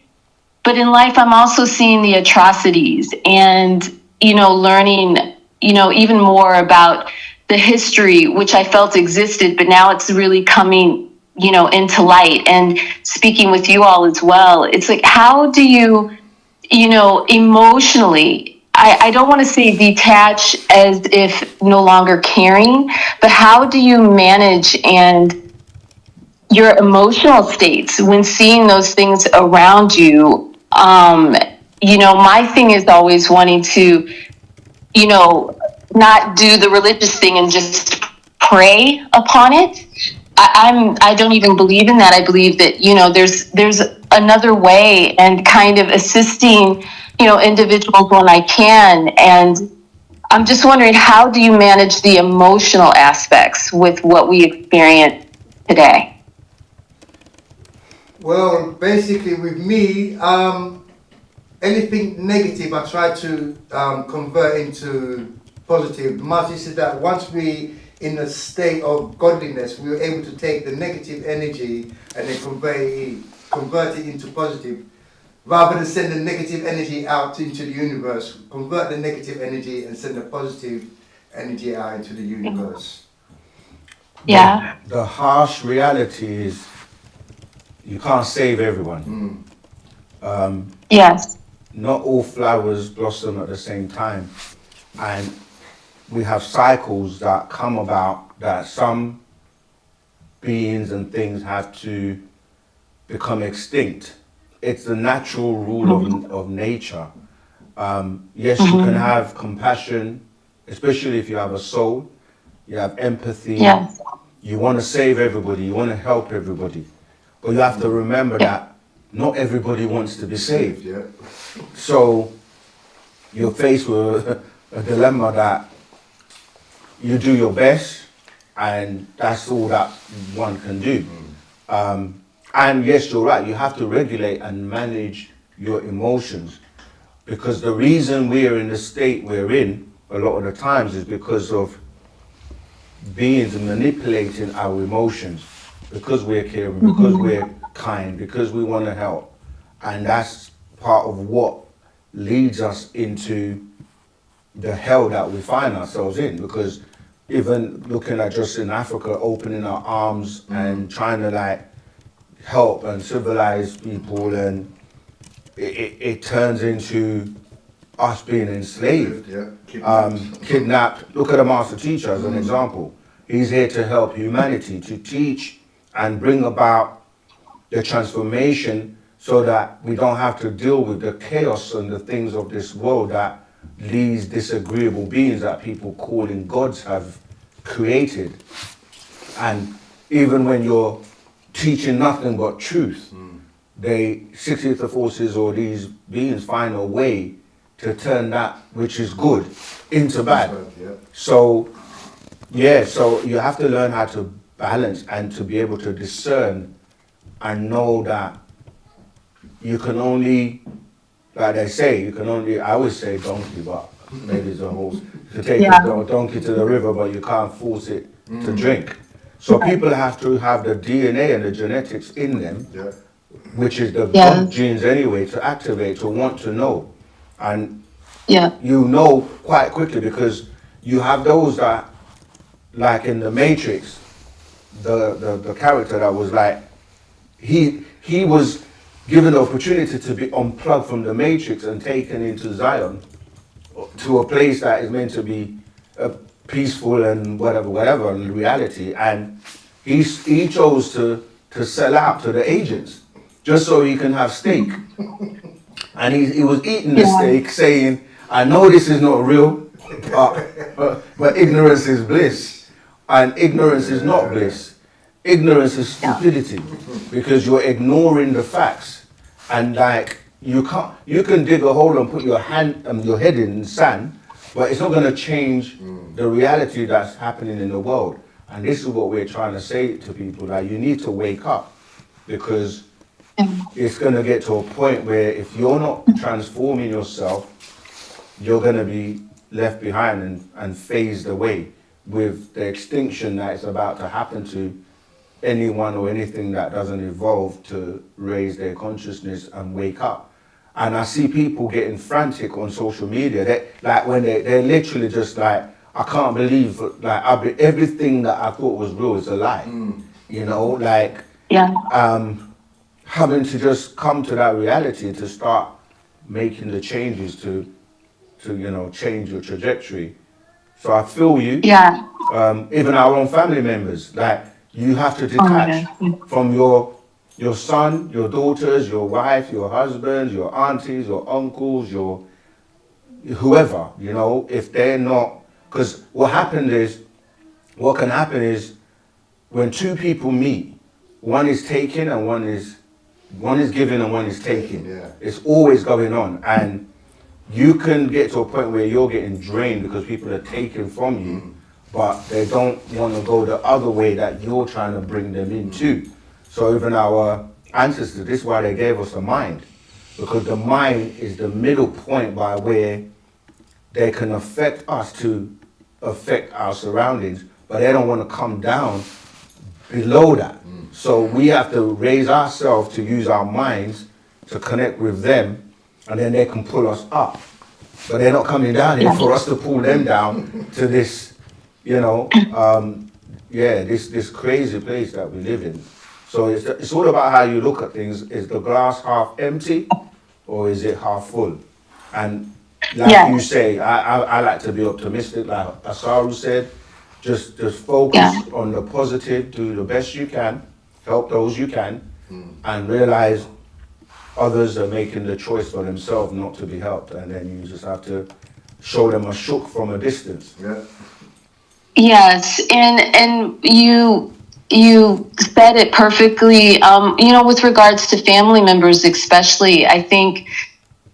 S15: but in life I'm also seeing the atrocities and, you know, learning, you know, even more about the history, which I felt existed, but now it's really coming, you know, into light. And speaking with you all as well, it's like, how do you, you know, emotionally, I don't want to say detach as if no longer caring, but how do you manage and your emotional states when seeing those things around you? You know, my thing is always wanting to, you know, not do the religious thing and just pray upon it. I don't even believe in that. I believe that, you know, there's another way, and kind of assisting, you know, individuals when I can. And I'm just wondering, how do you manage the emotional aspects with what we experience today?
S4: Well, basically with me, anything negative I try to convert into positive. Marty said that once we in a state of godliness, we were able to take the negative energy and then convert it into positive. Rather than send the negative energy out into the universe, convert the negative energy and send the positive energy out into the universe.
S15: Yeah.
S3: The harsh reality is you can't save everyone.
S15: Yes.
S3: Not all flowers blossom at the same time. And we have cycles that come about that some beings and things have to become extinct. It's the natural rule of nature. Yes, you can have compassion, especially if you have a soul. you have empathy,
S15: Yes.
S3: you want to save everybody, you want to help everybody. But you have to remember that not everybody wants to be saved.
S4: Yeah.
S3: So you're faced with a dilemma that you do your best, and that's all that one can do. And yes, you're right, you have to regulate and manage your emotions, because the reason we're in the state we're in a lot of the times is because of beings manipulating our emotions, because we're caring, because we're kind, because we want to help. And that's part of what leads us into the hell that we find ourselves in, because even looking at just in Africa, opening our arms and trying to like help and civilize people, and it turns into us being enslaved, kidnapped. Look at the master teacher as an example. He's here to help humanity, to teach and bring about the transformation so that we don't have to deal with the chaos and the things of this world that these disagreeable beings that people calling gods have created. And even when you're teaching nothing but truth, they 60th forces or these beings find a way to turn that which is good into bad. So yeah, so you have to learn how to balance and to be able to discern and know that you can only, like they say, you can only, I always say donkey, but maybe it's a horse. You can take a donkey to the river, but you can't force it to drink. So people have to have the DNA and the genetics in them, which is the God genes anyway, to activate, to want to know. And you know quite quickly, because you have those that, like in the Matrix, the character that was like, he was given the opportunity to be unplugged from the Matrix and taken into Zion, to a place that is meant to be peaceful and whatever in reality, and he chose to sell out to the agents just so he can have steak. And he was eating the steak, saying, I know this is not real, but ignorance is bliss. And ignorance is not bliss. Ignorance is stupidity, because you're ignoring the facts. And like, you can dig a hole and put your head in sand, but it's not going to change the reality that's happening in the world. And this is what we're trying to say to people, that you need to wake up, because it's going to get to a point where if you're not transforming yourself, you're going to be left behind and phased away with the extinction that is about to happen to anyone or anything that doesn't evolve to raise their consciousness and wake up. And I see people getting frantic on social media. They're literally just like, I can't believe, like, everything that I thought was real is a lie. You know, like, having to just come to that reality to start making the changes to you know, change your trajectory. So I feel you. Even our own family members, like, you have to detach from your son, your daughters, your wife, your husband, your aunties, your uncles, your whoever, you know, if they're not, because what can happen is when two people meet, one is taking and one is giving and one is taking. It's always going on, and you can get to a point where you're getting drained because people are taking from you, but they don't want to go the other way that you're trying to bring them into. So even our ancestors, this is why they gave us a mind, because the mind is the middle point by where they can affect us to affect our surroundings, but they don't want to come down below that. So we have to raise ourselves to use our minds to connect with them, and then they can pull us up. But they're not coming down here for us to pull them down to this, you know, this crazy place that we live in. So it's all about how you look at things. Is the glass half empty or is it half full? And like you say, I like to be optimistic, like Asaru said, just focus on the positive, do the best you can, help those you can, and realize others are making the choice for themselves not to be helped, and then you just have to show them a shook from a distance.
S15: Yes, and you said it perfectly. With regards to family members, especially, I think,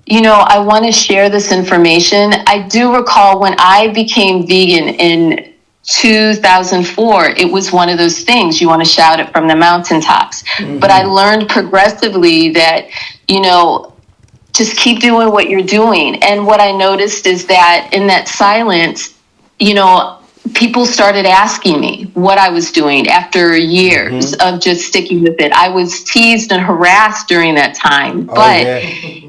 S15: I want to share this information. I do recall when I became vegan in 2004, it was one of those things you want to shout it from the mountaintops. But I learned progressively that, just keep doing what you're doing. And what I noticed is that in that silence, people started asking me what I was doing after years of just sticking with it. I was teased and harassed during that time, but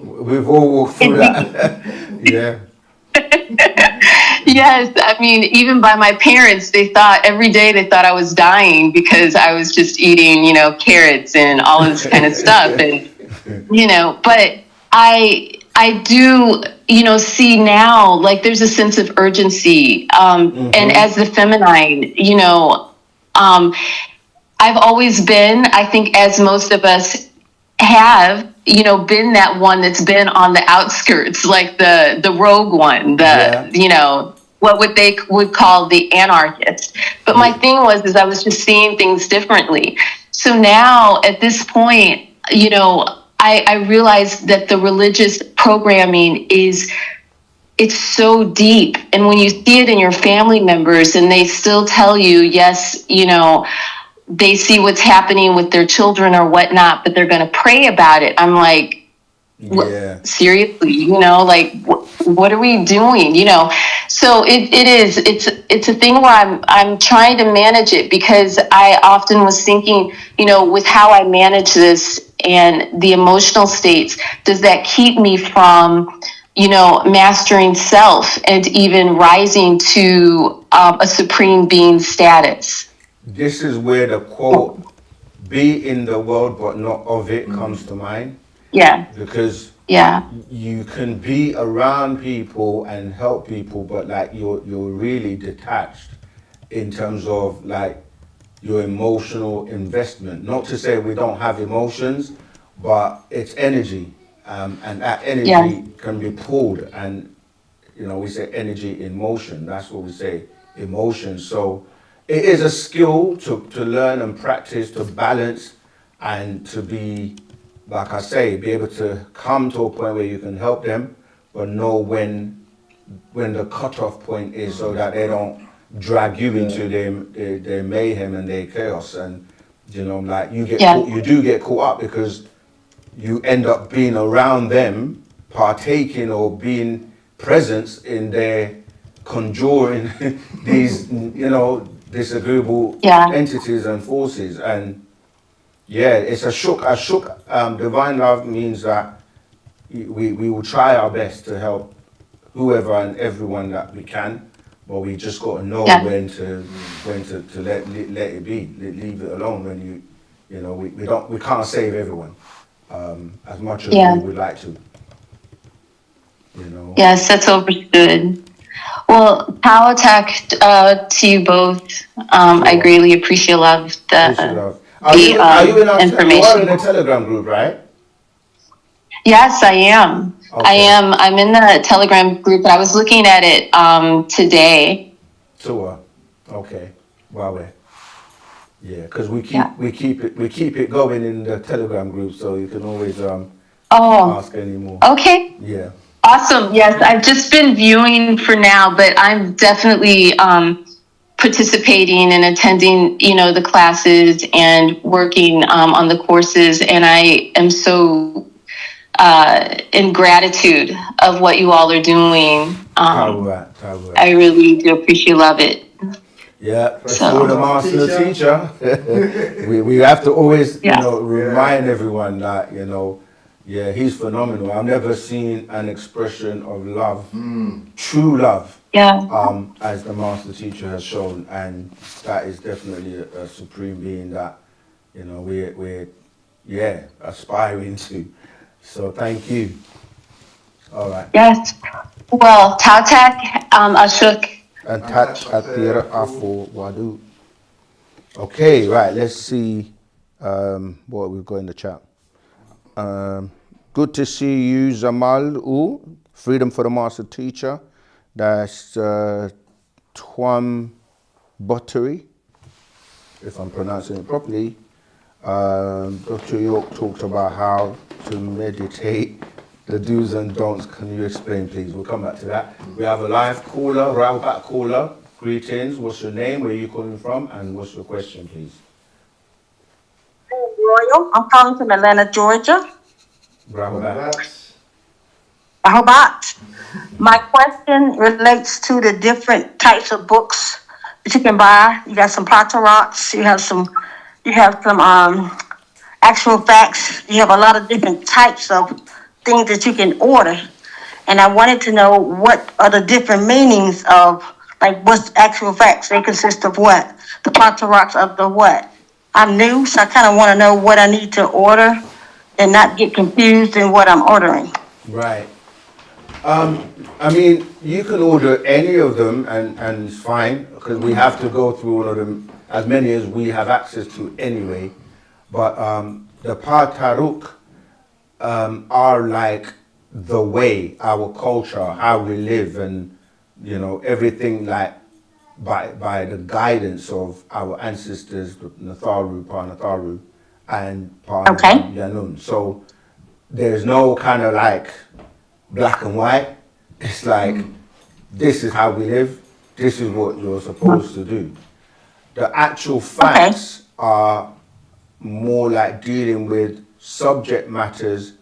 S3: we've all walked through that. Yeah.
S15: Yes, I mean, even by my parents, they thought every day they thought I was dying because I was just eating, carrots and all of this kind of stuff. And, but I do, see now, like there's a sense of urgency. And as the feminine, I've always been, I think as most of us have, been that one that's been on the outskirts, like the rogue one, what would call the anarchist. But my thing is I was just seeing things differently. So now at this point, I realized that the religious programming it's so deep. And when you see it in your family members and they still tell you, yes, they see what's happening with their children or whatnot, but they're going to pray about it. I'm like, seriously, what are we doing? So it's a thing where I'm trying to manage it, because I often was thinking, with how I manage this and the emotional states, does that keep me from, mastering self and even rising to a supreme being status?
S3: This is where the quote, be in the world but not of it, comes to mind.
S15: Yeah.
S3: Because you can be around people and help people, but like you're really detached in terms of like your emotional investment. Not to say we don't have emotions, but it's energy. And that energy can be pulled, and we say energy in motion. That's what we say, emotion. So it is a skill to learn and practice, to balance, and to be, like I say, be able to come to a point where you can help them, but know when the cutoff point is, so that they don't drag you into their mayhem and their chaos. And like you do get caught up, because you end up being around them, partaking or being present in their conjuring these, disagreeable entities and forces. And it's a shook. Divine love means that we will try our best to help whoever and everyone that we can, but we just got to know when to let it be, leave it alone. When we can't save everyone. As much as we would like to,
S15: Yes, that's understood. Well, power attack to you both. I greatly appreciate a lot of the
S3: Are you in
S15: information.
S3: You are in the Telegram group, right?
S15: Yes, I am. Okay. I am. I'm in the Telegram group. I was looking at it today.
S3: Okay. Wow. Yeah, because we keep it going in the Telegram group, so you can always ask any more.
S15: Okay.
S3: Yeah.
S15: Awesome. Yes, I've just been viewing for now, but I'm definitely participating and attending, the classes and working on the courses, and I am so in gratitude of what you all are doing. I really do appreciate, love it.
S3: Yeah, for the master teacher. we have to always, remind everyone that, he's phenomenal. I've never seen an expression of love, true love, as the master teacher has shown, and that is definitely a supreme being that, we're aspiring to. So thank you. All right.
S15: Yes. Well, Tautak, Ashok.
S3: And touch Atira Afo Wadu. Okay, right, let's see what we've got in the chat. Good to see you, Zamal Freedom for the Master Teacher. That's Twam Buttery, if I'm pronouncing it properly. Dr. York talked about how to meditate, the do's and don'ts. Can you explain, please? We'll come back to that. We have a live caller, Rahubat caller. Greetings. What's your name? Where are you calling from? And what's your question, please?
S16: Royal. I'm calling from Atlanta, Georgia.
S3: Rahubat.
S16: Rahubat. My question relates to the different types of books that you can buy. You got some Rocks. You have some actual facts. You have a lot of different types of things that you can order. And I wanted to know what are the different meanings of, like, what's actual facts? They consist of what? The Rocks of the what? I'm new, so I kind of want to know what I need to order and not get confused in what I'm ordering.
S3: Right. I mean, you can order any of them and it's fine, because we have to go through all of them, as many as we have access to anyway. But the Pataruk are like the way, our culture, how we live, and you know, everything like by the guidance of our ancestors, Natharu, Pa-Natharu, and Pa-Yanun. So there's no kind of like black and white. It's like, this is how we live, this is what you're supposed to do. The actual facts are more like dealing with subject matters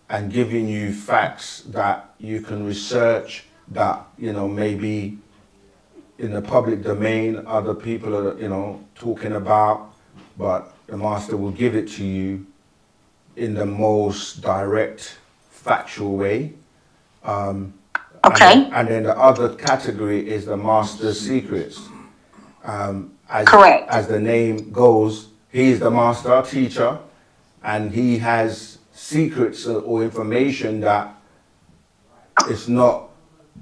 S3: and giving you facts that you can research, that, you know, maybe in the public domain other people are, you know, talking about, but the master will give it to you in the most direct, factual way. And then the other category is the master's secrets. As the name goes, he's the master teacher, and he has secrets or information that is not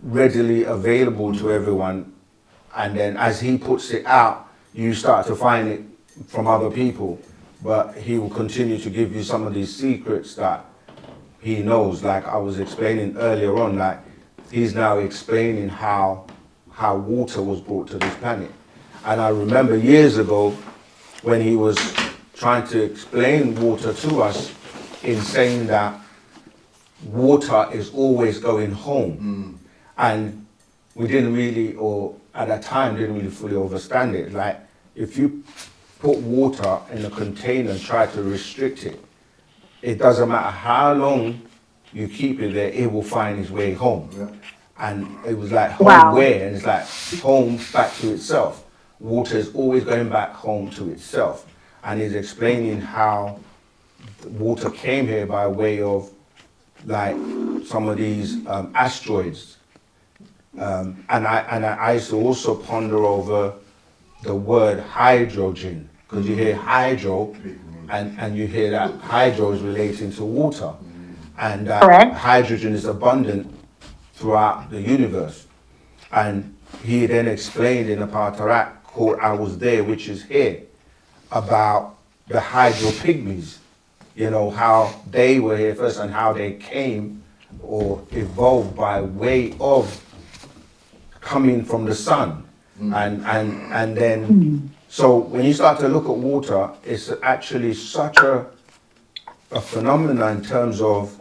S3: readily available to everyone. And then as he puts it out, you start to find it from other people. But he will continue to give you some of these secrets that he knows. Like I was explaining earlier on, like he's now explaining how water was brought to this planet. And I remember years ago when he was trying to explain water to us, in saying that water is always going home. And we didn't really, or at that time, didn't really fully understand it. Like, if you put water in a container and try to restrict it, it doesn't matter how long you keep it there, it will find its way home. And it was like, home where? And it's like, home back to itself. Water is always going back home to itself. And he's explaining how water came here by way of like some of these asteroids. And I used to also ponder over the word hydrogen, because you hear hydro and you hear that hydro is relating to water, and hydrogen is abundant throughout the universe. And he then explained in a Patarak called I Was There, which is here, about the hydro pygmies, you know, how they were here first and how they came or evolved by way of coming from the sun. And then, so when you start to look at water, it's actually such a phenomenon in terms of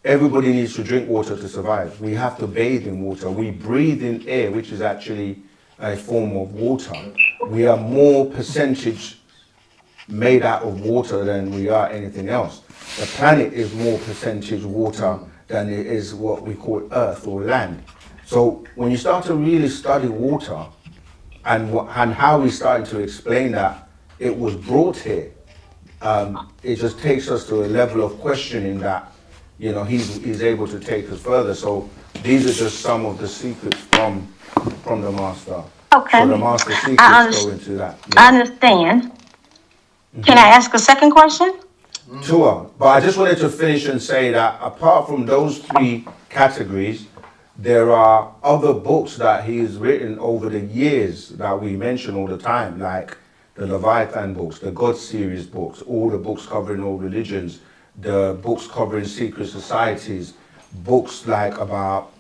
S3: everybody needs to drink water to survive. We have to bathe in water. We breathe in air, which is actually a form of water. We are more percentage made out of water than we are anything else. The planet is more percentage water than it is what we call earth or land. So when you start to really study water and how we started to explain that it was brought here, it just takes us to a level of questioning that, you know, he's able to take us further. So these are just some of the secrets from the master.
S16: Okay.
S3: So the master secrets go into that. Yeah.
S16: I understand. Can I ask a second question?
S3: Sure. But I just wanted to finish and say that apart from those three categories, there are other books that he's written over the years that we mention all the time, like the Leviathan books, the God series books, all the books covering all religions, the books covering secret societies, books like about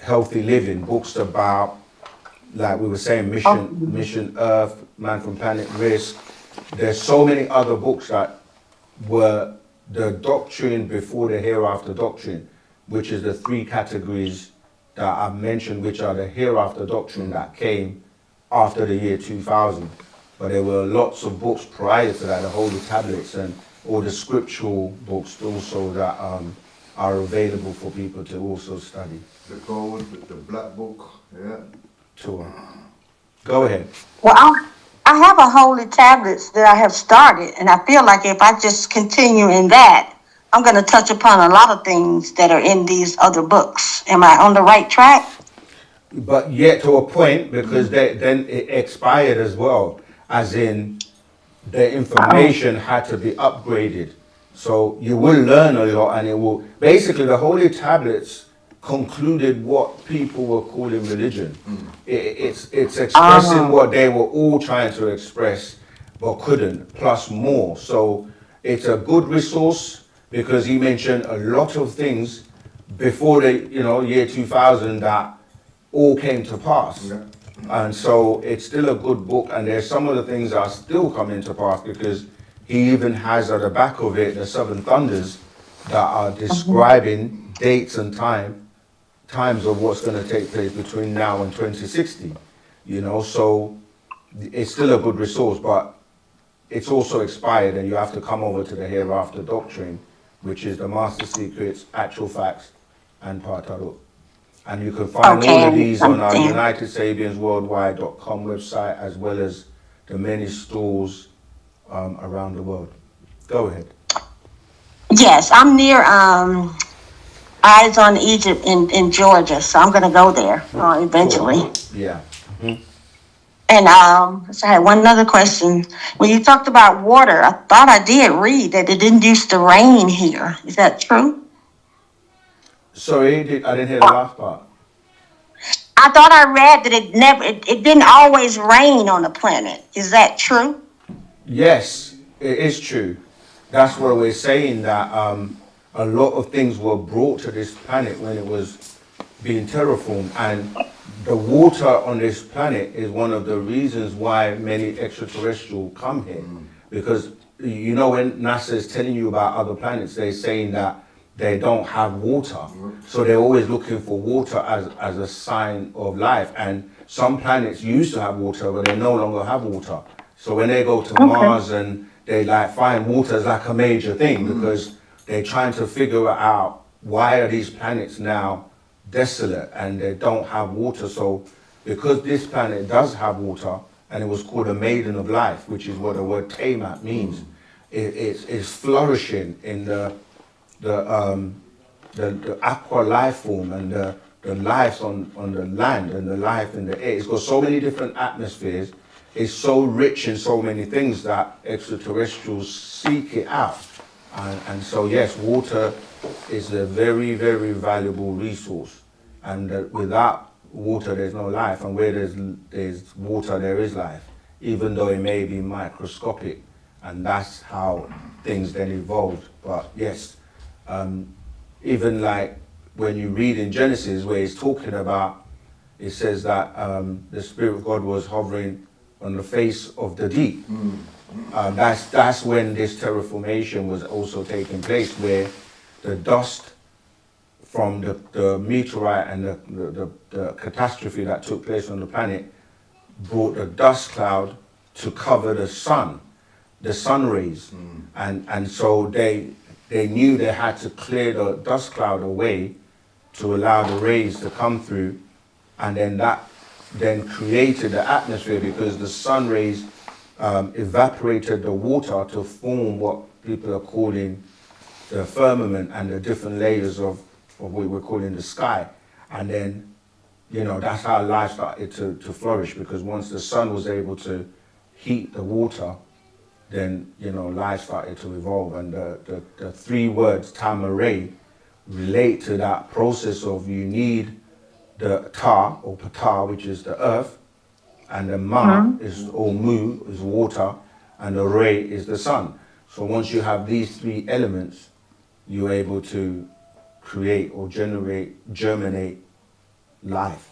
S3: healthy living, books about like we were saying, Mission Earth, Man from Planet Risk. There's so many other books that were the doctrine before the hereafter doctrine, which is the three categories that I've mentioned, which are the hereafter doctrine that came after the year 2000. But there were lots of books prior to that, the Holy Tablets and all the scriptural books also that are available for people to also study.
S4: The gold, the black book, yeah.
S3: Sure. Go ahead.
S16: Well, I have a holy tablets that I have started, and I feel like if I just continue in that, I'm going to touch upon a lot of things that are in these other books. Am I on the right track?
S3: But yet to a point, because then it expired as well, as in the information had to be upgraded. So you will learn a lot, and it will, basically the Holy Tablets concluded what people were calling religion. It's expressing what they were all trying to express, but couldn't, plus more. So it's a good resource, because he mentioned a lot of things before the year 2000 that all came to pass. Yeah. And so it's still a good book, and there's some of the things that are still coming to pass, because he even has at the back of it the 7 thunders that are describing dates and times of what's going to take place between now and 2060. So it's still a good resource, but it's also expired, and you have to come over to the hereafter doctrine, which is the Master Secrets, Actual Facts, and Partarot. And you can find all of these on our UnitedSabiansWorldwide.com website, as well as the many stores around the world. Go ahead.
S16: Yes, I'm near Eyes on Egypt in Georgia, so I'm going to go there eventually.
S3: Cool. Yeah. Mm-hmm.
S16: And so I had one other question. When you talked about water, I thought I did read that it didn't used to rain here. Is that true?
S3: Sorry, I didn't hear the last part.
S16: I thought I read that it didn't always rain on the planet. Is that true?
S3: Yes, it is true. That's what we're saying, that a lot of things were brought to this planet when it was being terraformed, and the water on this planet is one of the reasons why many extraterrestrials come here. Because when NASA is telling you about other planets, they're saying that they don't have water. So they're always looking for water as a sign of life. And some planets used to have water, but they no longer have water. So when they go to Mars and they find water is like a major thing, because they're trying to figure out why are these planets now desolate and they don't have water. So because this planet does have water, and it was called a maiden of life, which is what the word Tamat means, it's flourishing in the aqua life form, and the life on the land, and the life in the air. It's got so many different atmospheres. It's so rich in so many things that extraterrestrials seek it out. And so yes, water is a very, very valuable resource. And without water, there's no life. And where there's water, there is life, even though it may be microscopic. And that's how things then evolved. But yes, even like when you read in Genesis, where it's talking about, it says that the Spirit of God was hovering on the face of the deep. That's when this terraformation was also taking place, where the dust from the meteorite and the catastrophe that took place on the planet brought a dust cloud to cover the sun rays. And so they knew they had to clear the dust cloud away to allow the rays to come through, and then that then created the atmosphere, because the sun rays evaporated the water to form what people are calling the firmament and the different layers of what we're calling the sky. And then, that's how life started to flourish, because once the sun was able to heat the water, then, life started to evolve. And the 3 words, Tamaray, relate to that process of you need the Ta, or Pata, which is the earth, and the Ma is, or Mu, is water, and the Ray is the sun. So once you have these 3 elements, you're able to create or germinate life.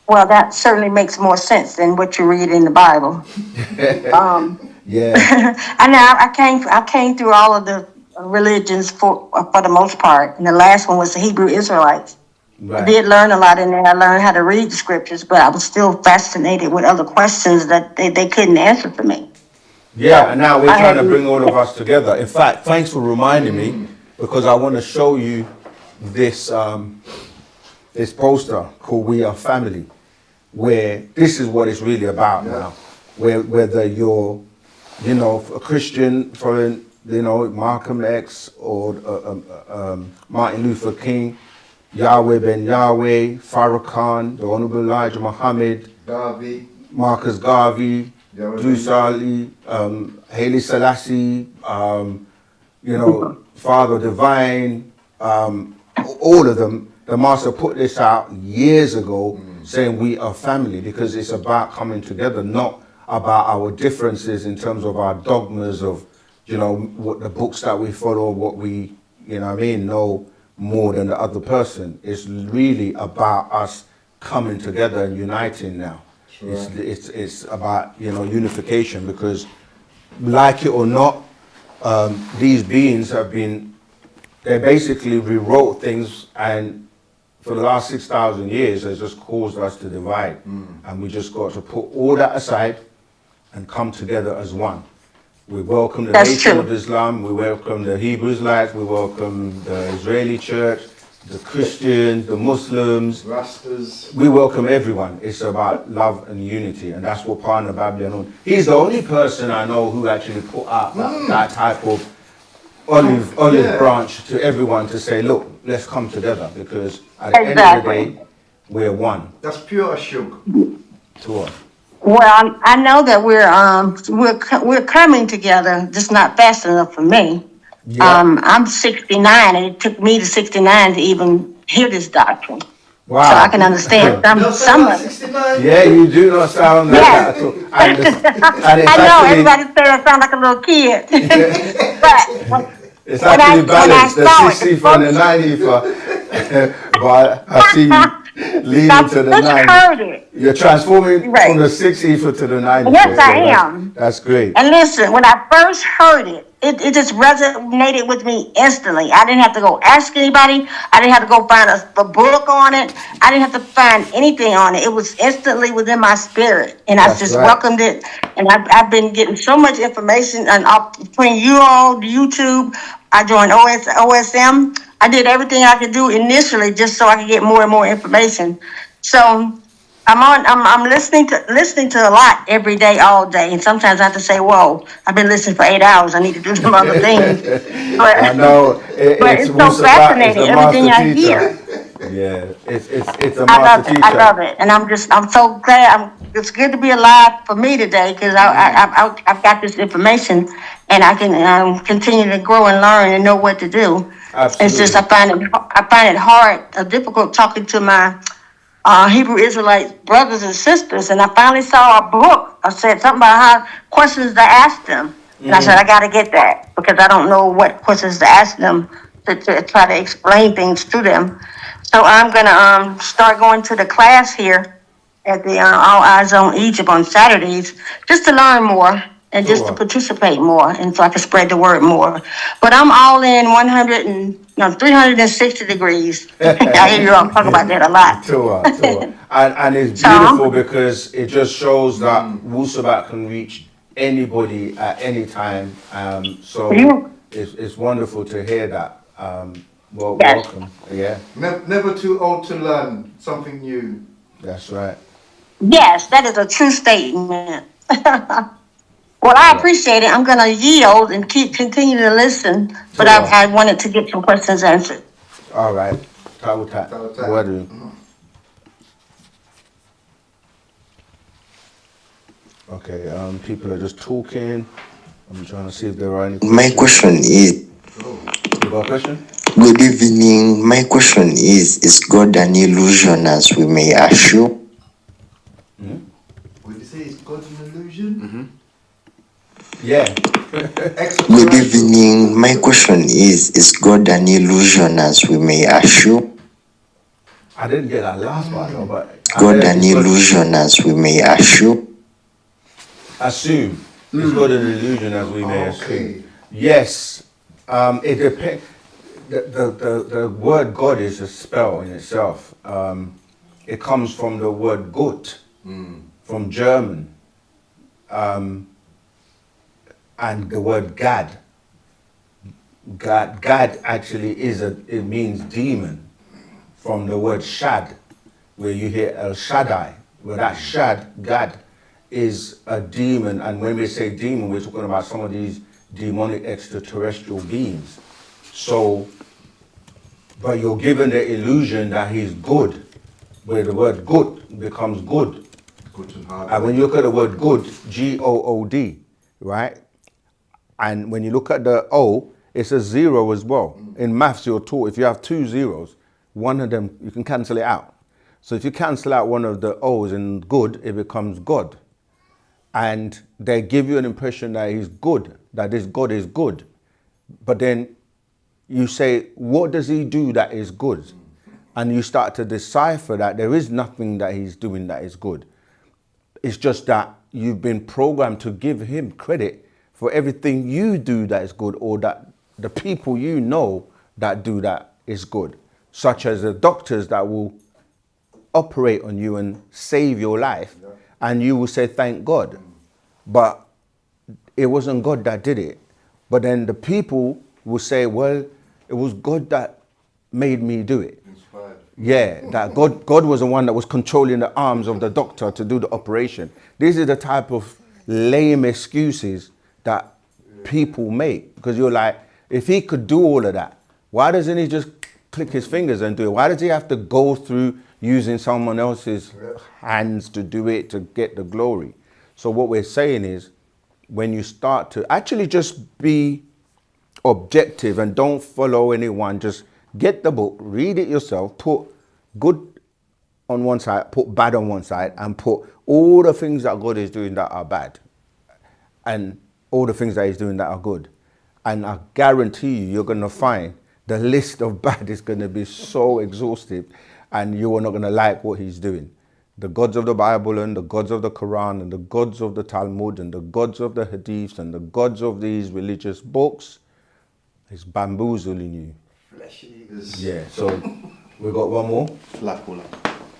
S16: Well, that certainly makes more sense than what you read in the Bible.
S3: Yeah.
S16: I know I came through all of the religions for the most part, and the last one was the Hebrew Israelites. I
S3: Right.
S16: did learn a lot in there. I learned how to read the scriptures, but I was still fascinated with other questions that they couldn't answer for me.
S3: Yeah, and now we're
S16: I
S3: trying
S16: had
S3: to bring all of us together. In fact, thanks for reminding me, because I want to show you this this poster called "We Are Family," where this is what it's really about now. Whether you're, you know, a Christian following, you know, Malcolm X or Martin Luther King, Yahweh Ben Yahweh, Farrakhan, the Honorable Elijah Muhammad,
S4: Garvey,
S3: Marcus Garvey, Dusali, Haile Selassie, you know, Father Divine, all of them. The Master put this out years ago, saying we are family, because it's about coming together, not about our differences in terms of our dogmas of, you know, what the books that we follow, what we, you know what I mean, know more than the other person. It's really about us coming together and uniting now. It's about, you know, unification, because like it or not, these beings have been, they basically rewrote things, and for the last 6,000 years has just caused us to divide. And we just got to put all that aside and come together as one. We welcome the Nation of Islam, we welcome the Hebrew Israelites, we welcome the Israeli church, the Christians, the Muslims,
S4: Rastas.
S3: We welcome everyone. It's about love and unity, and that's what Partner Babylon. He's the only person I know who actually put out that type of olive branch to everyone to say, look, let's come together, because at the end of the day, we're one.
S4: That's pure Ashok.
S3: To us.
S16: Well, I know that we're coming together, just not fast enough for me.
S3: Yeah.
S16: I'm 69, and it took me to 69 to even hear this doctrine.
S3: Wow.
S16: So I can understand some of it.
S3: Yeah, you do not sound like that at all. And it's
S16: I know,
S3: actually,
S16: everybody said I sound like a little kid. But
S3: it's actually balanced, the 60 from the 90 but I see you leaning to the 90. You're transforming from the 60 to the 90.
S16: Yes, I am.
S3: That's great.
S16: And listen, when I first heard it, it just resonated with me instantly. I didn't have to go ask anybody. I didn't have to go find a book on it. I didn't have to find anything on it. It was instantly within my spirit. And I just welcomed it. And I've been getting so much information and between you all, YouTube. I joined OSM. I did everything I could do initially just so I could get more and more information. So I'm listening to a lot every day, all day, and sometimes I have to say, "Whoa, I've been listening for 8 hours. I need to do some other things." But
S3: I know
S16: it's so fascinating everything I hear.
S3: Yeah, it's a master teacher.
S16: I love it, and I'm so glad. It's good to be alive for me today, because I've got this information, and I can continue to grow and learn and know what to do.
S3: Absolutely.
S16: It's just I find it hard, difficult talking to my Hebrew Israelite brothers and sisters, and I finally saw a book. I said something about how questions to ask them, and I said I got to get that, because I don't know what questions to ask them to try to explain things to them. So I'm gonna start going to the class here at the All Eyes on Egypt on Saturdays, just to learn more and just to participate more, and so I can spread the word more. But I'm all in 360 degrees. I hear you all talk about that a lot.
S3: And it's beautiful, because it just shows that Wu-Sabat can reach anybody at any time. So it's wonderful to hear that. Welcome. Yeah.
S4: Never too old to learn something new.
S3: That's right.
S16: Yes, that is a true statement. Well, I appreciate it. I'm going to yield and continue to listen, but I wanted to get some questions answered.
S3: All right. Okay, people are just talking. I'm trying to see if there are any questions.
S14: My question is...
S3: You got a question?
S14: Good evening. My question is God an illusion, as we may assume?
S4: Would you say it's God an illusion?
S3: Yeah.
S14: Good evening. My question is God an illusion, as we may assume?
S3: I didn't get that last part though, but
S14: God an illusion as we may assume?
S3: Assume. It's God an illusion as we may assume. Yes. It depends. The word God is a spell in itself. It comes from the word Gott, from German, and the word Gad. Gad actually it means demon, from the word Shad, where you hear El Shaddai, where that Shad, Gad, is a demon. And when we say demon, we're talking about some of these demonic extraterrestrial beings. So, but you're given the illusion that he's good, where the word good becomes good. And when you look at the word good, G-O-O-D, right? And when you look at the O, it's a zero as well. In maths, you're taught if you have two zeros, one of them, you can cancel it out. So if you cancel out one of the O's in good, it becomes God. And they give you an impression that he's good, that this God is good. But then you say, what does he do that is good? And you start to decipher that there is nothing that he's doing that is good. It's just that you've been programmed to give him credit for everything you do that is good, or that the people you know that do that is good, such as the doctors that will operate on you and save your life, and you will say, thank God. But it wasn't God that did it. But then the people will say, well, it was God that made me do it. Yeah, that God was the one that was controlling the arms of the doctor to do the operation. This is the type of lame excuses that people make, because you're like, if he could do all of that, why doesn't he just click his fingers and do it? Why does he have to go through using someone else's hands to do it, to get the glory? So what we're saying is, when you start to actually just be objective and don't follow anyone, just get the book, read it yourself, put good on one side, put bad on one side, and put all the things that God is doing that are bad, and all the things that he's doing that are good. And I guarantee you're going to find the list of bad is going to be so exhaustive, and you are not going to like what he's doing. The gods of the Bible and the gods of the Quran and the gods of the Talmud and the gods of the Hadiths and the gods of these religious books is bamboozling you.
S4: Flesh eaters.
S3: Yeah, so we got one more.
S11: Lakula.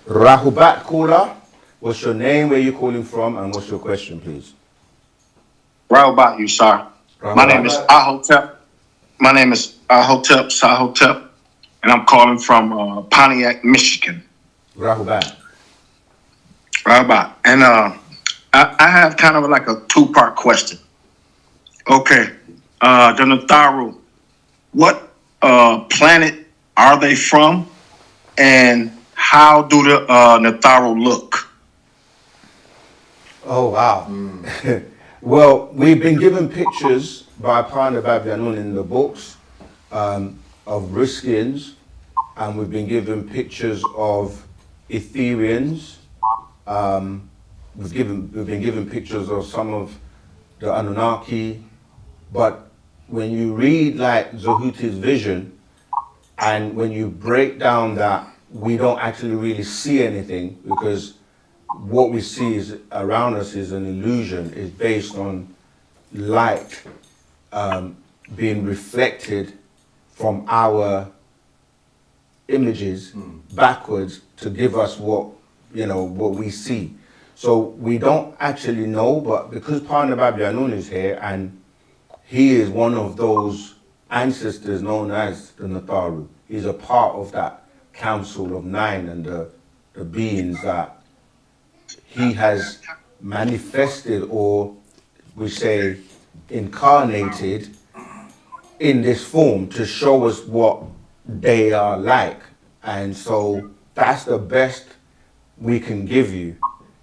S3: Rahubat caller, what's your name, where you calling from, and what's your question, please?
S17: Right about you, sir. My name is Ahotep. My name is Ahotep Sahotep, and I'm calling from Pontiac, Michigan.
S3: Rahubat.
S17: Right about. And I have kind of like a two-part question. Okay, the Natharu, what planet are they from, and how do the Natharu look?
S3: Oh, wow. Well, we've been given pictures by Panda Babyanun in the books of Riskians, and we've been given pictures of Etherians. We've been given pictures of some of the Anunnaki, but when you read like Zohuti's vision, and when you break down that, we don't actually really see anything, because what we see is around us is an illusion. It's based on light being reflected from our images backwards to give us what we see. So we don't actually know, but because Panda Babyanun is here, and he is one of those ancestors known as the Natharu. He's a part of that Council of Nine and the beings that he has manifested, or we say incarnated, in this form to show us what they are like. And so that's the best we can give you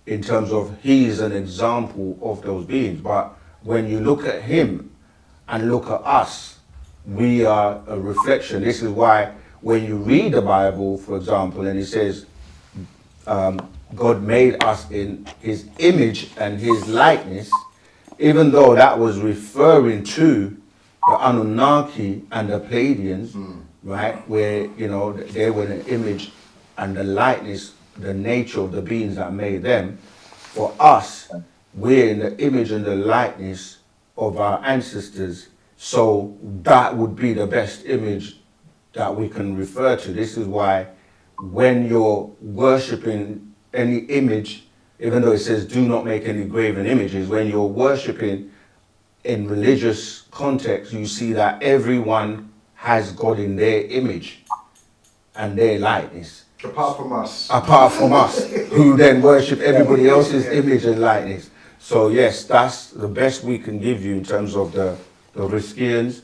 S3: in terms of he is an example of those beings. But when you look at him and look at us, we are a reflection. This is why when you read the Bible, for example, and it says God made us in his image and his likeness, even though that was referring to the Anunnaki and the Pleiadians, right, where they were the image and the likeness the nature of the beings that made them. For us, we're in the image and the likeness of our ancestors, so that would be the best image that we can refer to. This is why when you're worshipping any image, even though it says do not make any graven images, when you're worshipping in religious context, you see that everyone has God in their image and their likeness.
S4: Apart from us.
S3: Apart from us, who then worship everybody else's image and likeness. So yes, that's the best we can give you in terms of the Riskians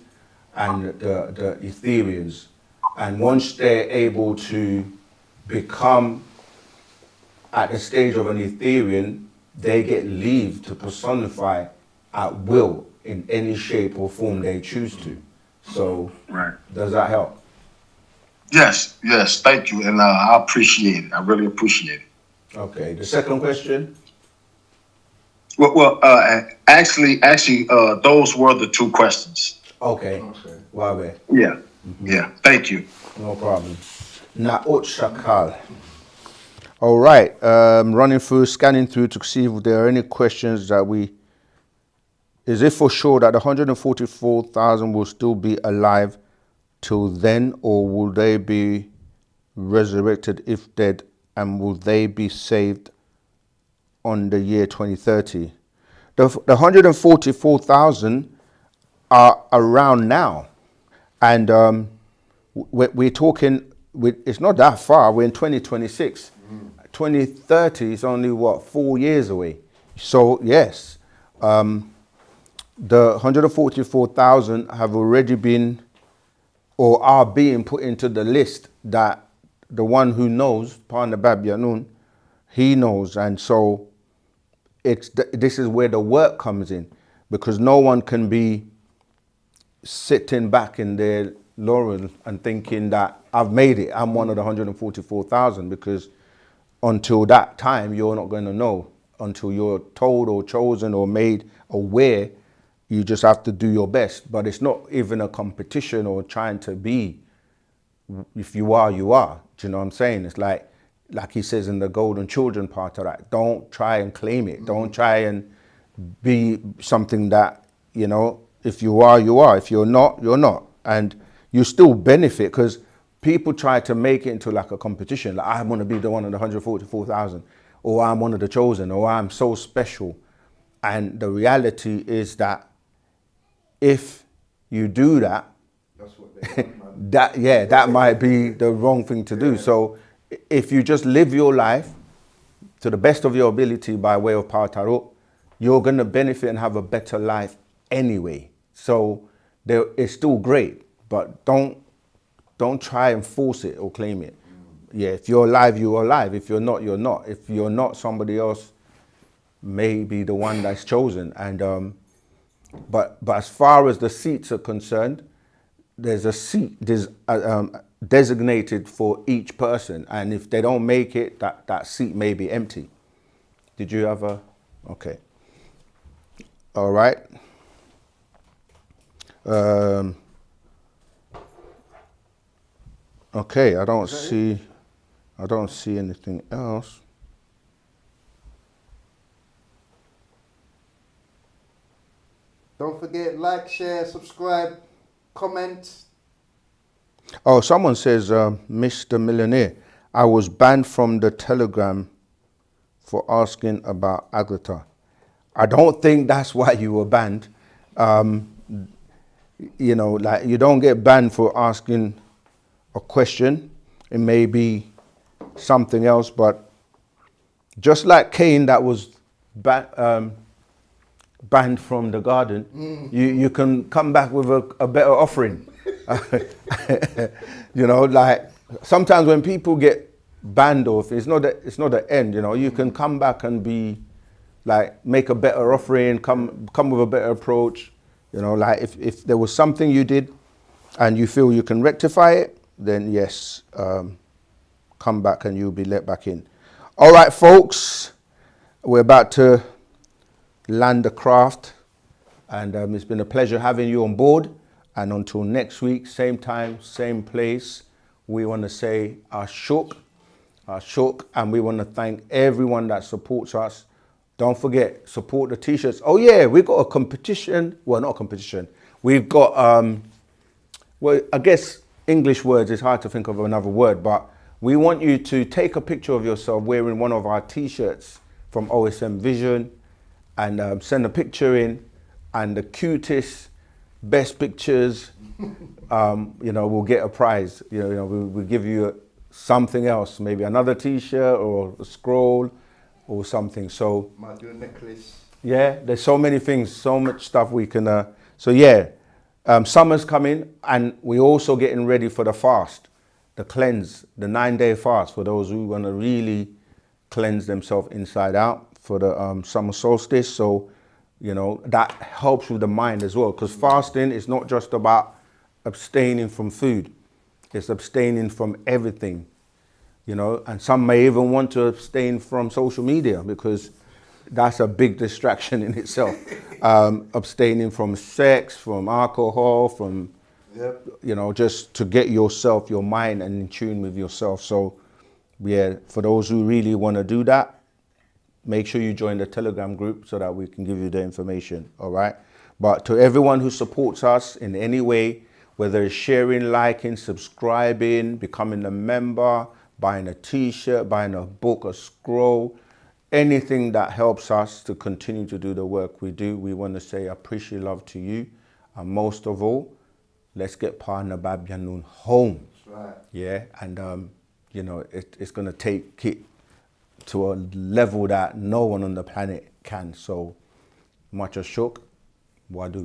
S3: and the Etherians. And once they're able to become at the stage of an Etherian, they get leave to personify at will in any shape or form they choose to. So,
S17: Right.
S3: Does that help?
S17: Yes, thank you, and I appreciate it. I really appreciate it.
S3: Okay. The second question.
S17: Well, actually, those were the two questions.
S3: Okay. Wabe.
S17: Yeah. Thank you.
S3: No problem. Na'ut Shakal. All right. Running through, scanning through to see if there are any questions that we. Is it for sure that the 144,000 will still be alive till then, or will they be resurrected if dead, and will they be saved on the year 2030? The 144,000 are around now, and we're talking. It's not that far. We're in 2026. 2030 is only 4 years away. So yes, the 144,000 have already been or are being put into the list that the one who knows, Parnabab Yanun, he knows. And so this is where the work comes in, because no one can be sitting back in their laurel and thinking that I've made it, I'm one of the 144,000, because until that time, you're not going to know. Until you're told or chosen or made aware, you just have to do your best. But it's not even a competition or trying to be. If you are, you are. Do you know what I'm saying? It's like he says in the Golden Children part of that. Don't try and claim it. Don't try and be something that, if you are, you are. If you're not, you're not. And you still benefit, because people try to make it into like a competition. Like, I want to be the one of the 144,000, or I'm one of the chosen, or I'm so special. And the reality is that if you do that,
S4: that's what
S3: that might be the wrong thing to do. So if you just live your life to the best of your ability by way of Power Tarot, you're going to benefit and have a better life anyway. So it's still great, but don't try and force it or claim it. Yeah, if you're alive, you're alive. If you're not, you're not. If you're not, somebody else may be the one that's chosen. And but as far as the seats are concerned, there's a seat designated for each person, and if they don't make it, that seat may be empty. Did you have a? Okay. All right. Okay, I don't see anything else.
S4: Don't forget, like, share, subscribe, comment.
S3: Oh, someone says, Mr. Millionaire, I was banned from the Telegram for asking about Agatha. I don't think that's why you were banned. You don't get banned for asking a question. It may be something else, but just like Cain that was banned from the garden, you can come back with a better offering. Sometimes when people get banned off, it's not the end. You can come back and be make a better offering, come with a better approach. If there was something you did and you feel you can rectify it, then yes, come back and you'll be let back in. All right, folks, we're about to land the craft, and it's been a pleasure having you on board. And until next week, same time, same place, we want to say Ashuk, Shook, and we want to thank everyone that supports us. Don't forget, support the t-shirts. Oh yeah, we've got a competition. Well, not a competition. We've got, well, I guess English words, it's hard to think of another word, but we want you to take a picture of yourself wearing one of our t-shirts from OSM Vision, and send a picture in, and the cutest, best pictures, you know, we'll get a prize. You know, we'll give you something else, maybe another t-shirt or a scroll or something. So
S4: might do a necklace.
S3: Yeah, there's so many things, so much stuff we can. So yeah, summer's coming, and we're also getting ready for the fast, the cleanse, the 9-day fast for those who want to really cleanse themselves inside out for the summer solstice. So, you know, that helps with the mind as well, because fasting is not just about abstaining from food. It's abstaining from everything, you know, and some may even want to abstain from social media, because that's a big distraction in itself. Abstaining from sex, from alcohol, from, you know, just to get yourself, your mind, and in tune with yourself. So yeah, for those who really want to do that, make sure you join the Telegram group so that we can give you the information, all right? But to everyone who supports us in any way, whether it's sharing, liking, subscribing, becoming a member, buying a t-shirt, buying a book, a scroll, anything that helps us to continue to do the work we do, we want to say appreciate love to you. And most of all, let's get Partner Babyanun home.
S4: That's right.
S3: Yeah, and you know, it's going to take it to a level that no one on the planet can. So much as shook, wadu.